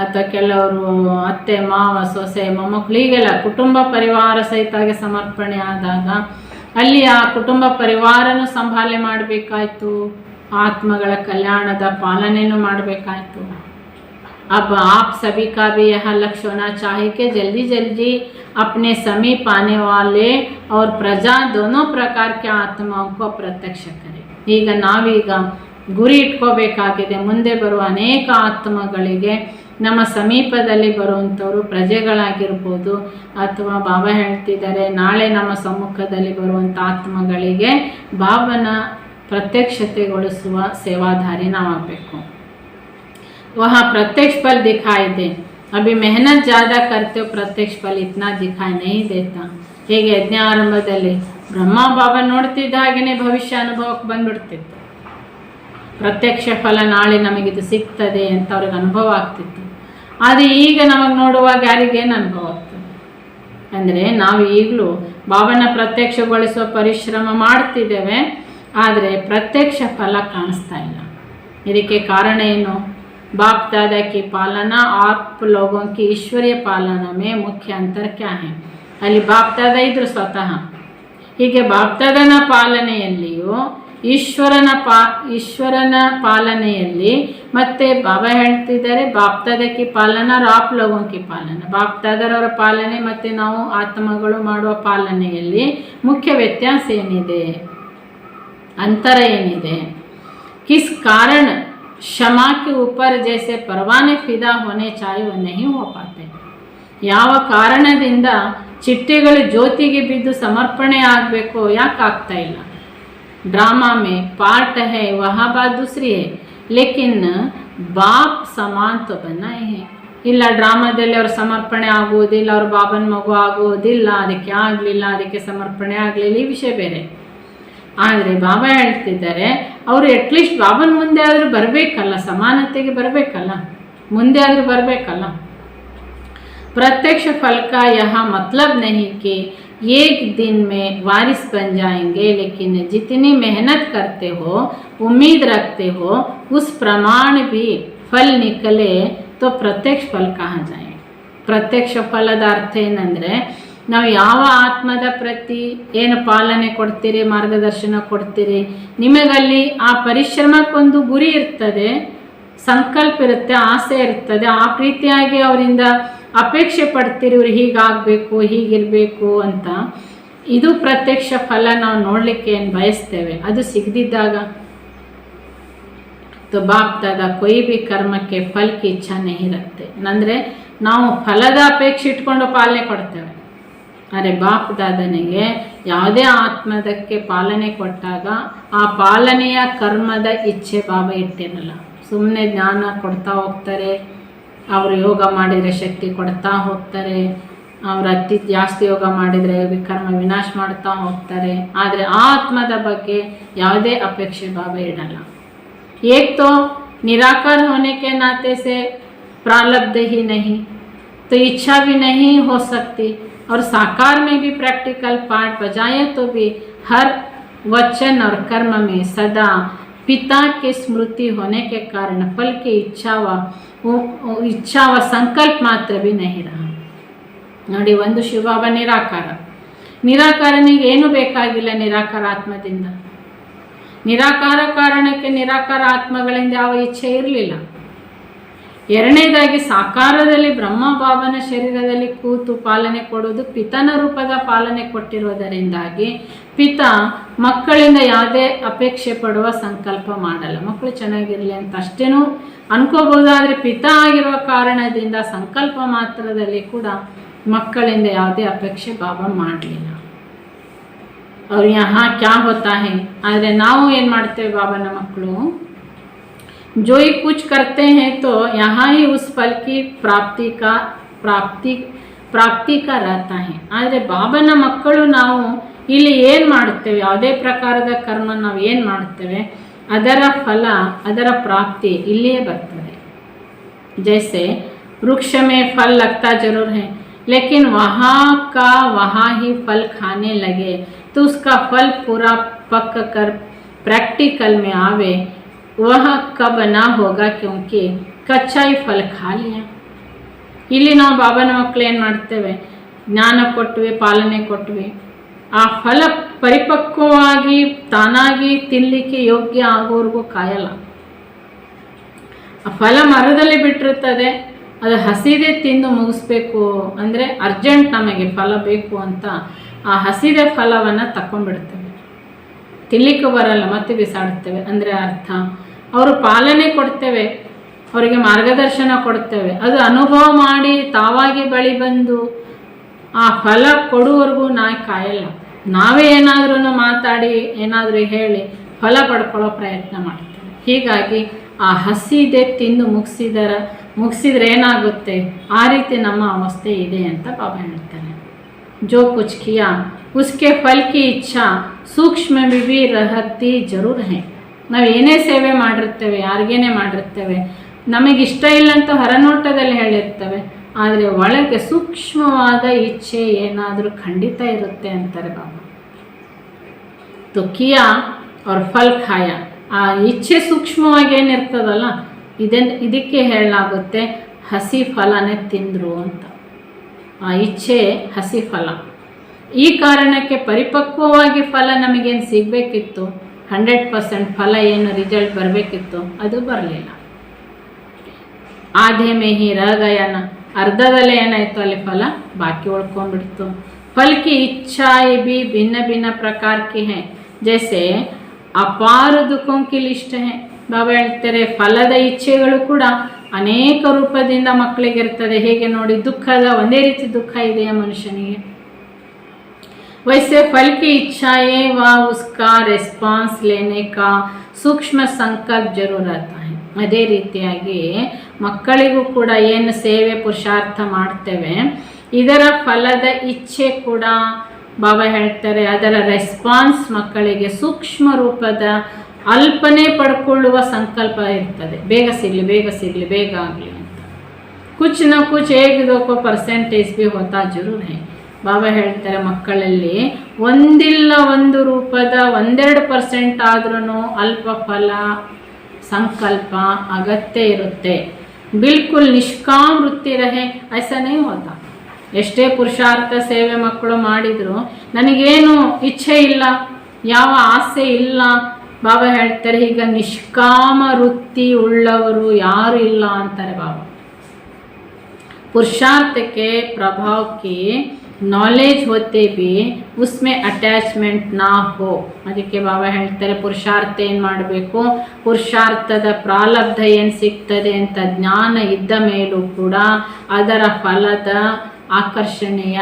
ಅಥವಾ ಕೆಲವರು ಅತ್ತೆ ಮಾವ ಸೊಸೆ ಮೊಮ್ಮಕ್ಕಳು, ಹೀಗೆಲ್ಲ ಕುಟುಂಬ ಪರಿವಾರ ಸಹಿತವಾಗಿ ಸಮರ್ಪಣೆ ಆದಾಗ ಅಲ್ಲಿ ಆ ಕುಟುಂಬ ಪರಿವಾರನೂ ಸಂಭಾಲನೆ ಮಾಡಬೇಕಾಯ್ತು, ಆತ್ಮಗಳ ಕಲ್ಯಾಣದ ಪಾಲನೆಯೂ ಮಾಡಬೇಕಾಯ್ತು. अब आप सभी का भी यह लक्ष्य होना चाहिए कि जल्दी जल्दी अपने समीप आने वाले और प्रजा दोनों प्रकार के आत्माओं को प्रत्यक्ष करें. ಈಗ ನಾವೀಗ ಗುರಿ ಇಟ್ಕೋಬೇಕಾಗಿದೆ, ಮುಂದೆ ಬರುವ ಅನೇಕ ಆತ್ಮಗಳಿಗೆ, ನಮ್ಮ ಸಮೀಪದಲ್ಲಿ ಬರುವಂಥವರು ಪ್ರಜೆಗಳಾಗಿರ್ಬೋದು ಅಥವಾ ಬಾಬಾ ಹೇಳ್ತಿದ್ದಾರೆ ನಾಳೆ ನಮ್ಮ ಸಮ್ಮುಖದಲ್ಲಿ ಬರುವಂಥ ಆತ್ಮಗಳಿಗೆ ಬಾಬನ ಪ್ರತ್ಯಕ್ಷತೆಗೊಳಿಸುವ ಸೇವಾಧಾರಿ ನಾವಾಗಬೇಕು. वहाँ प्रत्यक्ष फल दिखाई दे. अभी मेहनत ज़्यादा करते हो, प्रत्यक्ष फल इतना दिखाई नहीं देता. ಹೇಗೆ ಯಜ್ಞ ಆರಂಭದಲ್ಲಿ ಬ್ರಹ್ಮ ಬಾಬಾ ನೋಡ್ತಿದ್ದ ಹಾಗೆಯೇ ಭವಿಷ್ಯ ಅನುಭವಕ್ಕೆ ಬಂದ್ಬಿಡ್ತಿತ್ತು. ಪ್ರತ್ಯಕ್ಷ ಫಲ ನಾಳೆ ನಮಗಿದು ಸಿಗ್ತದೆ ಅಂತ ಅವ್ರಿಗೆ ಅನುಭವ ಆಗ್ತಿತ್ತು. ಆದರೆ ಈಗ ನಮಗೆ ನೋಡುವಾಗ ಯಾರಿಗೇನು ಅನುಭವ ಆಗ್ತದೆ ಅಂದರೆ, ನಾವು ಈಗಲೂ ಬಾಬನ ಪ್ರತ್ಯಕ್ಷಗೊಳಿಸುವ ಪರಿಶ್ರಮ ಮಾಡ್ತಿದ್ದೇವೆ, ಆದರೆ ಪ್ರತ್ಯಕ್ಷ ಫಲ ಕಾಣಿಸ್ತಾ ಇಲ್ಲ. ಇದಕ್ಕೆ ಕಾರಣ ಏನು? बाप दादा की पालना आप लोगों की ईश्वरीय पालना में मुख्य अंतर क्या है? ಅಲ್ಲಿ ಬಾಪ್ ದಾದ ಇದ್ರು ಸ್ವತಃ. ಹೀಗೆ ಬಾಪ್ ದಾದನ ಪಾಲನೆಯಲ್ಲಿಯೂ ಈಶ್ವರನ ಪಾಲನೆಯಲ್ಲಿ ಮತ್ತೆ ಬಾಬಾ ಹೇಳ್ತಿದ್ದಾರೆ ಬಾಪ್ದಾದ ಕಿ ಪಾಲನ और आप लोगों की ಪಾಲನ. ಬಾಪ್ದಾದರವರ ಪಾಲನೆ ಮತ್ತು ನಾವು ಆತ್ಮಗಳು ಮಾಡುವ ಪಾಲನೆಯಲ್ಲಿ ಮುಖ್ಯ ವ್ಯತ್ಯಾಸ ಏನಿದೆ, अंतर ಏನಿದೆ? किस कारण क्षमा के ऊपर जैसे परवाने फिदा होने चाहिए वो नहीं हो पाते. ಯಾವ ಕಾರಣದಿಂದ ಚಿಟ್ಟೆಗಳು ಜ್ಯೋತಿಗೆ ಬಿದ್ದು ಸಮರ್ಪಣೆ ಆಗಬೇಕು, ಯಾಕೆ ಆಗ್ತಾ ಇಲ್ಲ? ड्रामा में पार्ट है, वहाँ बात दूसरी है, लेकिन बाप समान तो बनाए हैं. ಇಲ್ಲ ಡ್ರಾಮಾದಲ್ಲಿ ಅವ್ರ ಸಮರ್ಪಣೆ ಆಗುವುದಿಲ್ಲ, ಅವ್ರ ಬಾಬನ ಮಗು ಆಗುವುದಿಲ್ಲ, ಅದಕ್ಕೆ ಆಗಲಿಲ್ಲ, ಅದಕ್ಕೆ ಸಮರ್ಪಣೆ ಆಗಲಿಲ್ಲ, ಈ ವಿಷಯ ಬೇರೆ. ಆದರೆ ಬಾಬಾ ಹೇಳ್ತಿದ್ದಾರೆ ಅವರು ಅಟ್ಲೀಸ್ಟ್ ಬಾಬನ ಮುಂದೆ ಆದರೂ ಬರಬೇಕಲ್ಲ, ಸಮಾನತೆಗೆ ಬರಬೇಕಲ್ಲ, ಮುಂದೆ ಆದರೂ ಬರಬೇಕಲ್ಲ. प्रत्यक्ष फल का यह मतलब नहीं कि एक दिन में वारिस बन जाएंगे, लेकिन जितनी मेहनत करते हो, उम्मीद रखते हो, उस प्रमाण भी फल निकले तो प्रत्यक्ष फल कहाँ जाए. प्रत्यक्ष ಫಲದ ಅರ್ಥ ಏನಂದರೆ, ನಾವು ಯಾವ ಆತ್ಮದ ಪ್ರತಿ ಏನು ಪಾಲನೆ ಕೊಡ್ತೀರಿ, ಮಾರ್ಗದರ್ಶನ ಕೊಡ್ತೀರಿ, ನಿಮಗಲ್ಲಿ ಆ ಪರಿಶ್ರಮಕ್ಕೊಂದು ಗುರಿ ಇರ್ತದೆ, ಸಂಕಲ್ಪ ಇರುತ್ತೆ, ಆಸೆ ಇರ್ತದೆ, ಆ ಪ್ರೀತಿಯಾಗಿ ಅವರಿಂದ ಅಪೇಕ್ಷೆ ಪಡ್ತೀರಿ, ಇವ್ರು ಹೀಗಾಗಬೇಕು, ಹೀಗಿರಬೇಕು ಅಂತ. ಇದು ಪ್ರತ್ಯಕ್ಷ ಫಲ ನಾವು ನೋಡಲಿಕ್ಕೆ ಏನು ಬಯಸ್ತೇವೆ, ಅದು ಸಿಗದಿದ್ದಾಗ तो बाप दादा कोई भी कर्म के फल की इच्छा नहीं रखते. ಅಂದರೆ ನಾವು ಫಲದ ಅಪೇಕ್ಷೆ ಇಟ್ಕೊಂಡು ಪಾಲನೆ ಕೊಡ್ತೇವೆ. ಆದರೆ ಬಾಪ್ ದಾದನಿಗೆ ಯಾವುದೇ ಆತ್ಮದಕ್ಕೆ ಪಾಲನೆ ಕೊಟ್ಟಾಗ ಆ ಪಾಲನೆಯ ಕರ್ಮದ ಇಚ್ಛೆ ಬಾಬಾ ಇಟ್ಟಿರಲ್ಲ. ಸುಮ್ಮನೆ ಜ್ಞಾನ ಕೊಡ್ತಾ ಹೋಗ್ತಾರೆ, ಅವರು ಯೋಗ ಮಾಡಿದರೆ ಶಕ್ತಿ ಕೊಡ್ತಾ ಹೋಗ್ತಾರೆ, ಅವರು ಅತಿ ಜಾಸ್ತಿ ಯೋಗ ಮಾಡಿದರೆ ಕರ್ಮ ವಿನಾಶ ಮಾಡ್ತಾ ಹೋಗ್ತಾರೆ. ಆದರೆ ಆ ಆತ್ಮದ ಬಗ್ಗೆ ಯಾವುದೇ ಅಪೇಕ್ಷೆ ಬಾಬಾ ಇಡಲ್ಲ. एक तो निराकार होने के नाते से प्रारब्ध ही नहीं, तो इच्छा भी नहीं हो सकती, और साकार में भी प्रैक्टिकल पार्ट बजाए तो भी हर वचन और कर्म में सदा पिता की स्मृति होने के कारण फल की इच्छा व संकल्प मात्र भी नहीं रहा. ನೋಡಿ, ಒಂದು ಶಿವಬಾಬಾ ನಿರಾಕಾರನಿಗೆ ಏನು ಬೇಕಾಗಿಲ್ಲ ನಿರಾಕಾರ ಆತ್ಮದಿಂದ. ನಿರಾಕಾರ ಕಾರಣಕ್ಕೆ ನಿರಾಕಾರ ಆತ್ಮಗಳಿಂದ ಯಾವ ಇಚ್ಛೆ ಇರಲಿಲ್ಲ. ಎರಡನೇದಾಗಿ ಸಾಕಾರದಲ್ಲಿ ಬ್ರಹ್ಮ ಬಾಬನ ಶರೀರದಲ್ಲಿ ಕೂತು ಪಾಲನೆ ಕೊಡೋದು ಪಿತನ ರೂಪದ ಪಾಲನೆ ಕೊಟ್ಟಿರುವುದರಿಂದಾಗಿ ಪಿತ ಮಕ್ಕಳಿಂದ ಯಾವುದೇ ಅಪೇಕ್ಷೆ ಪಡುವ ಸಂಕಲ್ಪ ಮಾಡಲ್ಲ. ಮಕ್ಕಳು ಚೆನ್ನಾಗಿರಲಿ ಅಂತ ಅಷ್ಟೇನೂ ಅನ್ಕೋಬಹುದಾದ್ರೆ ಪಿತ ಆಗಿರುವ ಕಾರಣದಿಂದ ಸಂಕಲ್ಪ ಮಾತ್ರದಲ್ಲಿ ಕೂಡ ಮಕ್ಕಳಿಂದ ಯಾವುದೇ ಅಪೇಕ್ಷೆ ಬಾಬಾ ಮಾಡಲಿಲ್ಲ. और यहाँ क्या होता है, ಆದರೆ ನಾವು ಏನು ಮಾಡ್ತೇವೆ, ಬಾಬನ ಮಕ್ಕಳು जो ही कुछ करते हैं तो यहाँ ही उस फल की ಪ್ರಾಪ್ತಿ का रहता है. ಆದರೆ ಬಾಬನ ಮಕ್ಕಳು ನಾವು ಇಲ್ಲಿ ಏನು ಮಾಡುತ್ತೇವೆ, ಯಾವುದೇ ಪ್ರಕಾರದ ಕರ್ಮ ನಾವು ಏನು ಮಾಡುತ್ತೇವೆ ಅದರ ಫಲ, ಅದರ ಪ್ರಾಪ್ತಿ ಇಲ್ಲಿಯೇ ಬರ್ತದೆ. जैसे वृक्ष में फल लगता जरूर है, लेकिन वहाँ का वहाँ ही फल खाने लगे तो उसका फल पूरा पक कर प्रैक्टिकल में आवे, वह कब ना होगा, क्योंकि कच्चा ही फल खा लिया. ಇಲ್ಲಿ ನಾವು ಬಾಬನ ಮಕ್ಕಳು ಏನು ಮಾಡ್ತೇವೆ, ಜ್ಞಾನ ಕೊಟ್ವಿ, ಪಾಲನೆ ಕೊಟ್ವಿ, ಆ ಫಲ ಪರಿಪಕ್ವವಾಗಿ ತಾನಾಗಿ ತಿನ್ನಲಿಕ್ಕೆ ಯೋಗ್ಯ ಆಗೋವರೆಗೂ ಕಾಯಲ್ಲ. ಆ ಫಲ ಮರದಲ್ಲಿ ಬಿಟ್ಟಿರ್ತದೆ, ಅದು ಹಸಿದೆ ತಿಂದು ಮುಗಿಸ್ಬೇಕು ಅಂದರೆ ಅರ್ಜೆಂಟ್ ನಮಗೆ ಫಲ ಬೇಕು ಅಂತ ಆ ಹಸಿದೆ ಫಲವನ್ನು ತಗೊಂಡ್ಬಿಡ್ತೇವೆ, ತಿನ್ನಲಿಕ್ಕೆ ಬರಲ್ಲ, ಮತ್ತೆ ಬಿಸಾಡ್ತೇವೆ. ಅಂದರೆ ಅರ್ಥ ಅವರು ಪಾಲನೆ ಕೊಡ್ತೇವೆ, ಅವರಿಗೆ ಮಾರ್ಗದರ್ಶನ ಕೊಡ್ತೇವೆ, ಅದು ಅನುಭವ ಮಾಡಿ ತಾವಾಗಿ ಬಳಿ ಬಂದು ಆ ಫಲ ಕೊಡುವವರೆಗೂ ನಾವು ಕಾಯಲ್ಲ. ನಾವೇ ಏನಾದ್ರೂ ಮಾತಾಡಿ ಏನಾದರೂ ಹೇಳಿ ಫಲ ಪಡ್ಕೊಳ್ಳೋ ಪ್ರಯತ್ನ ಮಾಡ್ತೇವೆ. ಹೀಗಾಗಿ ಆ ಹಸಿದೆ ತಿಂದು ಮುಗಿಸಿದ್ರೆ ಏನಾಗುತ್ತೆ, ಆ ರೀತಿ ನಮ್ಮ ಅವಸ್ಥೆ ಇದೆ ಅಂತ ಬಾಬಾ ಹೇಳ್ತಾರೆ. जो कुछ किया उसके फल की इच्छा सूक्ष्म में भी रहती जरूर है. ನಾವು ಏನೇ ಸೇವೆ ಮಾಡಿರ್ತೇವೆ, ಯಾರಿಗೇನೆ ಮಾಡಿರ್ತೇವೆ, ನಮಗಿಷ್ಟ ಇಲ್ಲ ಅಂತ ಹೊರನೋಟದಲ್ಲಿ ಹೇಳಿರ್ತೇವೆ, ಆದರೆ ಒಳಗೆ ಸೂಕ್ಷ್ಮವಾದ ಇಚ್ಛೆ ಏನಾದರೂ ಖಂಡಿತ ಇರುತ್ತೆ ಅಂತಾರೆ ಬಾಬಾ. तो किया और फल खाया, ಆ ಇಚ್ಛೆ ಸೂಕ್ಷ್ಮವಾಗಿ ಏನಿರ್ತದಲ್ಲ, ಇದಕ್ಕೆ ಹೇಳಲಾಗುತ್ತೆ ಹಸಿ ಫಲನೇ ತಿಂದರು ಅಂತ. ಆ ಇಚ್ಛೆ ಹಸಿ ಫಲ. ಈ ಕಾರಣಕ್ಕೆ ಪರಿಪಕ್ವವಾಗಿ ಫಲ ನಮಗೇನು ಸಿಗಬೇಕಿತ್ತು 100% ಫಲ ಏನು ರಿಸಲ್ಟ್ ಬರಬೇಕಿತ್ತು ಅದು ಬರಲಿಲ್ಲ. ಆಧೆ ಮೇ ಹಿ ರಹ ಗಯಾನ, ಅರ್ಧದಲ್ಲೇ ಏನಾಯಿತು ಅಲ್ಲಿ ಫಲ ಬಾಕಿ ಉಳ್ಕೊಂಡ್ಬಿಡ್ತು. फल की इच्छाएं भी भिन्न भिन्न प्रकार की हैं, जैसे ಅಪಾರ ದುಃಖೋं की लिस्ट है. ಬಾಬಾ ಹೇಳ್ತಾರೆ ಫಲದ ಇಚ್ಛೆಗಳು ಕೂಡ ಅನೇಕ ರೂಪದಿಂದ ಮಕ್ಕಳಿಗೆ ಇರ್ತದೆ. ಹೇಗೆ ನೋಡಿ, ದುಃಖದ ಒಂದೇ ರೀತಿ ದುಃಖ ಇದೆಯಾ ಮನುಷ್ಯನಿಗೆ? वैसे फल की इच्छाएं व उसका ರೆಸ್ಪಾನ್ಸ್ लेने का ಸೂಕ್ಷ್ಮ ಸಂಕಲ್ಪ ಜರೂರ್ रहता है. ಅದೇ ರೀತಿಯಾಗಿ ಮಕ್ಕಳಿಗೂ ಕೂಡ ಏನು ಸೇವೆ ಪುರುಷಾರ್ಥ ಮಾಡ್ತೇವೆ, ಇದರ ಫಲದ ಇಚ್ಛೆ ಕೂಡ ಬಾಬಾ ಹೇಳ್ತಾರೆ ಅದರ ರೆಸ್ಪಾನ್ಸ್ ಮಕ್ಕಳಿಗೆ ಸೂಕ್ಷ್ಮ ರೂಪದ ಅಲ್ಪನೆ ಪಡ್ಕೊಳ್ಳುವ ಸಂಕಲ್ಪ ಇರ್ತದೆ. ಬೇಗ ಸಿಗಲಿ ಬೇಗ ಸಿಗಲಿ ಬೇಗ ಆಗಲಿ ಅಂತ. ಕುಚ್ ನ ಕುಚ್ ಏಕ್ ದೋ ಕೋ ಪರ್ಸೆಂಟೇಜ್ ಬಿ ಹೋತಾ ಜರೂರ್ ಹೈ. ಬಾಬಾ ಹೇಳ್ತಾರೆ ಮಕ್ಕಳಲ್ಲಿ ಒಂದಿಲ್ಲ ಒಂದು ರೂಪದ 1-2% ಆದ್ರೂ ಅಲ್ಪ ಫಲ ಸಂಕಲ್ಪ ಅಗತ್ಯ ಇರುತ್ತೆ. ಬಿಲ್ಕುಲ್ ನಿಷ್ಕಾಮ್ ವೃತ್ತಿ ರಹೆ ಐಸಾ ನಹೀ ಹೋತಾ. ಎಷ್ಟೇ ಪುರುಷಾರ್ಥ ಸೇವೆ ಮಕ್ಕಳು ಮಾಡಿದ್ರು ನನಗೇನು ಇಚ್ಛೆ ಇಲ್ಲ, ಯಾವ ಆಸೆ ಇಲ್ಲ, ಬಾಬಾ ಹೇಳ್ತಾರೆ ಈಗ ನಿಷ್ಕಾಮ ವೃತ್ತಿ ಉಳ್ಳವರು ಯಾರು ಇಲ್ಲ ಅಂತಾರೆ ಬಾಬಾ. ಪುರುಷಾರ್ಥಕ್ಕೆ ಪ್ರಭಾವಕ್ಕೆ ನಾಲೆಜ್ ಹೋತೆ ಬಿ ಉಸ್ಮೆ ಅಟ್ಯಾಚ್ಮೆಂಟ್ ನಾ ಹೋ. ಅದಕ್ಕೆ ಬಾಬಾ ಹೇಳ್ತಾರೆ ಪುರುಷಾರ್ಥ ಏನು ಮಾಡಬೇಕು, ಪುರುಷಾರ್ಥದ ಪ್ರಾರಬ್ಧ ಏನು ಸಿಗ್ತದೆ ಅಂತ ಜ್ಞಾನ ಇದ್ದ ಮೇಲೂ ಕೂಡ ಅದರ ಫಲದ ಆಕರ್ಷಣೆಯ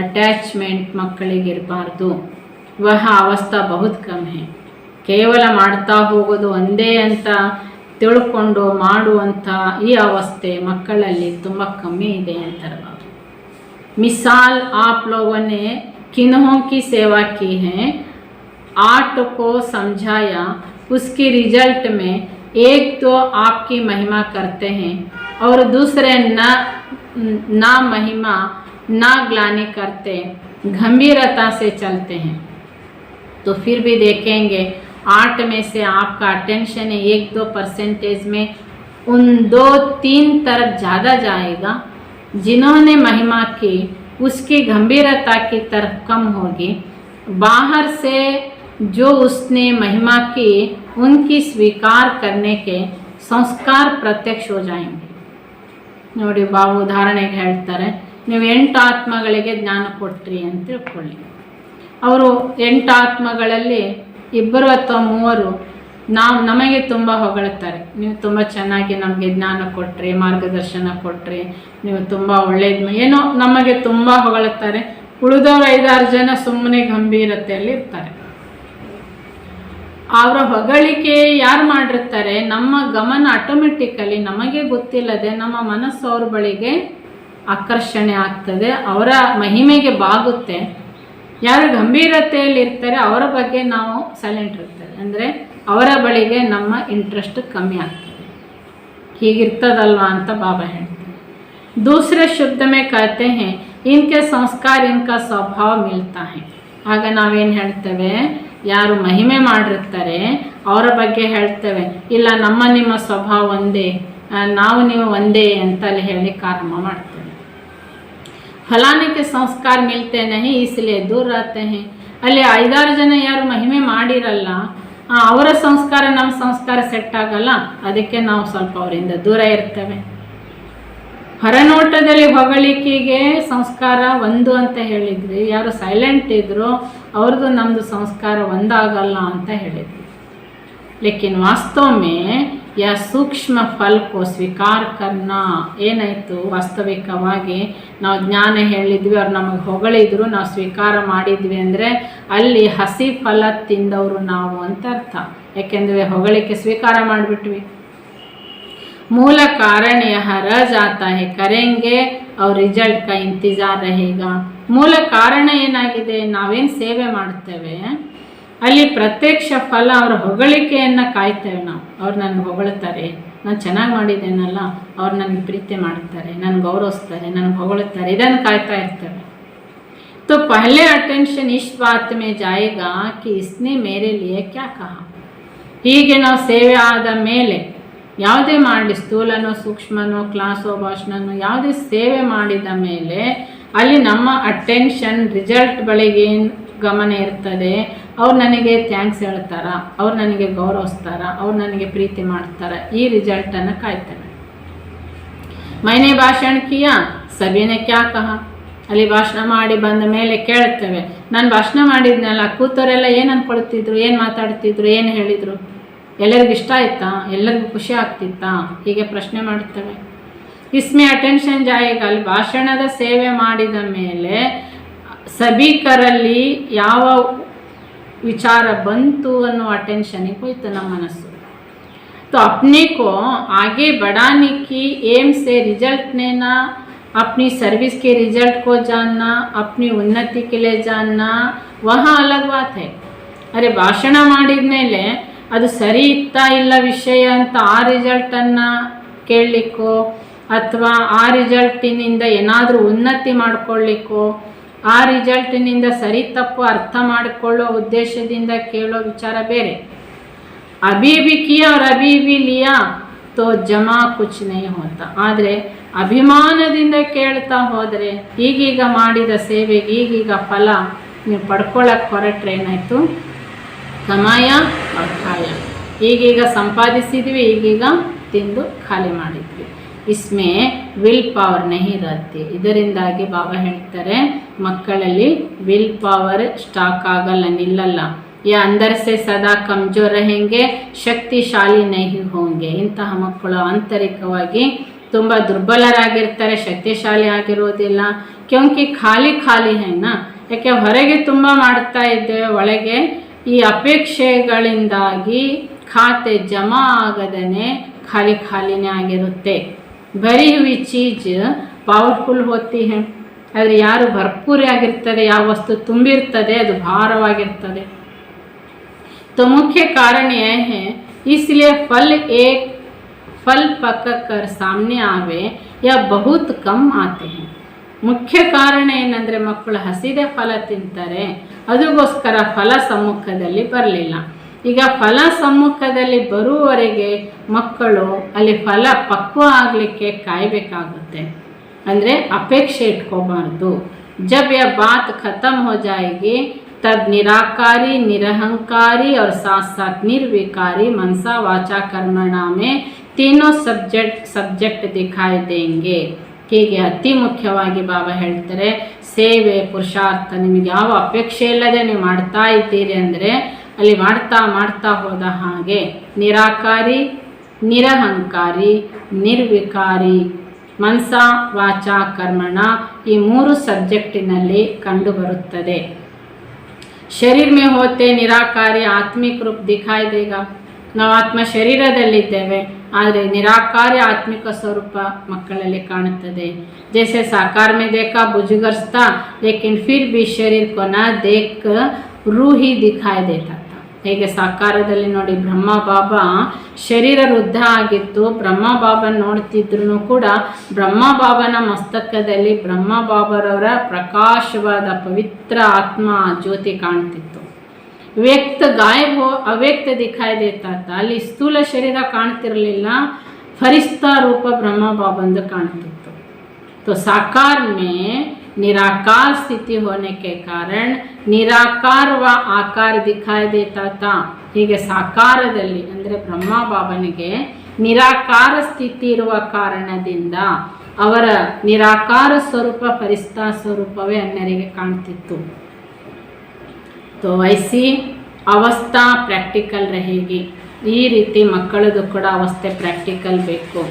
ಅಟ್ಯಾಚ್ಮೆಂಟ್ ಮಕ್ಕಳಿಗಿರಬಾರ್ದು. ವಹ ಅವಸ್ಥಾ ಬಹುತ್ ಕಮ್ ಹೇ. ಕೇವಲ ಮಾಡ್ತಾ ಹೋಗೋದು ಒಂದೇ ಅಂತ ತಿಳ್ಕೊಂಡು ಮಾಡುವಂಥ ಈ ಅವಸ್ಥೆ ಮಕ್ಕಳಲ್ಲಿ ತುಂಬ ಕಮ್ಮಿ ಇದೆ ಅಂತಾರೆ ಬಾಬಾ. मिसाल आप लोगों ने किन्हों की सेवा की है, 8 को समझाया, उसकी रिजल्ट में एक तो आपकी महिमा करते हैं और दूसरे ना महिमा ना ग्लानि करते, गंभीरता से चलते हैं, तो फिर भी देखेंगे 8 में से आपका अटेंशन 1-2% में उन 2-3 तरफ ज़्यादा जाएगा. जिन्होंने महिमा की उसकी गंभीरता की तरफ कम होगी. बाहर से जो उसने महिमा की उनकी स्वीकार करने के संस्कार प्रत्यक्ष हो जाएंगे. ನೋಡಿ ಬಾಬು ಉದಾಹರಣೆಗೆ ಹೇಳ್ತಾರೆ, ನೀವು 8 ಆತ್ಮಗಳಿಗೆ ಜ್ಞಾನ ಕೊಟ್ರಿ ಅಂತ ತಿಳ್ಕೊಳ್ಳಿ. ಅವರು 8 ಆತ್ಮಗಳಲ್ಲಿ 2 ಅಥವಾ 3 ನಮಗೆ ತುಂಬ ಹೊಗಳ್ತಾರೆ, ನೀವು ತುಂಬ ಚೆನ್ನಾಗಿ ನಮಗೆ ಜ್ಞಾನ ಕೊಟ್ರಿ, ಮಾರ್ಗದರ್ಶನ ಕೊಟ್ರಿ, ನೀವು ತುಂಬ ಒಳ್ಳೇದು ಏನೋ ನಮಗೆ ತುಂಬ ಹೊಗಳ್ತಾರೆ. ಉಳಿದವರು 5-6 ಜನ ಸುಮ್ಮನೆ ಗಂಭೀರತೆಯಲ್ಲಿ ಇರ್ತಾರೆ. ಅವರ ಹೊಗಳಿಕೆ ಯಾರು ಮಾಡಿರ್ತಾರೆ, ನಮ್ಮ ಗಮನ ಆಟೋಮೆಟಿಕಲಿ ನಮಗೆ ಗೊತ್ತಿಲ್ಲದೆ ನಮ್ಮ ಮನಸ್ಸು ಅವ್ರ ಬಳಿಗೆ ಆಕರ್ಷಣೆ ಆಗ್ತದೆ, ಅವರ ಮಹಿಮೆಗೆ ಬಾಗುತ್ತೆ. ಯಾರು ಗಂಭೀರತೆಯಲ್ಲಿ ಇರ್ತಾರೆ ಅವರ ಬಗ್ಗೆ ನಾವು ಸೈಲೆಂಟ್ ಇರ್ತೇವೆ, ಅಂದರೆ ಅವರ ಬಳಿಗೆ ನಮ್ಮ ಇಂಟ್ರೆಸ್ಟ್ ಕಮ್ಮಿ ಆಗ್ತದೆ. ಹೀಗಿರ್ತದಲ್ವ ಅಂತ ಬಾಬಾ ಹೇಳ್ತಾರೆ. दूसरे शब्द में कहते हैं इनके संस्कार इनका स्वभाव मिलता है. ಆಗ ನಾವೇನು ಹೇಳ್ತೇವೆ, ಯಾರು ಮಹಿಮೆ ಮಾಡಿರ್ತಾರೆ ಅವರ ಬಗ್ಗೆ ಹೇಳ್ತೇವೆ, ಇಲ್ಲ ನಮ್ಮ ನಿಮ್ಮ ಸ್ವಭಾವ ಒಂದೇ, ನಾವು ನೀವು ಒಂದೇ ಅಂತಲ್ಲಿ ಹೇಳಿ ಕಾರಣ ಮಾಡ್ತೇವೆ. ಫಲಾನೆ ಕೆ ಸಂಸ್ಕಾರ ಮಿಲ್ತೆ ನಹಿ ಇಸ್ಲಿಯೇ ದೂರ रहते हैं. ಅಲ್ಲಿ 5-6 ಜನ ಯಾರು ಮಹಿಮೆ ಮಾಡಿರಲ್ಲ, ಅವರ ಸಂಸ್ಕಾರ ನಮ್ಮ ಸಂಸ್ಕಾರ ಸೆಟ್ ಆಗಲ್ಲ, ಅದಕ್ಕೆ ನಾವು ಸ್ವಲ್ಪ ಅವರಿಂದ ದೂರ ಇರ್ತೇವೆ. ಹೊರನೋಟದಲ್ಲಿ ಹೊಗಳಿಕೆಗೆ ಸಂಸ್ಕಾರ ಒಂದು ಅಂತ ಹೇಳಿದ್ವಿ, ಯಾರು ಸೈಲೆಂಟ್ ಇದ್ರು ಅವ್ರದ್ದು ನಮ್ಮದು ಸಂಸ್ಕಾರ ಒಂದಾಗಲ್ಲ ಅಂತ ಹೇಳಿದ್ವಿ. ಲೇಕಿನ್ ವಾಸ್ತವ ಮೇ ಯಾ ಸೂಕ್ಷ್ಮ ಫಲ ಕೋ ಸ್ವೀಕಾರ ಕರ್ನ ಏನಾಯಿತು, ವಾಸ್ತವಿಕವಾಗಿ ನಾವು ಜ್ಞಾನ ಹೇಳಿದ್ವಿ, ಅವ್ರು ನಮಗೆ ಹೊಗಳಿದ್ರು, ನಾವು ಸ್ವೀಕಾರ ಮಾಡಿದ್ವಿ ಅಂದರೆ ಅಲ್ಲಿ ಹಸಿ ಫಲ ತಿಂದವರು ನಾವು ಅಂತ ಅರ್ಥ. ಯಾಕೆಂದರೆ ಹೊಗಳಿಕೆ ಸ್ವೀಕಾರ ಮಾಡಿಬಿಟ್ವಿ. ಮೂಲ ಕಾರಣ ಯಹ ರಹ ಜಾತಾ ಹೈ, ಕರೆಂಗೆ ಅವ್ರ ರಿಸಲ್ಟ್ ಕಾ ಇಂತಜಾರ್ रहेगा. ಮೂಲ ಕಾರಣ ಏನಾಗಿದೆ, ನಾವೇನು ಸೇವೆ ಮಾಡ್ತೇವೆ ಅಲ್ಲಿ ಪ್ರತ್ಯಕ್ಷ ಫಲ ಅವರ ಹೊಗಳಿಕೆಯನ್ನು ಕಾಯ್ತೇವೆ ನಾವು. ಅವ್ರು ನನಗೆ ಹೊಗಳ್ತಾರೆ, ನಾನು ಚೆನ್ನಾಗಿ ಮಾಡಿದ್ದೇನಲ್ಲ, ಅವ್ರು ನನಗೆ ಪ್ರೀತಿ ಮಾಡ್ತಾರೆ, ನನಗೆ ಗೌರವಿಸ್ತಾರೆ, ನನಗೆ ಹೊಗಳ್ತಾರೆ, ಇದನ್ನು ಕಾಯ್ತಾ ಇರ್ತೇವೆ. तो पहले अटेंशन इस बात में जाएगा कि इसने मेरे लिए क्या कहा. ಹೀಗೆ ನಾವು ಸೇವೆ ಆದ ಮೇಲೆ ಯಾವುದೇ ಮಾಡಲಿ, ಸ್ಥೂಲನೋ ಸೂಕ್ಷ್ಮನೋ ಕ್ಲಾಸೋ ಭಾಷಣನೋ ಯಾವುದೇ ಸೇವೆ ಮಾಡಿದ ಮೇಲೆ ಅಲ್ಲಿ ನಮ್ಮ ಅಟೆನ್ಷನ್ ರಿಸಲ್ಟ್ ಬಳಿಗೆ ಗಮನ ಇರ್ತದೆ. ಅವ್ರು ನನಗೆ ಥ್ಯಾಂಕ್ಸ್ ಹೇಳ್ತಾರಾ, ಅವ್ರು ನನಗೆ ಗೌರವಿಸ್ತಾರ, ಅವ್ರು ನನಗೆ ಪ್ರೀತಿ ಮಾಡ್ತಾರ, ಈ ರಿಸಲ್ಟನ್ನು ಕಾಯ್ತೇವೆ. ಮೈನೆ ಭಾಷಣ ಕಿಯಾ ಸಭಿನೆ ಕ್ಯಾ ಕಹ, ಅಲ್ಲಿ ಭಾಷಣ ಮಾಡಿ ಬಂದ ಮೇಲೆ ಕೇಳ್ತೇವೆ, ನಾನು ಭಾಷಣ ಮಾಡಿದ್ನಲ್ಲ, ಕೂತವರೆಲ್ಲ ಏನು ಅಂದ್ಕೊಳ್ತಿದ್ರು, ಏನು ಮಾತಾಡ್ತಿದ್ರು, ಏನು ಹೇಳಿದರು, ಎಲ್ಲರಿಗೂ ಇಷ್ಟ ಆಯ್ತಾ, ಎಲ್ಲರಿಗೂ ಖುಷಿ ಆಗ್ತಿತ್ತಾ, ಹೀಗೆ ಪ್ರಶ್ನೆ ಮಾಡ್ತೇವೆ. ಇಸ್ಮೆ ಅಟೆನ್ಷನ್ ಜಾಯಿಗ, ಅಲ್ಲಿ ಭಾಷಣದ ಸೇವೆ ಮಾಡಿದ ಮೇಲೆ ಸಭಿಕರಲ್ಲಿ ಯಾವ ವಿಚಾರ ಬಂತು ಅನ್ನೋ ಅಟೆನ್ಷನಿಗೆ ಹೋಯ್ತು ನಮ್ಮ ಮನಸ್ಸು. तो अपने को आगे बढ़ाने की एम से रिजल्ट लेना, अपनी सर्विस के रिजल्ट को जानना, अपनी उन्नति के लिए जानना, वहाँ अलग बात है. अरे ಭಾಷಣ ಮಾಡಿದ ಮೇಲೆ ಅದು ಸರಿ ಇತ್ತಾ ಇಲ್ಲ ವಿಷಯ ಅಂತ ಆ ರಿಸಲ್ಟನ್ನು ಕೇಳಲಿಕ್ಕೋ ಅಥವಾ ಆ ರಿಸಲ್ಟಿನಿಂದ ಏನಾದರೂ ಉನ್ನತಿ ಮಾಡ್ಕೊಳ್ಳಿಕ್ಕೋ, ಆ ರಿಸಲ್ಟಿನಿಂದ ಸರಿ ತಪ್ಪು ಅರ್ಥ ಮಾಡಿಕೊಳ್ಳೋ ಉದ್ದೇಶದಿಂದ ಕೇಳೋ ವಿಚಾರ ಬೇರೆ. ಅಭಿ ಭಿ ಕಿಯಾ और अभी भी लिया तो ಜಮಾ ಕುಚ್ ನಹೀ ಹೋತಾ. ಆದರೆ ಅಭಿಮಾನದಿಂದ ಕೇಳ್ತಾ ಹೋದರೆ, ಈಗೀಗ ಮಾಡಿದ ಸೇವೆಗೆ ಈಗೀಗ ಫಲ ನೀವು ಪಡ್ಕೊಳ್ಳೋಕೆ ಹೊರಟ್ರೆ ಏನಾಯಿತು, ಕಮಾಯ ಖಾಯ, ಈಗೀಗ ಸಂಪಾದಿಸಿದ್ವಿ, ಈಗೀಗ ತಿಂದು ಖಾಲಿ ಮಾಡಿದ್ವಿ. ಇಸ್ಮೆ ವಿಲ್ ಪವರ್ ನಹಿ ಇರತ್ತೆ. ಇದರಿಂದಾಗಿ ಬಾಬಾ ಹೇಳ್ತಾರೆ, ಮಕ್ಕಳಲ್ಲಿ ವಿಲ್ ಪವರ್ ಸ್ಟಾಕ್ ಆಗಲ್ಲ, ನಿಲ್ಲಲ್ಲ. या अंदर से सदा कमजोर रहेंगे, ಶಕ್ತಿಶಾಲಿ नहीं होंगे. ಇಂತಹ ಮಕ್ಕಳು ಆಂತರಿಕವಾಗಿ ತುಂಬ ದುರ್ಬಲರಾಗಿರ್ತಾರೆ, ಶಕ್ತಿಶಾಲಿ ಆಗಿರೋದಿಲ್ಲ. ಕ್ಯೋಂಕಿ ಖಾಲಿ ಖಾಲಿ ಹೇನಾ, ಯಾಕೆ ಹೊರಗೆ ತುಂಬ ಮಾಡ್ತಾ ಇದ್ದೇವೆ, ಒಳಗೆ ಈ ಅಪೇಕ್ಷೆಗಳಿಂದಾಗಿ ಖಾತೆ ಜಮಾ ಆಗದೇ ಖಾಲಿ ಖಾಲಿನೇ ಆಗಿರುತ್ತೆ. ಭರಿ ಹುಯಿ ಚೀಜ್ ಪವರ್ಫುಲ್ ಹೋತಿ ಹೇ. ಆದರೆ ಯಾರು ಭರ್ಪೂರಿ ಆಗಿರ್ತದೆ, ಯಾವ ವಸ್ತು ತುಂಬಿರ್ತದೆ ಅದು ಭಾರವಾಗಿರ್ತದೆ. तो मुख्य कारण यह है, इसलिए फल पक कर सामने आवे या बहुत कम आते हैं. ಮುಖ್ಯ ಕಾರಣ ಏನಂದರೆ ಮಕ್ಕಳು ಹಸಿದೆ ಫಲ ತಿಂತಾರೆ, ಅದಕ್ಕೋಸ್ಕರ ಫಲ ಸಮ್ಮುಖದಲ್ಲಿ ಬರಲಿಲ್ಲ. ಈಗ ಫಲ ಸಮ್ಮುಖದಲ್ಲಿ ಬರುವವರೆಗೆ ಮಕ್ಕಳು ಅಲ್ಲಿ ಫಲ ಪಕ್ವ ಆಗಲಿಕ್ಕೆ ಕಾಯಬೇಕಾಗುತ್ತೆ. ಅಂದರೆ ಅಪೇಕ್ಷೆ ಇಟ್ಕೋಬಾರ್ದು. ಜಬ್ ಯಾ ಬಾತ್ ಖತಮ್ ಹೋ ಜಾಯೇಗಿ तब निराकारी, निरहंकारी और साथ साथ निर्विकारी मनसा वाचा कर्मणा में तीनों सब्जेक्ट दिखाई देंगे. ಹೀಗೆ ಅತಿ ಮುಖ್ಯವಾಗಿ ಬಾಬಾ ಹೇಳ್ತಾರೆ, ಸೇವೆ ಪುರುಷಾರ್ಥ ನಿಮಗೆ ಯಾವ ಅಪೇಕ್ಷೆ ಇಲ್ಲದೆ ನೀವು ಮಾಡ್ತಾ ಇದ್ದೀರಿ ಅಂದರೆ ಅಲ್ಲಿ ಮಾಡ್ತಾ ಹೋದ ಹಾಗೆ ನಿರಾಕಾರಿ, ನಿರಹಂಕಾರಿ, ನಿರ್ವಿಕಾರಿ, ಮನಸಾ ವಾಚಾ ಕರ್ಮಣ ಈ 3 ಸಬ್ಜೆಕ್ಟಿನಲ್ಲಿ ಕಂಡುಬರುತ್ತದೆ. ಶರೀರ ಮೇ ಹೋತೆ ನಿರಾಕಾರಿ ಆತ್ಮಿಕ ರೂಪ ದಿಖಾಯಿ ದೇಗ. ನಾವು ಆತ್ಮ ಶರೀರದಲ್ಲಿದ್ದೇವೆ, ಆದರೆ ನಿರಾಕಾರಿ ಆತ್ಮಿಕ ಸ್ವರೂಪ ಮಕ್ಕಳಲ್ಲಿ ಕಾಣುತ್ತದೆ. ಜೈಸೆ ಸಾಕಾರ ಮೇ देखा बुजुर्गस्ता लेकिन फिर भी शरीर को ना देख रूही दिखाई देता था. ಹೇಗೆ ಸಾಕಾರದಲ್ಲಿ ನೋಡಿ ಬ್ರಹ್ಮ ಬಾಬಾ ಶರೀರ ವೃದ್ಧ ಆಗಿತ್ತು, ಬ್ರಹ್ಮ ಬಾಬನ ನೋಡ್ತಿದ್ರು ಕೂಡ ಬ್ರಹ್ಮ ಬಾಬನ ಮಸ್ತಕದಲ್ಲಿ ಬ್ರಹ್ಮ ಬಾಬರವರ ಪ್ರಕಾಶವಾದ ಪವಿತ್ರ ಆತ್ಮ ಜ್ಯೋತಿ ಕಾಣ್ತಿತ್ತು. ವ್ಯಕ್ತ ಗಾಯಬ್ ಅವ್ಯಕ್ತ ದಿಖಾಯಿ ದೇತಾ ತಾ. ಅಲ್ಲಿ ಸ್ಥೂಲ ಶರೀರ ಕಾಣ್ತಿರಲಿಲ್ಲ, ಫರಿಸ್ತಾ ರೂಪ ಬ್ರಹ್ಮ ಬಾಬಂದು ಕಾಣ್ತಿತ್ತು. तो साकार में निराकार स्थिति होने के कारण निराकार व आकार दिखाई देता था. ಹೀಗೆ ಸಾಕಾರದಲ್ಲಿ ಅಂದರೆ ಬ್ರಹ್ಮ ಬಾಬನಿಗೆ ನಿರಾಕಾರ ಸ್ಥಿತಿ ಇರುವ ಕಾರಣದಿಂದ ಅವರ ನಿರಾಕಾರ ಸ್ವರೂಪ ಫರಿಸ್ತಾ ಸ್ವರೂಪವೇ ಅನ್ಯರಿಗೆ ಕಾಣ್ತಿತ್ತು. तो ऐसी ಅವಸ್ಥಾ ಪ್ರಾಕ್ಟಿಕಲ್ रहेगी. ಈ ರೀತಿ ಮಕ್ಕಳದು ಕೂಡ ಅವಸ್ಥೆ ಪ್ರಾಕ್ಟಿಕಲ್ ಬೇಕು.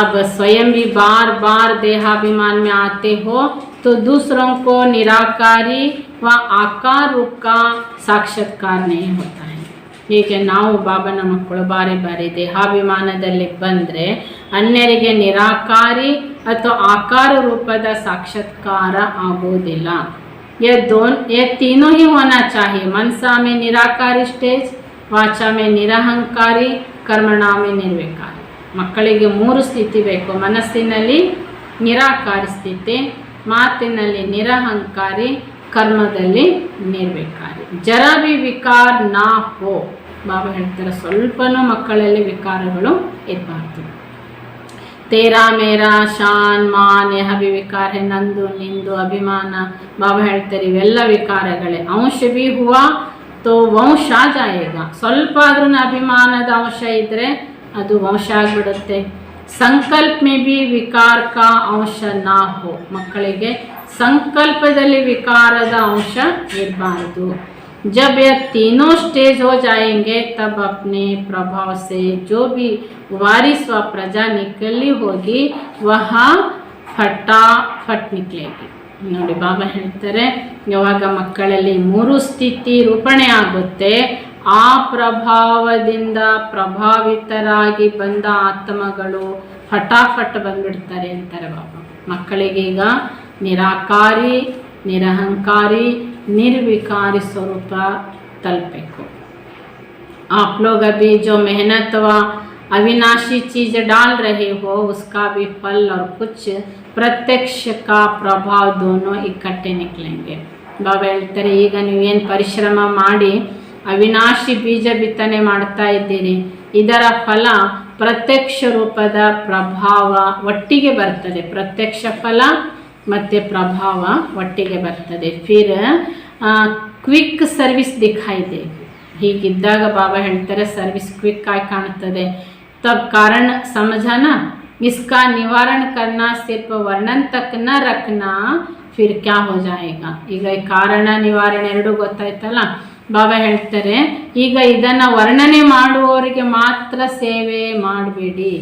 अब स्वयं भी बार बार देहाभिमान में आते हो तो दूसरों को निराकारी व आकार रूप का साक्षात्कार नहीं होता है. ಹೀಗೆ ನಾವು ಬಾಬನ ಮಕ್ಕಳು ಬಾರಿ ಬಾರಿ ದೇಹಾಭಿಮಾನದಲ್ಲಿ ಬಂದರೆ ಅನ್ಯರಿಗೆ ನಿರಾಕಾರಿ ಅಥವಾ ಆಕಾರ ರೂಪದ ಸಾಕ್ಷಾತ್ಕಾರ ಆಗೋದಿಲ್ಲ. ये तीनों ही होना चाहिए. मनसा में निराकारी स्टेज, वाचा में निरहंकारी, कर्मणा में निर्विकारी. ಮಕ್ಕಳಿಗೆ 3 ಸ್ಥಿತಿ ಬೇಕು. ಮನಸ್ಸಿನಲ್ಲಿ ನಿರಾಕಾರಿ ಸ್ಥಿತಿ, ಮಾತಿನಲ್ಲಿ ನಿರಹಂಕಾರಿ, ಕರ್ಮದಲ್ಲಿ ನಿರ್ವಿಕಾರಿ. ಜರಾ ಬಿ ವಿಕಾರ ನಾ ಹೋ. ಬಾಬಾ ಹೇಳ್ತಾರೆ, ಸ್ವಲ್ಪನೂ ಮಕ್ಕಳಲ್ಲಿ ವಿಕಾರಗಳು ಇರಬಾರ್ದು. ತೇರಾ ಮೇರಾ ಶಾನ್ ಮಾನ್ ಯಹ ಬಿ ವಿಕಾರ ಹೇ. ನಂದು ನಿಂದು ಅಭಿಮಾನ, ಬಾಬಾ ಹೇಳ್ತಾರೆ ಇವೆಲ್ಲ ವಿಕಾರಗಳೇ. ಅಂಶ ಬಿ ಹುವಾ तो ವಂಶ आ जाएगा. ಸ್ವಲ್ಪ ಆದ್ರೂ ಅಭಿಮಾನದ ಅಂಶ ಇದ್ದರೆ ಅದು ವಂಶ ಆಗಿಬಿಡುತ್ತೆ. ಸಂಕಲ್ಪ में भी विकार का अंश ना हो. ಮಕ್ಕಳಿಗೆ ಸಂಕಲ್ಪದಲ್ಲಿ ವಿಕಾರದ ಅಂಶ ಇರಬಾರದು. जब यह तीनों स्टेज हो जाएंगे तब अपने प्रभाव से जो भी वारिस व प्रजा निकली होगी वह फटाफट निकलेगी. ನೋಡಿ ಬಾಬಾ ಹೇಳ್ತಾರೆ, ಯಾವಾಗ ಮಕ್ಕಳಲ್ಲಿ 3 ಸ್ಥಿತಿ ರೂಪಣೆ ಆಗುತ್ತೆ, ಆ ಪ್ರಭಾವದಿಂದ ಪ್ರಭಾವಿತರಾಗಿ ಬಂದ ಆತ್ಮಗಳು ಫಟಾಫಟ್ ಬಂದ್ಬಿಡ್ತಾರೆ ಅಂತಾರೆ ಬಾಬಾ. ಮಕ್ಕಳಿಗೆ ಈಗ ನಿರಾಕಾರಿ, निरहंकारी, निर्विकारी स्वरूप तलपेको. आप लोग अभी जो मेहनत व अविनाशी चीज़ डाल रहे हो उसका भी फल और कुछ प्रत्यक्ष का प्रभाव दोनों इकट्ठे निकलेंगे. ಬಾಬಾ ಹೇಳ್ತಾರೆ, ಈಗ ನೀವೇನು ಪರಿಶ್ರಮ ಮಾಡಿ ಅವಿನಾಶಿ ಬೀಜ ಬಿತ್ತನೆ ಮಾಡ್ತಾ ಇದ್ದೀರಿ, ಇದರ ಫಲ ಪ್ರತ್ಯಕ್ಷ ರೂಪದ ಪ್ರಭಾವ ಒಟ್ಟಿಗೆ ಬರ್ತದೆ. ಪ್ರತ್ಯಕ್ಷ ಫಲ ಮತ್ತು ಪ್ರಭಾವ ಒಟ್ಟಿಗೆ ಬರ್ತದೆ. ಫಿರ್ ಕ್ವಿಕ್ ಸರ್ವಿಸ್ ದಿಖಾಯಿ ದೇ. ಹೀಗಿದ್ದಾಗ ಬಾಬಾ ಹೇಳ್ತಾರೆ ಸರ್ವಿಸ್ ಕ್ವಿಕ್ ಆಗಿ ಕಾಣ್ತದೆ. ತಬ್ ಕಾರಣ ಸಮझाना, इसका निवारण करना सिर्फ वर्णन तक न रखना, फिर क्या हो जाएगा. ಈಗ ಕಾರಣ ನಿವಾರಣೆ ಎರಡೂ ಗೊತ್ತಾಯ್ತಲ್ಲ. ಬಾಬಾ ಹೇಳ್ತಾರೆ, ಈಗ ಇದನ್ನು ವರ್ಣನೆ ಮಾಡುವವರಿಗೆ ಮಾತ್ರ ಸೇವೆ ಮಾಡಬೇಡಿ.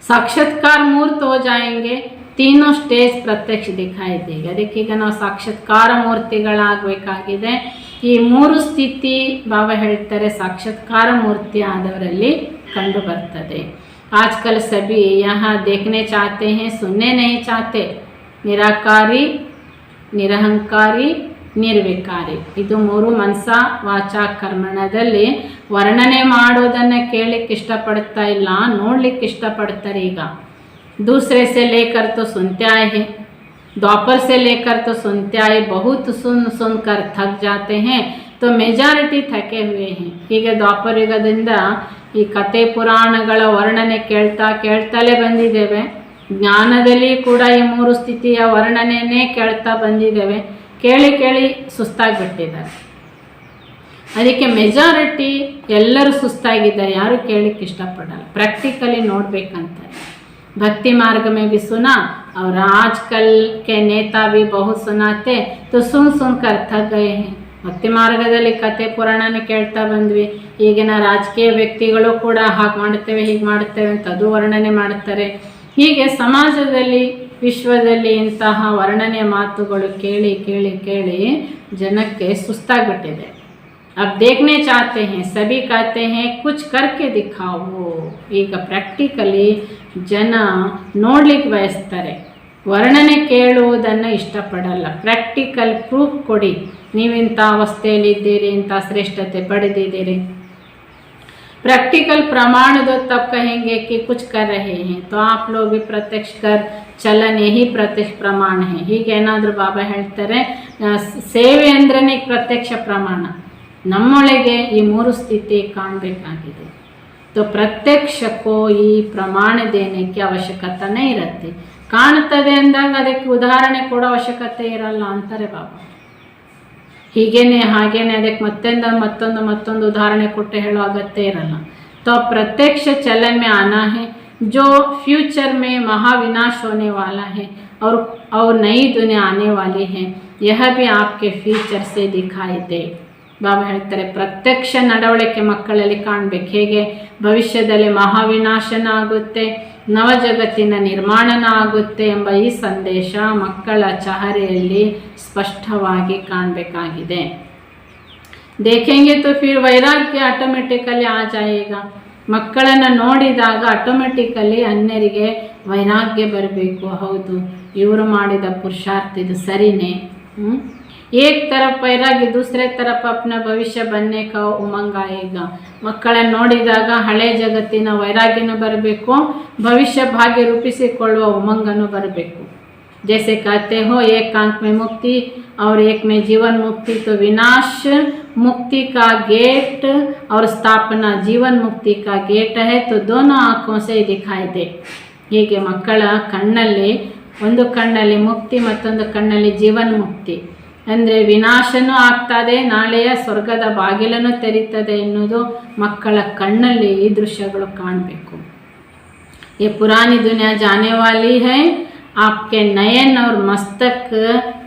ಸಾಕ್ಷಾತ್ಕಾರ ಮೂರ್ತ हो जाएंगे, तीनों स्टेज प्रत्यक्ष दिखाई देगा. ಅದಕ್ಕೀಗ ನಾವು ಸಾಕ್ಷಾತ್ಕಾರ ಮೂರ್ತಿಗಳಾಗಬೇಕಾಗಿದೆ. ಈ 3 ಸ್ಥಿತಿ ಬಾಬಾ ಹೇಳ್ತಾರೆ ಸಾಕ್ಷಾತ್ಕಾರ ಮೂರ್ತಿ ಆದವರಲ್ಲಿ ಕಂಡು ಬರ್ತದೆ. आजकल सभी यहाँ देखने चाहते हैं, सुनने नहीं चाहते. निराकारी, निरहंकारी, ನಿರ್ವಿಕಾರಿ, ಇದು 3 ಮನಸ ವಾಚ ಕರ್ಮಣದಲ್ಲಿ ವರ್ಣನೆ ಮಾಡೋದನ್ನು ಕೇಳಲಿಕ್ಕೆ ಇಷ್ಟಪಡ್ತಾ ಇಲ್ಲ, ನೋಡಲಿಕ್ಕೆ ಇಷ್ಟಪಡ್ತಾರೆ. ಈಗ दूसरे से लेकर तो सुनते आए हैं, द्वापर से लेकर तो सुनते आए, बहुत सुनकर थक जाते हैं, तो मेजॉरिटी थके हुए हैं. ಹೀಗೆ ದ್ವಾಪರ ಯುಗದಿಂದ ಈ ಕತೆ ಪುರಾಣಗಳ ವರ್ಣನೆ ಕೇಳ್ತಲೇ ಬಂದಿದ್ದೇವೆ. ಜ್ಞಾನದಲ್ಲಿ ಕೂಡ ಈ 3 ಸ್ಥಿತಿಯ ವರ್ಣನೆಯೇ ಕೇಳ್ತಾ ಬಂದಿದ್ದೇವೆ. ಕೇಳಿ ಸುಸ್ತಾಗಿಬಿಟ್ಟಿದ್ದಾರೆ. ಅದಕ್ಕೆ ಮೆಜಾರಿಟಿ ಎಲ್ಲರೂ ಸುಸ್ತಾಗಿದ್ದಾರೆ, ಯಾರು ಕೇಳಲಿಕ್ಕೆ ಇಷ್ಟಪಡಲ್ಲ, ಪ್ರಾಕ್ಟಿಕಲಿ ನೋಡಬೇಕಂತಾರೆ. भक्ति मार्ग में भी सुना और आजकल के नेता भी बहुत सुनाते, तो सुन कर थक गए हैं. ಭಕ್ತಿ ಮಾರ್ಗದಲ್ಲಿ ಕತೆ ಪುರಾಣನ ಕೇಳ್ತಾ ಬಂದ್ವಿ. ಈಗಿನ ರಾಜಕೀಯ ವ್ಯಕ್ತಿಗಳು ಕೂಡ ಹಾಗೆ ಮಾಡ್ತೇವೆ ಹೀಗೆ ಮಾಡ್ತೇವೆ ಅಂತ ಅದು ವರ್ಣನೆ ಮಾಡ್ತಾರೆ. ಹೀಗೆ ಸಮಾಜದಲ್ಲಿ ವಿಶ್ವದಲ್ಲಿ ಇಂತಹ ವರ್ಣನೆ ಮಾತುಗಳು ಕೇಳಿ ಜನಕ್ಕೆ ಸುಸ್ತಾಗ್ಬಿಟ್ಟಿದೆ. अब देखने चाहते हैं, सभी कहते हैं कुछ करके दिखाओ. ಈಗ ಪ್ರಾಕ್ಟಿಕಲಿ ಜನ ನೋಡ್ಲಿಕ್ಕೆ ಬಯಸ್ತಾರೆ, ವರ್ಣನೆ ಕೇಳುವುದನ್ನು ಇಷ್ಟಪಡಲ್ಲ. ಪ್ರಾಕ್ಟಿಕಲ್ ಪ್ರೂಫ್ ಕೊಡಿ, ನೀವಿಂಥ ಅವಸ್ಥೆಯಲ್ಲಿದ್ದೀರಿ, ಇಂಥ ಶ್ರೇಷ್ಠತೆ ಪಡೆದಿದ್ದೀರಿ. प्रैक्टिकल प्रमाण दो तब कहेंगे कि कुछ कर रहे हैं, तो आप लोग भी प्रत्यक्ष कर चलन यही प्रत्यक्ष प्रमाण है. ಹೀಗೇನಾದರೂ ಬಾಬಾ ಹೇಳ್ತಾರೆ, ಸೇವೆ ಅಂದ್ರೇ ಪ್ರತ್ಯಕ್ಷ ಪ್ರಮಾಣ. ನಮ್ಮೊಳಗೆ ಈ 3 ಸ್ಥಿತಿ ಕಾಣಬೇಕಾಗಿದೆ. तो प्रत्यक्ष को ಈ ಪ್ರಮಾಣ देने की ಅವಶ್ಯಕತೆ नहीं रहती. ಕಾಣ್ತದೆ ಅಂದಾಗ ಅದಕ್ಕೆ ಉದಾಹರಣೆ ಕೊಡೋ ಅವಶ್ಯಕತೆ ಇರಲ್ಲ ಅಂತಾರೆ ಬಾಬಾ. ಹೀಗೇನೆ ಹಾಗೇನೆ ಅದಕ್ಕೆ ಮತ್ತೊಂದು ಉದಾಹರಣೆ ಕೊಟ್ಟು ಹೇಳೋ ಅಗತ್ಯ ಇರಲ್ಲ. तो प्रत्यक्ष चलन में आना है, जो फ्यूचर में महाविनाश होने वाला है और नई दुनिया आने वाली है, यह भी आपके फ्यूचर से दिखाई दे. ಬಾಬಾ ಹೇಳ್ತಾರೆ, ಪ್ರತ್ಯಕ್ಷ ನಡವಳಿಕೆ ಮಕ್ಕಳಲ್ಲಿ ಕಾಣಬೇಕು. ಹೇಗೆ ಭವಿಷ್ಯದಲ್ಲಿ ಮಹಾವಿನಾಶನ ಆಗುತ್ತೆ, ನವ ಜಗತ್ತಿನ ನಿರ್ಮಾಣನ ಆಗುತ್ತೆ ಎಂಬ ಈ ಸಂದೇಶ ಮಕ್ಕಳ ಚಹರೆಯಲ್ಲಿ ಸ್ಪಷ್ಟವಾಗಿ ಕಾಣಬೇಕಾಗಿದೆ. ದೇಖೆಂಗೆ ತೋ ಫಿರ್ ವೈರಾಗ್ಯ ಆಟೋಮೆಟಿಕಲಿ ಆ ಜಾಯೇಗಾ. ಮಕ್ಕಳನ್ನು ನೋಡಿದಾಗ ಆಟೋಮೆಟಿಕಲಿ ಅನ್ಯರಿಗೆ ವೈರಾಗ್ಯ ಬರಬೇಕು. ಹೌದು, ಇವರು ಮಾಡಿದ ಪುರುಷಾರ್ಥ ಇದು ಸರಿನೇ. एक तरफ वैराग्य, दूसरे तरफ अपना भविष्य बनने का उमंग आएगा. ಮಕ್ಕಳನ್ನು ನೋಡಿದಾಗ ಹಳೆ ಜಗತ್ತಿನ ವೈರಾಗ್ಯನೂ ಬರಬೇಕು, ಭವಿಷ್ಯ ಭಾಗ್ಯ ರೂಪಿಸಿಕೊಳ್ಳುವ ಉಮಂಗನೂ ಬರಬೇಕು. जैसे कहते हो एक आंख में मुक्ति और एक में जीवन मुक्ति, तो विनाश मुक्ति का गेट और स्थापना जीवन मुक्ति का गेट है, तो दोनों आँखों से दिखाई दे. ಹೀಗೆ ಮಕ್ಕಳ ಕಣ್ಣಲ್ಲಿ ಒಂದು ಕಣ್ಣಲ್ಲಿ ಮುಕ್ತಿ, ಮತ್ತೊಂದು ಕಣ್ಣಲ್ಲಿ ಜೀವನ್ ಮುಕ್ತಿ. ಅಂದರೆ ವಿನಾಶನೂ ಆಗ್ತದೆ, ನಾಳೆಯ ಸ್ವರ್ಗದ ಬಾಗಿಲನ್ನು ತೆರೀತದೆ ಎನ್ನುವುದು ಮಕ್ಕಳ ಕಣ್ಣಲ್ಲಿ ಈ ದೃಶ್ಯಗಳು ಕಾಣಬೇಕು. ये पुरानी दुनिया जाने वाली है, आपके नयन और मस्तक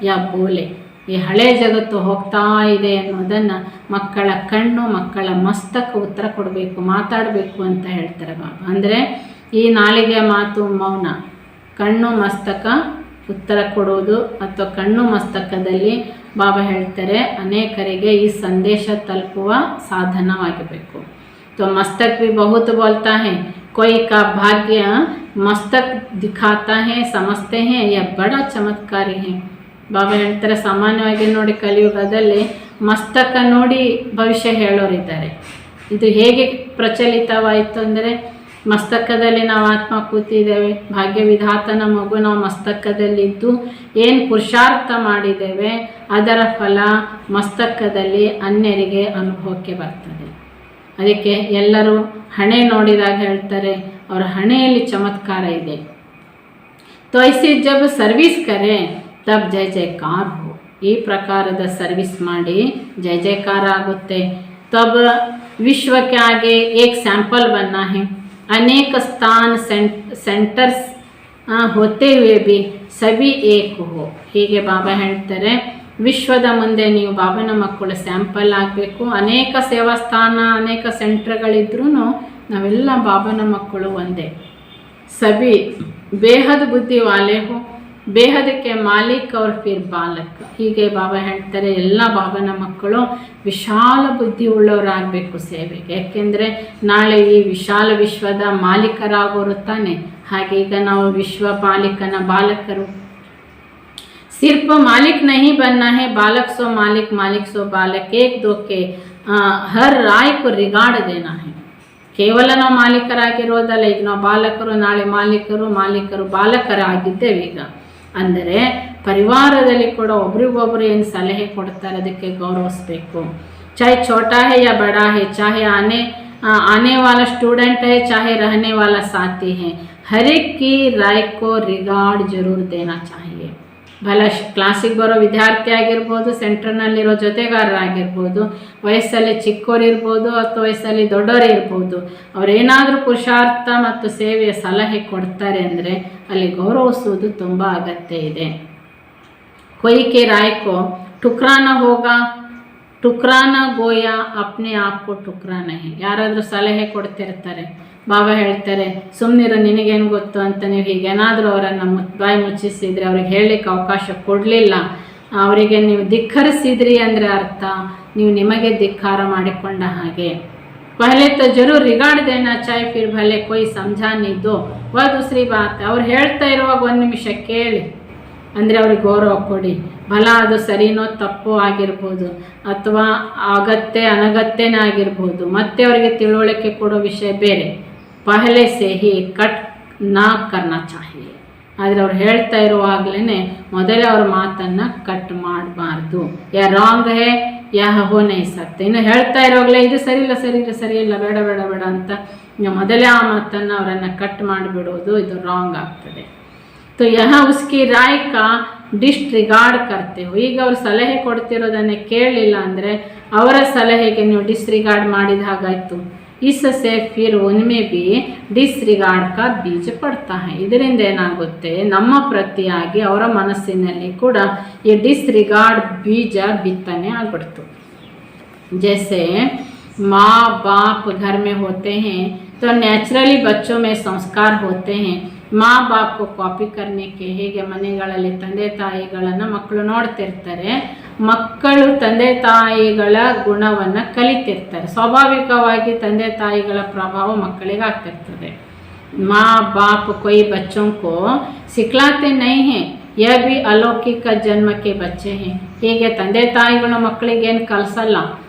या बोले. ಈ ಹಳೆ ಜಗತ್ತು ಹೋಗ್ತಾ ಇದೆ ಅನ್ನೋದನ್ನು ಮಕ್ಕಳ ಕಣ್ಣು ಮಕ್ಕಳ ಮಸ್ತಕ ಉತ್ತರ ಕೊಡಬೇಕು, ಮಾತಾಡಬೇಕು ಅಂತ ಹೇಳ್ತಾರೆ ಬಾಬಾ. ಅಂದರೆ ಈ ನಾಲಿಗೆ ಮಾತು ಮೌನ, ಕಣ್ಣು ಮಸ್ತಕ ಉತ್ತರ ಕೊಡುವುದು ಅಥವಾ ಕಣ್ಣು ಮಸ್ತಕದಲ್ಲಿ ಬಾಬಾ ಹೇಳ್ತಾರೆ ಅನೇಕರಿಗೆ ಈ ಸಂದೇಶ ತಲುಪುವ ಸಾಧನವಾಗಬೇಕು. तो मस्तक भी बहुत बोलता है, कोई का भाग्य मस्तक दिखाता है, समझते हैं यह बड़ा चमत्कारी है. ಬಾಬಾ ಹೇಳ್ತಾರೆ ಸಾಮಾನ್ಯವಾಗಿ ನೋಡಿ ಕಲಿಯುಗದಲ್ಲಿ ಮಸ್ತಕ ನೋಡಿ ಭವಿಷ್ಯ ಹೇಳೋರಿದ್ದಾರೆ. ಇದು ಹೇಗೆ ಪ್ರಚಲಿತವಾಯಿತು ಅಂದರೆ ಮಸ್ತಕದಲ್ಲಿ ನಾವು ಆತ್ಮ ಕೂತಿದ್ದೇವೆ, ಭಾಗ್ಯವಿಧಾತನ ಮಗು ನಾವು ಮಸ್ತಕದಲ್ಲಿದ್ದು ಏನು ಪುರುಷಾರ್ಥ ಮಾಡಿದ್ದೇವೆ ಅದರ ಫಲ ಮಸ್ತಕದಲ್ಲಿ ಅನ್ಯರಿಗೆ ಅನುಭವಕ್ಕೆ ಬರ್ತದೆ. ಅದಕ್ಕೆ ಎಲ್ಲರೂ ಹಣೆ ನೋಡಿದಾಗ ಹೇಳ್ತಾರೆ ಅವರ ಹಣೆಯಲ್ಲಿ ಚಮತ್ಕಾರ ಇದೆ. तो ऐसे जब सर्विस करें तब जय जयकार हो. ಈ ಪ್ರಕಾರದ ಸರ್ವಿಸ್ ಮಾಡಿ जय जयकार ಆಗುತ್ತೆ. तब विश्व के आगे एक सैंपल बनना है. अनेक स्थान सेंटर्स होते हुए भी सभी एक हो. ಹೀಗೆ ಬಾಬಾ ಹೇಳ್ತಾರೆ ವಿಶ್ವದ ಮುಂದೆ ನೀವು ಬಾಬನ ಮಕ್ಕಳು ಸ್ಯಾಂಪಲ್ ಆಗಬೇಕು. ಅನೇಕ ಸೇವಾ ಸ್ಥಾನ ಅನೇಕ ಸೆಂಟರ್ಗಳಿದ್ರೂ ನಾವೆಲ್ಲ ಬಾಬನ ಮಕ್ಕಳು ಒಂದೇ. ಸಭಿ ಬೇಹದ್ ಬುದ್ಧಿ ವಾಲೆ ಹೋ, ಬೇಹದಕ್ಕೆ ಮಾಲೀಕ್ ಅವ್ರ ಫಿರ್ ಬಾಲಕ್. ಹೀಗೆ ಬಾಬಾ ಹೇಳ್ತಾರೆ ಎಲ್ಲ ಬಾಬನ ಮಕ್ಕಳು ವಿಶಾಲ ಬುದ್ಧಿ ಉಳ್ಳವರಾಗಬೇಕು ಸೇವೆಗೆ. ಯಾಕೆಂದರೆ ನಾಳೆ ಈ ವಿಶಾಲ ವಿಶ್ವದ ಮಾಲೀಕರಾಗೋರು ತಾನೆ. ಹಾಗೆ ಈಗ ನಾವು ವಿಶ್ವ ಮಾಲೀಕನ ಬಾಲಕರು. सिर्फ मालिक नहीं बनना है, बालक सो मालिक, मालिक सो बालक, एक दो के हर राय को रिगार्ड देना है. ಕೇವಲ ನಾವು ಮಾಲೀಕರಾಗಿರೋದಲ್ಲ, ಈಗ ನಾವು ಬಾಲಕರು, ನಾಳೆ ಮಾಲೀಕರು ಬಾಲಕರಾಗಿದ್ದೇವೆ ಈಗ. ಅಂದರೆ ಪರಿವಾರದಲ್ಲಿ ಕೂಡ ಒಬ್ರಿಗೊಬ್ರು ಏನು ಸಲಹೆ ಕೊಡ್ತಾರೆ ಅದಕ್ಕೆ ಗೌರವಿಸಬೇಕು. ಚಾಹೆ ಛೋಟಾ ಹೈ ಯಾ ಬಡಾ ಹೈ, ಚಾಹೆ आने वाला स्टूडेंट है चाहे रहने वाला साथी है, हर एक की राय को रिगार्ड जरूर देना चाहिए. ಭಲ ಕ್ಲಾಸಿಗೆ ಬರೋ ವಿದ್ಯಾರ್ಥಿ ಆಗಿರ್ಬೋದು, ಸೆಂಟರ್ನಲ್ಲಿರೋ ಜೊತೆಗಾರರಾಗಿರ್ಬೋದು, ವಯಸ್ಸಲ್ಲಿ ಚಿಕ್ಕವರಿರ್ಬೋದು ಅಥವಾ ವಯಸ್ಸಲ್ಲಿ ದೊಡ್ಡವರೇ ಇರ್ಬೋದು, ಅವರೇನಾದರೂ ಪುರುಷಾರ್ಥ ಮತ್ತು ಸೇವೆಯ ಸಲಹೆ ಕೊಡ್ತಾರೆ ಅಂದರೆ ಅಲ್ಲಿ ಗೌರವಿಸುವುದು ತುಂಬ ಅಗತ್ಯ ಇದೆ. ಕೊಯ್ಕೆ ರಾಯ್ಕೋ ಟುಕ್ರಾನ ಹೋಗ, ಟುಕ್ರಾನ ಗೋಯ ಅಪ್ನೆ ಆಪ್ಕೋ ಟುಕ್ರಾನ ಹೇ. ಯಾರಾದರೂ ಸಲಹೆ ಕೊಡ್ತಿರ್ತಾರೆ, ಬಾಬಾ ಹೇಳ್ತಾರೆ ಸುಮ್ಮನಿರೋ ನಿನಗೇನು ಗೊತ್ತು ಅಂತ ನೀವು ಹೀಗೇನಾದರೂ ಅವರನ್ನು ಬಾಯಿ ಮುಚ್ಚಿಸಿದರೆ, ಅವ್ರಿಗೆ ಹೇಳಲಿಕ್ಕೆ ಅವಕಾಶ ಕೊಡಲಿಲ್ಲ, ಅವರಿಗೆ ನೀವು ಧಿಕ್ಕರಿಸಿದ್ರಿ ಅಂದರೆ ಅರ್ಥ ನೀವು ನಿಮಗೆ ಧಿಕ್ಕಾರ ಮಾಡಿಕೊಂಡ ಹಾಗೆ. ಪಹಲೆ तो जरूर रिगार्ड देना चाहिए, फिर भले कोई समझा नहीं दो वह दूसरी बात. ಅವ್ರು ಹೇಳ್ತಾ ಇರುವಾಗ ಒಂದು ನಿಮಿಷ ಕೇಳಿ ಅಂದರೆ ಅವ್ರಿಗೆ ಗೌರವ ಕೊಡಿ. ಫಲ ಅದು ಸರಿನೋ ತಪ್ಪೋ ಆಗಿರ್ಬೋದು ಅಥವಾ ಅಗತ್ಯ ಅನಗತ್ಯನೇ ಆಗಿರ್ಬೋದು, ಮತ್ತೆ ಅವರಿಗೆ ತಿಳುವಳಿಕೆ ಕೊಡೋ ವಿಷಯ ಬೇರೆ. ಪಹಲೆ ಸೇ ಹಿ ಕಟ್ ನಾ ಕರ್ನಾ ಚಾಹಿಯೆ. ಆದರೆ ಅವ್ರು ಹೇಳ್ತಾ ಇರುವಾಗಲೇ ಮೊದಲೇ ಅವ್ರ ಮಾತನ್ನು ಕಟ್ ಮಾಡಬಾರ್ದು. ಯಾ ರಾಂಗ್ ಹೇ ಯಾ ಹೋ ನೈ ಸಕ್ತೆ. ಇನ್ನು ಹೇಳ್ತಾ ಇರುವಾಗಲೇ ಇದು ಸರಿಯಿಲ್ಲ ಬೇಡ ಅಂತ ಮೊದಲೇ ಆ ಮಾತನ್ನು ಅವರನ್ನು ಕಟ್ ಮಾಡಿಬಿಡೋದು, ಇದು ರಾಂಗ್ ಆಗ್ತದೆ. तो यहाँ उसकी राय का ಡಿಸ್ರಿಗಾರ್ಡ್ करते हो. ಈಗ ಅವ್ರು ಸಲಹೆ ಕೊಡ್ತಿರೋದನ್ನೇ ಕೇಳಲಿಲ್ಲ ಅಂದರೆ ಅವರ ಸಲಹೆಗೆ ನೀವು ಡಿಸ್ರಿಗಾರ್ಡ್ ಮಾಡಿದ ಹಾಗಾಯಿತು. इससे फिर उनमें भी ಡಿಸ್ರಿಗಾರ್ಡ್ का ಬೀಜ ಪಡ್ತಾ है. ಇದರಿಂದ ಏನಾಗುತ್ತೆ, ನಮ್ಮ ಪ್ರತಿಯಾಗಿ ಅವರ ಮನಸ್ಸಿನಲ್ಲಿ ಕೂಡ ಈ ಡಿಸ್ರಿಗಾರ್ಡ್ ಬೀಜ ಬಿತ್ತನೆ ಆಗ್ಬಿಡ್ತು. जैसे माँ बाप घर में होते हैं तो नेचुरली बच्चों में संस्कार होते हैं. माँ बाप को कॉपी करने के ಹೇಗೆ ಮನೆಗಳಲ್ಲಿ ತಂದೆ ತಾಯಿಗಳನ್ನು ಮಕ್ಕಳು ನೋಡ್ತಿರ್ತಾರೆ, ಮಕ್ಕಳು ತಂದೆ ತಾಯಿಗಳ ಗುಣವನ್ನು ಕಲಿತಿರ್ತಾರೆ. ಸ್ವಾಭಾವಿಕವಾಗಿ ತಂದೆ ತಾಯಿಗಳ ಪ್ರಭಾವ ಮಕ್ಕಳಿಗೆ ಆಗ್ತಿರ್ತದೆ. माँ बाप कोई बच्चों को सिखलाते नहीं हैं, यह भी अलौकिक जन्म के बच्चे हैं. ಹೀಗೆ ತಂದೆ ತಾಯಿಗಳು ಮಕ್ಕಳಿಗೇನು ಕಲಿಸಲ್ಲ,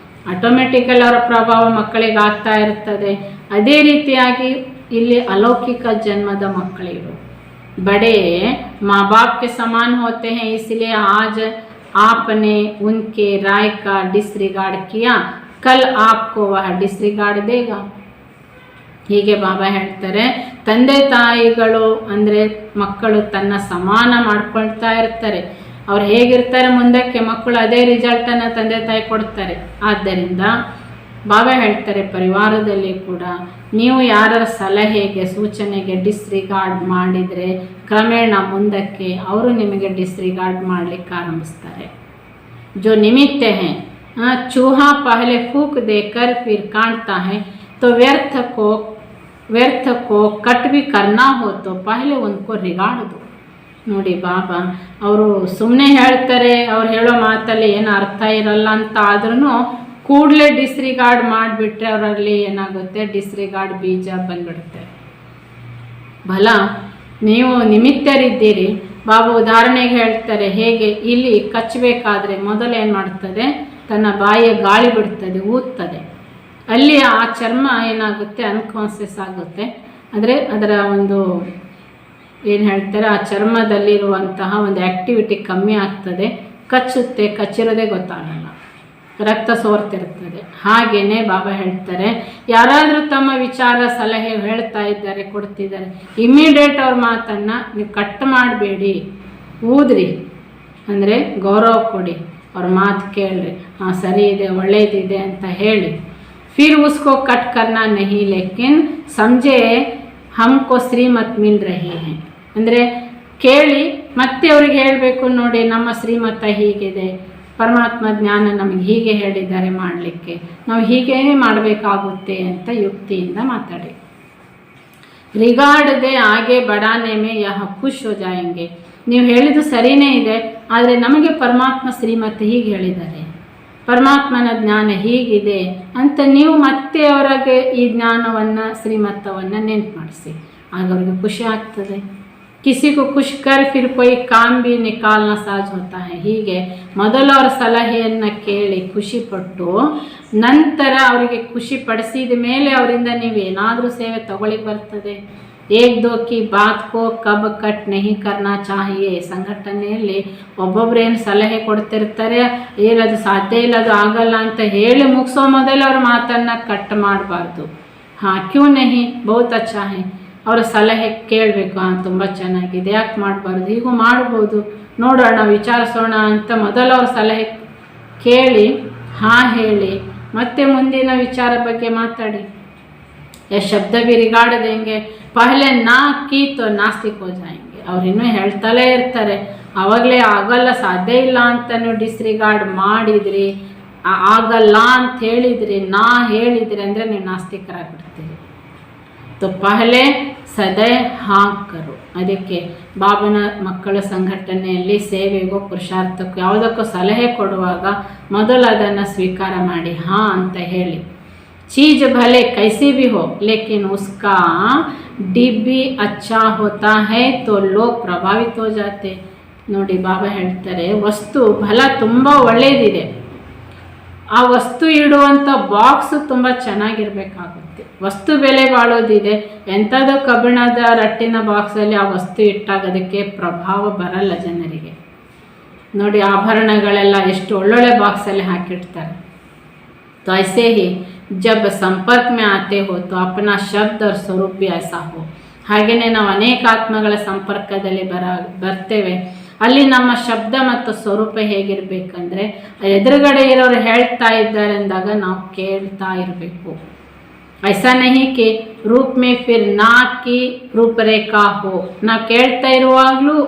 ಆಟೋಮೆಟಿಕಲಿ ಅವರ ಪ್ರಭಾವ ಮಕ್ಕಳಿಗೆ ಆಗ್ತಾ ಇರ್ತದೆ. ಅದೇ ರೀತಿಯಾಗಿ ಇಲ್ಲಿ अलौकिक जन्मದ ಮಕ್ಕಳಿರು बड़े माँ बाप के समान होते हैं. इसलिए आज आपने उनके राय का डिसरिगार्ड किया, कल आपको वह डिसरिगार्ड देगा. ಹೀಗೆ ಬಾಬಾ ಹೇಳ್ತಾರೆ ತಂದೆ ತಾಯಿಗಳು ಅಂದರೆ ಮಕ್ಕಳು ತನ್ನ ಸಮಾನ ಮಾಡ್ಕೊಳ್ತಾ ಇರ್ತಾರೆ. ಅವ್ರು ಹೇಗಿರ್ತಾರೆ ಮುಂದಕ್ಕೆ ಮಕ್ಕಳು ಅದೇ ರಿಸಲ್ಟನ್ನು ತಂದೆ ತಾಯಿ ಕೊಡ್ತಾರೆ. ಆದ್ದರಿಂದ ಬಾಬಾ ಹೇಳ್ತಾರೆ, ಪರಿವಾರದಲ್ಲಿ ಕೂಡ ನೀವು ಯಾರ ಸಲಹೆಗೆ ಸೂಚನೆಗೆ ಡಿಸ್ರಿಗಾರ್ಡ್ ಮಾಡಿದರೆ ಕ್ರಮೇಣ ಮುಂದಕ್ಕೆ ಅವರು ನಿಮಗೆ ಡಿಸ್ರಿಗಾರ್ಡ್ ಮಾಡಲಿಕ್ಕೆ ಆರಂಭಿಸ್ತಾರೆ. जो निमित्त हैं, चूहा पहले फूक देकर फिर काटता है, तो व्यर्थ को कट भी करना हो तो पहले उनको रिगाड़ दो. ನೋಡಿ ಬಾಬಾ ಅವರು ಸುಮ್ಮನೆ ಹೇಳ್ತಾರೆ, ಅವ್ರು ಹೇಳೋ ಮಾತಲ್ಲಿ ಏನು ಅರ್ಥ ಇರಲ್ಲ ಅಂತ ಆದ್ರೂ ಕೂಡಲೇ ಡಿಸ್ರಿಗಾರ್ಡ್ ಮಾಡಿಬಿಟ್ರೆ ಅವರಲ್ಲಿ ಏನಾಗುತ್ತೆ, ಡಿಸ್ರಿಗಾರ್ಡ್ ಬೀಜ ಬಂದ್ಬಿಡುತ್ತೆ. ಭಲ ನೀವು ನಿಮಿತ್ತರಿದ್ದೀರಿ. ಬಾಬಾ ಉದಾಹರಣೆಗೆ ಹೇಳ್ತಾರೆ, ಹೇಗೆ ಇಲ್ಲಿ ಕಚ್ಚಬೇಕಾದ್ರೆ ಮೊದಲು ಏನು ಮಾಡ್ತದೆ, ತನ್ನ ಬಾಯಿಯ ಗಾಳಿ ಬಿಡ್ತದೆ, ಊದ್ತದೆ. ಅಲ್ಲಿ ಆ ಚರ್ಮ ಏನಾಗುತ್ತೆ, ಅನ್ಕಾನ್ಸಿಯಸ್ ಆಗುತ್ತೆ. ಅಂದರೆ ಅದರ ಒಂದು ಏನು ಹೇಳ್ತಾರೆ, ಆ ಚರ್ಮದಲ್ಲಿರುವಂತಹ ಒಂದು ಆ್ಯಕ್ಟಿವಿಟಿ ಕಮ್ಮಿ ಆಗ್ತದೆ, ಕಚ್ಚುತ್ತೆ, ಕಚ್ಚಿರೋದೇ ಗೊತ್ತಾಗಲ್ಲ, ರಕ್ತ ಸೋರ್ತಿರ್ತದೆ. ಹಾಗೆಯೇ ಬಾಬಾ ಹೇಳ್ತಾರೆ, ಯಾರಾದರೂ ತಮ್ಮ ವಿಚಾರ ಸಲಹೆ ಹೇಳ್ತಾ ಇದ್ದಾರೆ, ಕೊಡ್ತಿದ್ದಾರೆ, ಇಮ್ಮಿಡಿಯೇಟ್ ಅವ್ರ ಮಾತನ್ನು ನೀವು ಕಟ್ ಮಾಡಬೇಡಿ, ಊದ್ರಿ. ಅಂದರೆ ಗೌರವ ಕೊಡಿ, ಅವ್ರ ಮಾತು ಕೇಳ್ರಿ, ಹಾಂ ಸರಿ ಇದೆ, ಒಳ್ಳೇದಿದೆ ಅಂತ ಹೇಳಿ. ಫಿರ್ ಉಸ್ಕೋ ಕಟ್ ಕರ್ನಾ ನಹಿ, ಲೇಕಿನ್ ಸಮझे हमको ಶ್ರೀಮತ್ ಮಿಲ್ ರಹಿ ಹೈ. ಅಂದರೆ ಕೇಳಿ ಮತ್ತೆ ಅವ್ರಿಗೆ ಹೇಳಬೇಕು, ನೋಡಿ ನಮ್ಮ ಶ್ರೀಮತ ಹೀಗಿದೆ, ಪರಮಾತ್ಮ ಜ್ಞಾನ ನಮಗೆ ಹೀಗೆ ಹೇಳಿದ್ದಾರೆ ಮಾಡಲಿಕ್ಕೆ, ನಾವು ಹೀಗೇ ಮಾಡಬೇಕಾಗುತ್ತೆ ಅಂತ ಯುಕ್ತಿಯಿಂದ ಮಾತಾಡಿ. ರಿಗಾರ್ಡ್ ದೇ ಆಗೆ ಬಡಾನೆ ಮೇ ಯಹ ಖುಷ್ ಹೋ ಜಾಯೆಂಗೆ. ನೀವು ಹೇಳಿದ್ದು ಸರಿಯೇ ಇದೆ, ಆದರೆ ನಮಗೆ ಪರಮಾತ್ಮ ಶ್ರೀಮತ ಹೀಗೆ ಹೇಳಿದ್ದಾರೆ, ಪರಮಾತ್ಮನ ಜ್ಞಾನ ಹೀಗಿದೆ ಅಂತ ನೀವು ಮತ್ತೆ ಅವರಿಗೆ ಈ ಜ್ಞಾನವನ್ನು ಶ್ರೀಮತವನ್ನು ನೆನ್ಪು ಮಾಡಿಸಿ, ಆಗ ಅವ್ರಿಗೆ ಖುಷಿ ಆಗ್ತದೆ. ಕಿಸಿ ಕೋ ಖುಷ್ ಕರ್ ಫಿರ್ ಕೊಯ್ ಕಾಮ್ ಬಿ ನಿಕಾಲ್ನ ಸಾಜ್ ಹೋತಾ ಹೈ. ಹೀಗೆ ಮೊದಲು ಅವರ ಸಲಹೆಯನ್ನು ಕೇಳಿ ಖುಷಿಪಟ್ಟು ನಂತರ ಅವರಿಗೆ ಖುಷಿ ಪಡಿಸಿದ ಮೇಲೆ ಅವರಿಂದ ನೀವು ಏನಾದರೂ ಸೇವೆ ತಗೊಳ್ಳಿಕ್ಕೆ ಬರ್ತದೆ. ಏಕ್ ದೋ ಕಿ ಬಾತ್ ಕೋ ಕಬ್ ಕಟ್ ನಹಿ ಕರ್ನಾ ಚಾಹಿಯೇ. ಸಂಘಟನೆಯಲ್ಲಿ ಒಬ್ಬೊಬ್ರೇನು ಸಲಹೆ ಕೊಡ್ತಿರ್ತಾರೆ, ಏನದು ಸಾಧ್ಯ ಇಲ್ಲ, ಅದು ಆಗಲ್ಲ ಅಂತ ಹೇಳಿ ಮುಗಿಸೋ ಮೊದಲು ಅವ್ರ ಮಾತನ್ನು ಕಟ್ ಮಾಡಬಾರ್ದು. ಹಾಂ ಕ್ಯೂ ನಹಿ ಬಹುತ್ ಅಚ್ಚಾ ಹೈ, ಅವರ ಸಲಹೆ ಕೇಳಬೇಕು, ಹಾಂ ತುಂಬ ಚೆನ್ನಾಗಿದೆ, ಯಾಕೆ ಮಾಡಬಾರ್ದು, ಹೀಗೂ ಮಾಡ್ಬೋದು, ನೋಡೋಣ, ವಿಚಾರಿಸೋಣ ಅಂತ ಮೊದಲು ಅವ್ರ ಸಲಹೆ ಕೇಳಿ ಹಾಂ ಹೇಳಿ ಮತ್ತೆ ಮುಂದಿನ ವಿಚಾರ ಬಗ್ಗೆ ಮಾತಾಡಿ. ಶಬ್ದ भी रिगार्ड देंगे, पहले ना की तो नास्तिक हो जाएंगे. ಅವ್ರು ಇನ್ನೂ ಹೇಳ್ತಲೇ ಇರ್ತಾರೆ, ಆವಾಗಲೇ ಆಗಲ್ಲ, ಸಾಧ್ಯ ಇಲ್ಲ ಅಂತ ನೀವು ಡಿಸ್ರಿಗಾರ್ಡ್ ಮಾಡಿದ್ರಿ, ಆಗಲ್ಲ ಅಂತ ಹೇಳಿದ್ರಿ, ನಾ ಹೇಳಿದ್ರಿ ಅಂದರೆ ನೀವು ನಾಸ್ತಿಕರಾಗ್ಬಿಡ್ತೀರಿ. तो पहले ಸದೈ ಹಾಕರು. ಅದಕ್ಕೆ ಬಾಬನ ಮಕ್ಕಳ ಸಂಘಟನೆಯಲ್ಲಿ ಸೇವೆಗೋ ಪುರುಷಾರ್ಥಕ್ಕೂ ಯಾವುದಕ್ಕೂ ಸಲಹೆ ಕೊಡುವಾಗ ಮೊದಲು ಅದನ್ನು ಸ್ವೀಕಾರ ಮಾಡಿ ಹಾಂ ಅಂತ ಹೇಳಿ. चीज़ भले कैसी भी हो लेकिन उसका डिब्बी अच्छा होता है तो लोग प्रभावित हो जाते. ನೋಡಿ ಬಾಬಾ ಹೇಳ್ತಾರೆ, ವಸ್ತು ಫಲ ತುಂಬ ಒಳ್ಳೆಯದಿದೆ, ಆ ವಸ್ತು ಇಡುವಂಥ ಬಾಕ್ಸು ತುಂಬ ಚೆನ್ನಾಗಿರಬೇಕಾಗುತ್ತೆ. ವಸ್ತು ಬೆಲೆ ಬಾಳೋದಿದೆ, ಎಂಥದ್ದು ಕಬ್ಬಿಣದ ರಟ್ಟಿನ ಬಾಕ್ಸಲ್ಲಿ ಆ ವಸ್ತು ಇಟ್ಟಾಗ ಅದಕ್ಕೆ ಪ್ರಭಾವ ಬರಲ್ಲ ಜನರಿಗೆ. ನೋಡಿ ಆಭರಣಗಳೆಲ್ಲ ಎಷ್ಟು ಒಳ್ಳೊಳ್ಳೆ ಬಾಕ್ಸಲ್ಲಿ ಹಾಕಿಡ್ತಾರೆ. तो ऐसे ही जब संपर्क में आते हो तो अपना शब्द और स्वरूप भी ऐसा हो. ಹಾಗೆಯೇ ನಾವು ಅನೇಕ ಆತ್ಮಗಳ ಸಂಪರ್ಕದಲ್ಲಿ ಬರ್ತೇವೆ, ಅಲ್ಲಿ ನಮ್ಮ ಶಬ್ದ ಮತ್ತು ಸ್ವರೂಪ ಹೇಗಿರಬೇಕಂದ್ರೆ ಎದುರುಗಡೆ ಇರೋರು ಹೇಳ್ತಾ ಇದ್ದಾರೆ ಅಂದಾಗ ನಾವು ಕೇಳ್ತಾ ಇರಬೇಕು. ಐಸಾ ನಹಿ ಕೆ ರೂಪ್ ಮೇ ಫಿರ್ ನಾ ಕಿ ರೂಪರೇಖಾ ಹೋ. ನಾವು ಕೇಳ್ತಾ ಇರುವಾಗಲೂ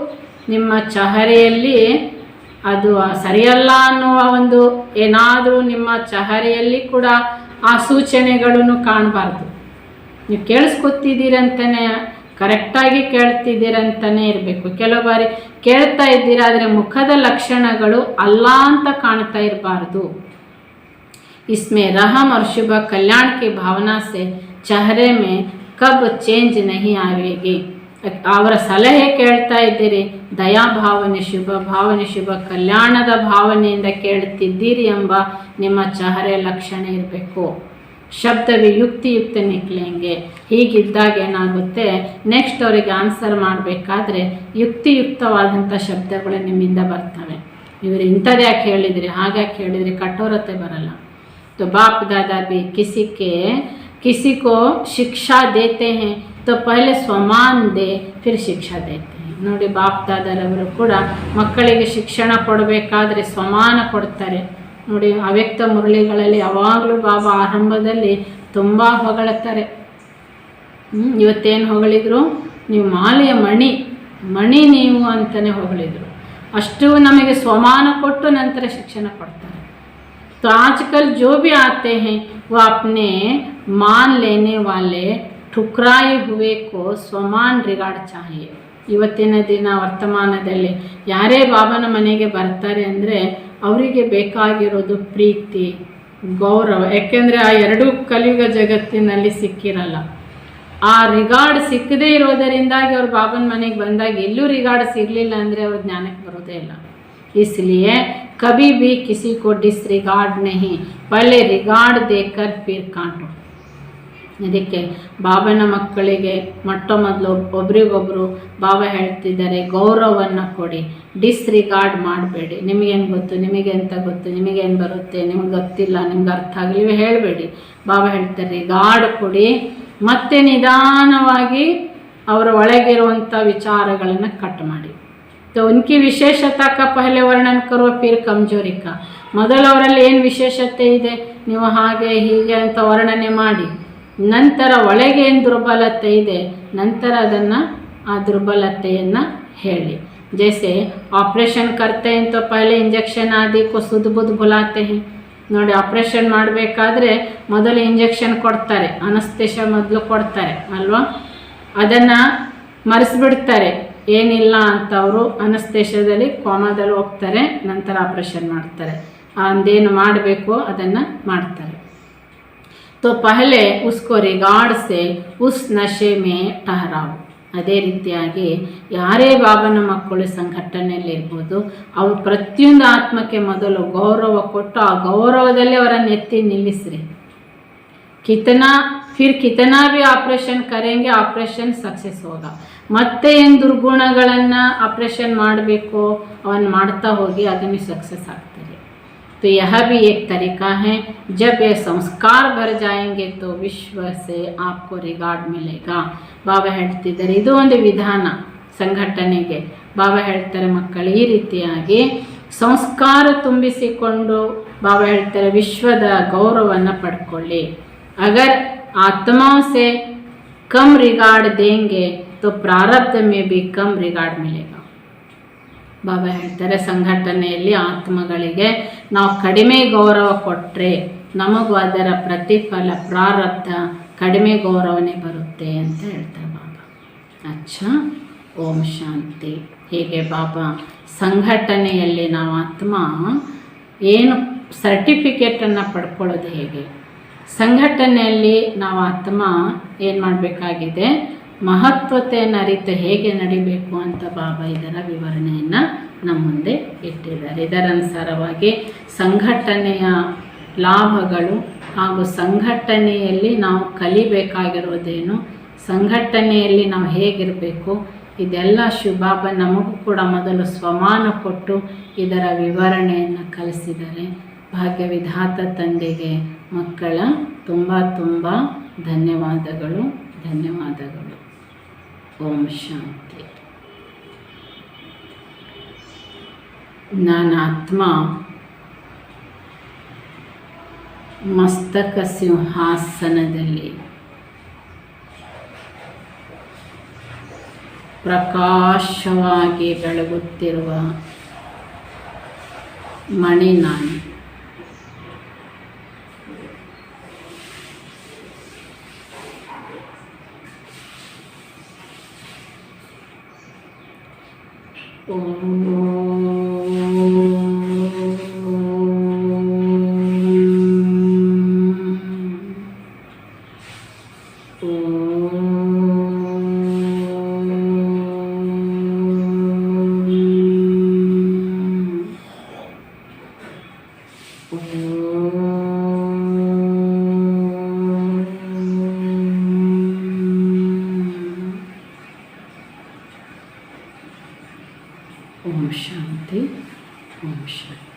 ನಿಮ್ಮ ಚಹರೆಯಲ್ಲಿ ಅದು ಸರಿಯಲ್ಲ ಅನ್ನುವ ಒಂದು ಏನಾದರೂ ನಿಮ್ಮ ಚಹರೆಯಲ್ಲಿ ಕೂಡ ಆ ಸೂಚನೆಗಳನ್ನು ಕಾಣಬಾರ್ದು. ನೀವು ಕೇಳಿಸ್ಕೊತಿದ್ದೀರಂತಲೇ, ಕರೆಕ್ಟಾಗಿ ಕೇಳ್ತಿದ್ದೀರಂತಲೇ ಇರಬೇಕು. ಕೆಲವು ಬಾರಿ ಕೇಳ್ತಾ ಇದ್ದೀರಾ, ಆದರೆ ಮುಖದ ಲಕ್ಷಣಗಳು ಅಲ್ಲ ಅಂತ ಕಾಣ್ತಾ ಇರಬಾರ್ದು. इसमें रहम और शुभ कल्याण की भावना से चेहरे में कब चेंज नहीं आएगी. ಅವರ ಸಲಹೆ ಕೇಳ್ತಾ ಇದ್ದೀರಿ, ದಯಾಭಾವನೆ, ಶುಭ ಭಾವನೆ, ಶುಭ ಕಲ್ಯಾಣದ ಭಾವನೆಯಿಂದ ಕೇಳ್ತಿದ್ದೀರಿ ಎಂಬ ನಿಮ್ಮ ಚಹರೆ ಲಕ್ಷಣ ಇರಬೇಕು. ಶಬ್ದವೇ ಯುಕ್ತಿಯುಕ್ತ ನಿಕ್ಲೆಂಗೆ. ಹೀಗಿದ್ದಾಗ ಏನಾಗುತ್ತೆ, ನೆಕ್ಸ್ಟ್ ಅವರಿಗೆ ಆನ್ಸರ್ ಮಾಡಬೇಕಾದ್ರೆ ಯುಕ್ತಿಯುಕ್ತವಾದಂಥ ಶಬ್ದಗಳು ನಿಮ್ಮಿಂದ ಬರ್ತವೆ. ಇವರು ಇಂಥದ್ದು ಯಾಕೆ ಹೇಳಿದ್ರಿ, ಹಾಗ್ಯಾಕೆ ಹೇಳಿದ್ರಿ, ಕಠೋರತೆ ಬರಲ್ಲ. तो बाप दादा भी किसी को शिक्षा देते हैं तो पहले स्वमान दे फिर शिक्षा देते हैं. ನೋಡಿ ಬಾಪ್ ದಾದಾರವರು ಕೂಡ ಮಕ್ಕಳಿಗೆ ಶಿಕ್ಷಣ ಕೊಡಬೇಕಾದ್ರೆ ಸ್ವಮಾನ ಕೊಡ್ತಾರೆ. ನೋಡಿ ಅವ್ಯಕ್ತ ಮುರಳಿಗಳಲ್ಲಿ ಯಾವಾಗಲೂ ಬಾಬಾ ಆರಂಭದಲ್ಲಿ ತುಂಬ ಹೊಗಳುತ್ತಾರೆ. ಇವತ್ತೇನು ಹೊಗಳಿದ್ರು, ನೀವು ಮಾಲೆಯ ಮಣಿ ನೀವು ಅಂತಲೇ ಹೊಗಳಿದ್ರು. ಅಷ್ಟು ನಮಗೆ ಸ್ವಮಾನ ಕೊಟ್ಟು ನಂತರ ಶಿಕ್ಷಣ ಕೊಡ್ತಾರೆ. तो आजकल जो भी आते हैं वो अपने मान लेने वाले ठुकराए हुए को स्वमान रिगार्ड चाहिए. ಇವತ್ತಿನ ದಿನ ವರ್ತಮಾನದಲ್ಲಿ ಯಾರೇ ಬಾಬನ ಮನೆಗೆ ಬರ್ತಾರೆ ಅಂದರೆ ಅವರಿಗೆ ಬೇಕಾಗಿರೋದು ಪ್ರೀತಿ, ಗೌರವ. ಯಾಕೆಂದರೆ ಆ ಎರಡೂ ಕಲಿಯುಗ ಜಗತ್ತಿನಲ್ಲಿ ಸಿಕ್ಕಿರಲ್ಲ. ಆ ರಿಗಾರ್ಡ್ ಸಿಕ್ಕದೇ ಇರೋದರಿಂದಾಗಿ ಅವ್ರು ಬಾಬನ ಮನೆಗೆ ಬಂದಾಗ ಎಲ್ಲೂ ರಿಗಾರ್ಡ್ ಸಿಗಲಿಲ್ಲ ಅಂದರೆ ಅವ್ರ ಜ್ಞಾನಕ್ಕೆ ಬರೋದೇ ಇಲ್ಲ. इसलिए कभी भी किसी को डिसरिगार्ड नहीं, पहले रिगार्ड देकर फिर काटो. ಅದಕ್ಕೆ ಬಾಬನ ಮಕ್ಕಳಿಗೆ ಮೊಟ್ಟ ಮೊದಲು ಒಬ್ರಿಗೊಬ್ಬರು ಬಾಬಾ ಹೇಳ್ತಿದ್ದಾರೆ, ಗೌರವವನ್ನು ಕೊಡಿ, ಡಿಸ್ರಿಗಾರ್ಡ್ ಮಾಡಬೇಡಿ. ನಿಮಗೇನು ಗೊತ್ತು, ನಿಮಗೆ ಎಂತ ಗೊತ್ತು, ನಿಮಗೇನು ಬರುತ್ತೆ, ನಿಮಗೆ ಗೊತ್ತಿಲ್ಲ, ನಿಮ್ಗೆ ಅರ್ಥ ಆಗಲಿ ಹೇಳಬೇಡಿ. ಬಾಬಾ ಹೇಳ್ತಾರೆ ರಿಗಾರ್ಡ್ ಕೊಡಿ, ಮತ್ತೆ ನಿಧಾನವಾಗಿ ಅವರ ಒಳಗಿರುವಂಥ ವಿಚಾರಗಳನ್ನು ಕಟ್ ಮಾಡಿ. तो उनकी विशेषता का पहले वर्णन करो फिर कमजोरी का. ಮೊದಲು ಅವರಲ್ಲಿ ಏನು ವಿಶೇಷತೆ ಇದೆ ನೀವು ಹಾಗೆ ಹೀಗೆ ಅಂತ ವರ್ಣನೆ ಮಾಡಿ, ನಂತರ ಒಳಗೆ ಏನು ದುರ್ಬಲತೆ ಇದೆ ನಂತರ ಅದನ್ನು ಆ ದುರ್ಬಲತೆಯನ್ನು ಹೇಳಿ. जैसे ऑपरेशन करते हैं तो पहले इंजेक्शन आदि को सुध बुध बुलाते हैं. ನೋಡಿ ಆಪ್ರೇಷನ್ ಮಾಡಬೇಕಾದ್ರೆ ಮೊದಲು ಇಂಜೆಕ್ಷನ್ ಕೊಡ್ತಾರೆ, ಅನಸ್ತೇಶ ಮೊದಲು ಕೊಡ್ತಾರೆ ಅಲ್ವಾ. ಅದನ್ನು ಮರೆಸಿಬಿಡ್ತಾರೆ, ಏನಿಲ್ಲ ಅಂತ ಅವರು ಅನಸ್ತೇಶದಲ್ಲಿ ಕೋಮಾದಲ್ಲಿ ಹೋಗ್ತಾರೆ, ನಂತರ ಆಪ್ರೇಷನ್ ಮಾಡ್ತಾರೆ. ಅಂದೇನು ಮಾಡಬೇಕು ಅದನ್ನು ಮಾಡ್ತಾರೆ. तो पहले उसको रिगार्ड से उस नशे में ठहराओ. ಅದೇ ರೀತಿಯಾಗಿ ಯಾರೇ ಬಾಬನ ಮಕ್ಕಳು ಸಂಘಟನೆಯಲ್ಲಿ ಇರ್ಬೋದು, ಅವರು ಪ್ರತಿಯೊಂದು ಆತ್ಮಕ್ಕೆ ಮೊದಲು ಗೌರವ ಕೊಟ್ಟು ಆ ಗೌರವದಲ್ಲಿ ಅವರನ್ನು ಎತ್ತಿ ನಿಲ್ಲಿಸ್ರಿ. ಕಿತನಾ ಭಿ ಆಪ್ರೇಷನ್ ಕರೆಂಗೆ ಆಪ್ರೇಷನ್ ಸಕ್ಸಸ್ ಹೋಗ. ಮತ್ತೆ ಏನು ದುರ್ಗುಣಗಳನ್ನು ಆಪ್ರೇಷನ್ ಮಾಡಬೇಕು ಅವನ್ನ ಮಾಡ್ತಾ ಹೋಗಿ ಅದನ್ನು ಸಕ್ಸಸ್ ಆಗ್ತಾರೆ. तो यह भी एक तरीका है, जब ये संस्कार भर जाएंगे तो विश्व से आपको रिगार्ड मिलेगा. ಬಾಬಾ ಹೇಳ್ತಿದ್ದಾರೆ ಇದು ಒಂದು ವಿಧಾನ ಸಂಘಟನೆಗೆ. ಬಾಬಾ ಹೇಳ್ತಾರೆ ಮಕ್ಕಳು ಈ ರೀತಿಯಾಗಿ ಸಂಸ್ಕಾರ ತುಂಬಿಸಿಕೊಂಡು ಬಾಬಾ ಹೇಳ್ತಾರೆ ವಿಶ್ವದ ಗೌರವವನ್ನು ಪಡ್ಕೊಳ್ಳಿ. अगर आत्माओं से कम रिगार्ड देंगे तो प्रारब्ध में भी कम रिगार्ड मिलेगा. ಬಾಬಾ ಹೇಳ್ತಾರೆ ಸಂಘಟನೆಯಲ್ಲಿ ಆತ್ಮಗಳಿಗೆ ನಾವು ಕಡಿಮೆ ಗೌರವ ಕೊಟ್ಟರೆ ನಮಗೂ ಅದರ ಪ್ರತಿಫಲ ಪ್ರಾರಬ್ಧ ಕಡಿಮೆ ಗೌರವನೇ ಬರುತ್ತೆ ಅಂತ ಹೇಳ್ತಾರೆ ಬಾಬಾ. ಅಚ್ಚಾ, ಓಂ ಶಾಂತಿ. ಹೀಗೆ ಬಾಬಾ ಸಂಘಟನೆಯಲ್ಲಿ ನಾವು ಆತ್ಮ ಏನು ಸರ್ಟಿಫಿಕೇಟನ್ನು ಪಡ್ಕೊಳ್ಳೋದು ಹೇಗೆ, ಸಂಘಟನೆಯಲ್ಲಿ ನಾವು ಆತ್ಮ ಏನು ಮಾಡಬೇಕಾಗಿದೆ, ಮಹತ್ವತೆಯನ್ನು ಅರಿತು ಹೇಗೆ ನಡಿಬೇಕು ಅಂತ ಬಾಬಾ ಇದರ ವಿವರಣೆಯನ್ನು ನಮ್ಮ ಮುಂದೆ ಇಟ್ಟಿದ್ದಾರೆ. ಇದರನುಸಾರವಾಗಿ ಸಂಘಟನೆಯ ಲಾಭಗಳು ಹಾಗೂ ಸಂಘಟನೆಯಲ್ಲಿ ನಾವು ಕಲಿಬೇಕಾಗಿರೋದೇನು, ಸಂಘಟನೆಯಲ್ಲಿ ನಾವು ಹೇಗಿರಬೇಕು, ಇದೆಲ್ಲ ಬಾಬಾ ನಮಗೂ ಕೂಡ ಮೊದಲು ಸ್ವಮಾನ ಕೊಟ್ಟು ಇದರ ವಿವರಣೆಯನ್ನು ಕಲಿಸಿದ್ದಾರೆ. ಭಾಗ್ಯವಿಧಾತ ತಂದೆಗೆ ಮಕ್ಕಳ ತುಂಬ ತುಂಬ ಧನ್ಯವಾದಗಳು. ಓಂ ಶಾಂತಿ. ನಾನು ಆತ್ಮ ಮಸ್ತಕ ಸಿಂಹಾಸನದಲ್ಲಿ ಪ್ರಕಾಶವಾಗಿ ಬೆಳಗುತ್ತಿರುವ ಮಣಿ ನಾನು. ಓಂ ಶಾಂತಿ. ಓಂ ಶಾಂತಿ.